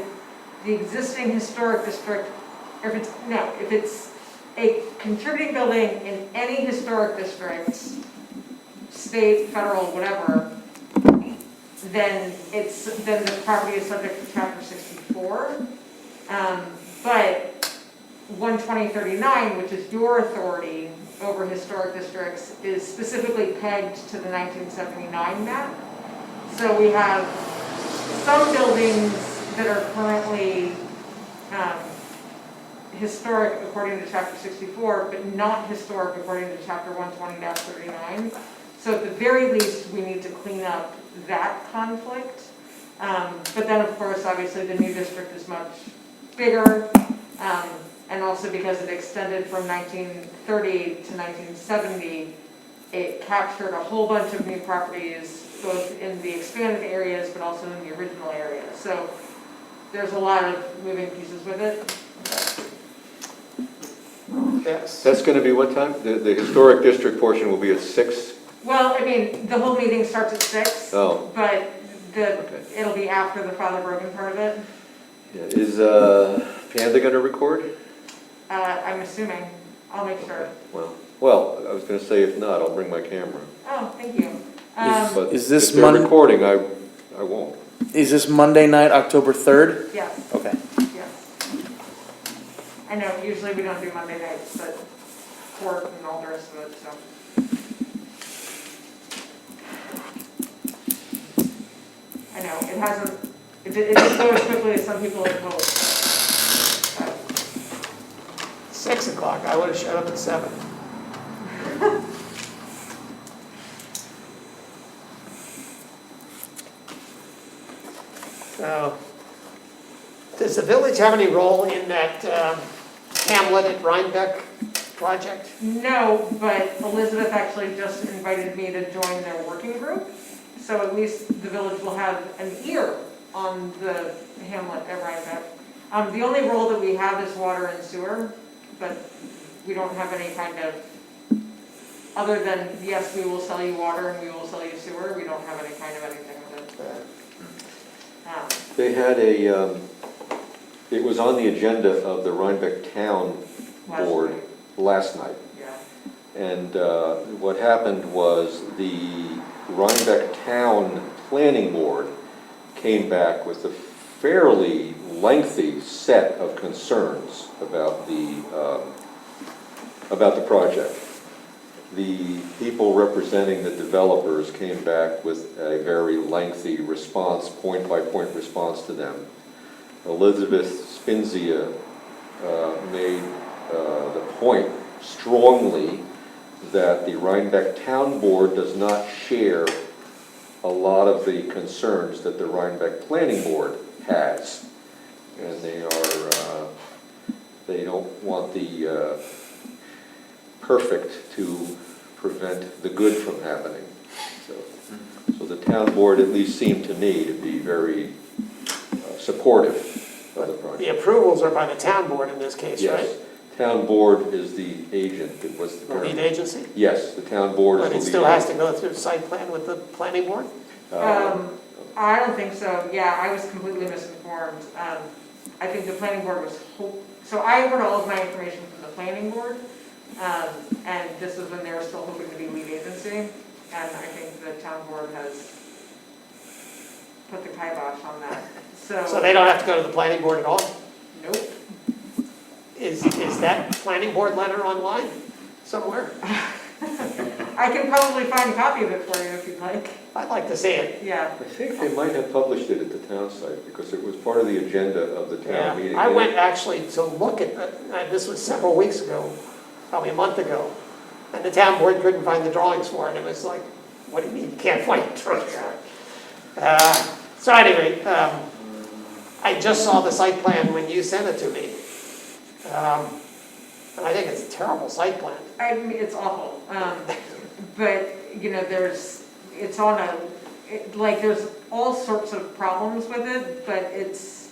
the existing historic district, or if it's a contributing building in any historic district, state, federal, whatever, then the property is subject to Chapter 64. But 12039, which is your authority over historic districts, is specifically pegged to the 1979 map. So we have some buildings that are currently historic according to Chapter 64, but not historic according to Chapter 120-39. So at the very least, we need to clean up that conflict. But then, of course, obviously, the new district is much bigger, and also because it extended from 1930 to 1970, it captured a whole bunch of new properties, both in the expanded areas, but also in the original area. So there's a lot of moving pieces with it. yes. That's going to be what time? The historic district portion will be at 6? Well, I mean, the whole meeting starts at 6, Oh. but Okay. it'll be after the Father Brogan part of it. Yeah. Is Panda going to record? I'm assuming. I'll make sure. Well, I was going to say if not, I'll bring my camera. Oh, thank you. But Is this if they're Monday? recording, I won't. Is this Monday night, October 3rd? Yes, Okay. yes. I know, usually we don't do Monday nights, but court and all the rest of it, so. I know, it didn't go as quickly as some people had hoped. 6 o'clock, I would have showed up at 7. So, does the village have any role in that hamlet at Rhinebeck project? No, but Elizabeth actually just invited me to join their working group. So at least the village will have an ear on the hamlet at Rhinebeck. The only role that we have is water and sewer, but we don't have any kind of, other than, yes, we will sell you water and we will sell you sewer, we don't have any kind of anything with it. They had it was on the agenda of the Rhinebeck Town Board last night. Yeah. And what happened was the Rhinebeck Town Planning Board came back with a fairly lengthy set of concerns about the project. The people representing the developers came back with a very lengthy response, point-by-point response to them. Elizabeth Spinzia made the point strongly that the Rhinebeck Town Board does not share a lot of the concerns that the Rhinebeck Planning Board has. And they don't want the perfect to prevent the good from happening. So the town board at least seemed to me to be very supportive of the project. The approvals are by the town board in this case, right? Yes. Town board is the agent. It was The lead agency? Yes, the town board is the But lead. it still has to go through site plan with the planning board? I don't think so. Yeah, I was completely misinformed. I think the planning board was, so I heard all of my information from the planning board, and this was when they were still hoping to be lead agency, and I think the town board has put the kibosh on that. So they don't have to go to the planning board at all? Nope. Is that planning board letter online somewhere? I can probably find a copy of it for you if you'd like. I'd like to see it. Yeah. I think they might have published it at the town site because it was part of the agenda of the town meeting. I went actually to look at, this was several weeks ago, probably a month ago, and the town board couldn't find the drawings for it. It was like, what do you mean you can't find the drawings for it? So anyway, I just saw the site plan when you sent it to me. And I think it's a terrible site plan. I mean, it's awful. But, you know, there's all sorts of problems with it, but it's,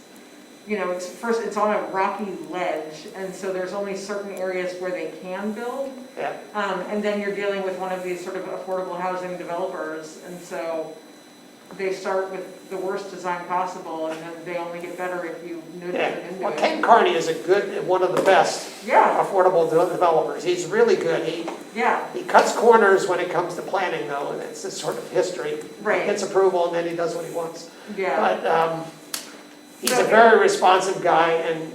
you know, it's on a rocky ledge, and so there's only certain areas where they can build. Yeah. And then you're dealing with one of these sort of affordable housing developers, and so they start with the worst design possible, and then they only get better if you nudge them into Well, it. Ken Carney is one of the best affordable developers. He's really good. He cuts corners when it comes to planning, though, and it's this sort of history. Right. He gets approval, and then he does what he wants. Yeah. But he's a very responsive guy, and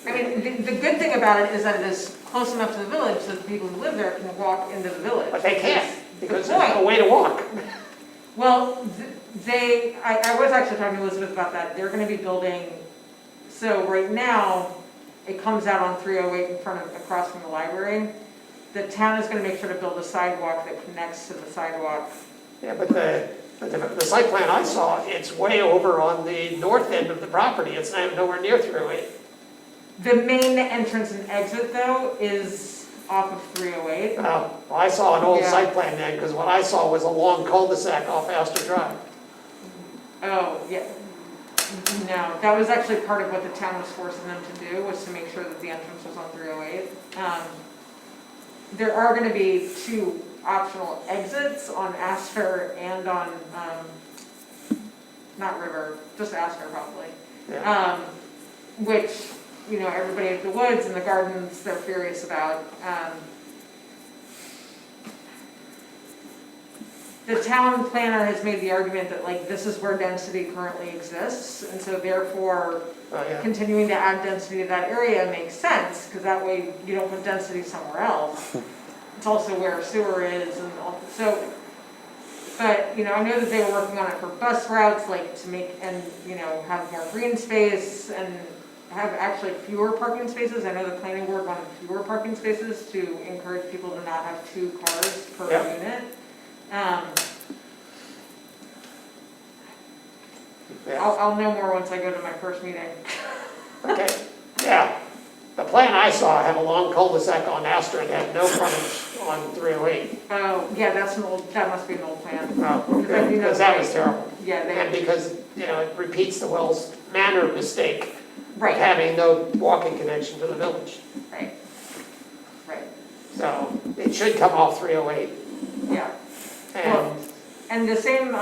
I mean, the good thing about it is that it is close enough to the village so that the people who live there can walk into the village. but they can't, because Good there's no point. way to walk. Well, I was actually talking to Elizabeth about that. They're gonna be building, so right now, it comes out on 308 across from the library. The town is gonna make sure to build a sidewalk that connects to the sidewalk. Yeah, but the site plan I saw, it's way over on the north end of the property. It's nowhere near 308. The main entrance and exit, though, is off of 308. Well, I saw an old Yeah. site plan then, because what I saw was a long cul-de-sac off Astor Drive. Oh, yeah. No, that was actually part of what the town was forcing them to do, was to make sure that the entrance was on 308. There are gonna be 2 optional exits on Astor and on, not River, just Astor probably. Yeah. Which, you know, everybody at the woods and the gardens, they're furious about. The town planner has made the argument that, like, this is where density currently exists, and so therefore, continuing to add density to that area makes sense, because that way you don't put density somewhere else. It's also where sewer is, and all, so, but, you know, I know that they were working on it for bus routes, like, to make, and, you know, have more green space, and have actually fewer parking spaces. I know the planning board wanted fewer parking spaces to encourage people to not have 2 cars per unit. I'll know more once I go to my first meeting. Okay, yeah. The plan I saw had a long cul-de-sac on Astor and had no frontage on 308. Oh, yeah, that's an old, that must be an old plan. Oh, Because I do know because that was terrible. Yeah, And they, because, you know, it repeats the Wells Manor mistake of right, having no walking connection to the village. right, right, So it should come off 308. yeah. And And the same,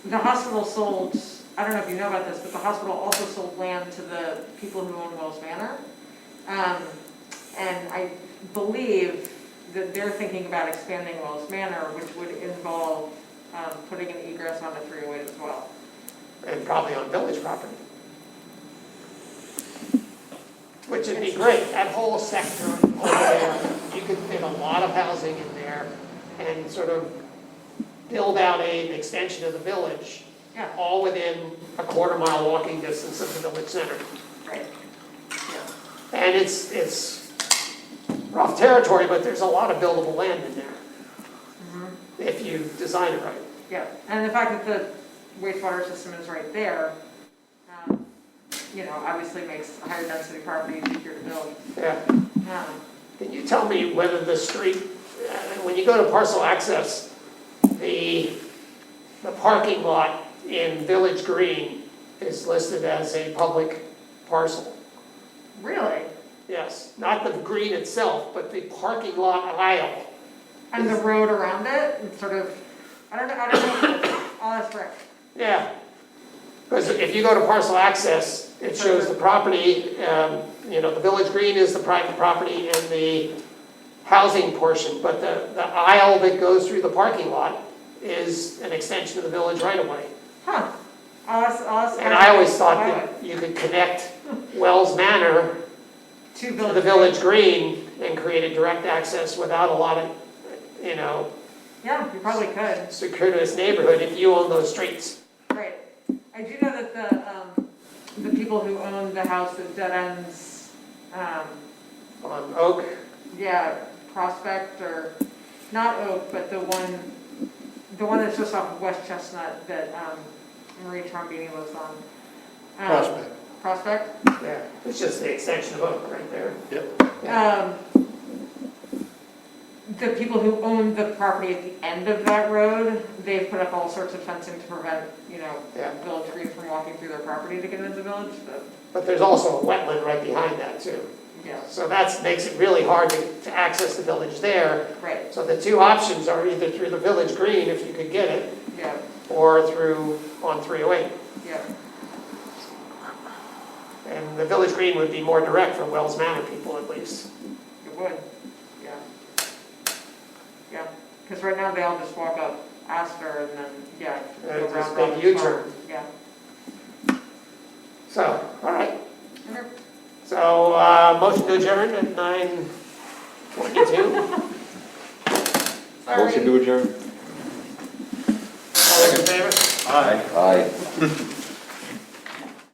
the hospital sold, I don't know if you know about this, but the hospital also sold land to the people who own Wells Manor. And I believe that they're thinking about expanding Wells Manor, which would involve putting an egress onto 308 as well. and probably on village property. Which would be great, that whole sector over there, you could fit a lot of housing in there and sort of build out an extension of the village, Yeah, all within a quarter-mile walking distance of the village center. right. And it's rough territory, but there's a lot of buildable land in there, if you design it right. Yeah, and the fact that the wastewater system is right there, you know, obviously makes higher density properties easier to build. Yeah. Um, Can you tell me whether the street, when you go to parcel access, the parking lot in Village Green is listed as a public parcel? Really? Yes, not the green itself, but the parking lot aisle. And the road around it, it's sort of, I don't know, I'll ask Rick. Yeah. Because if you go to parcel access, it shows the property, you know, the Village Green is the private property and the housing portion, but the aisle that goes through the parking lot is an extension of the village right away. Huh. I'll ask. And I always thought that you could connect Wells Manor To to the Village Green and create a direct access without a lot of, you know, Yeah, you probably could. circuitous neighborhood if you own those streets. Right. I do know that the people who own the house that dead ends, On Oak, yeah, Prospect or, not Oak, but the one that's just off of West Chestnut that Marie Trombini lives on. Prospect. Prospect? yeah, it's just the extension of Oak right there. The people who own the property at the end of that road, they've put up all sorts of fencing to prevent, you know, Yeah. Village Green from walking through their property to get into the village, but, But there's also a wetland right behind that too. yeah, So that makes it really hard to access the village there. right, So the two options are either through the Village Green, if you could get it, yeah, or through, on 308. yeah. And the Village Green would be more direct for Wells Manor people at least. It would, yeah. Yeah, because right now they all just walk up Astor and then, yeah. And go it's around a big Robbins U-turn. Farm. Yeah. So, all right. Okay. So, motion to adjourn at 9:22. Motion to adjourn? All those in favor? Aye. Aye.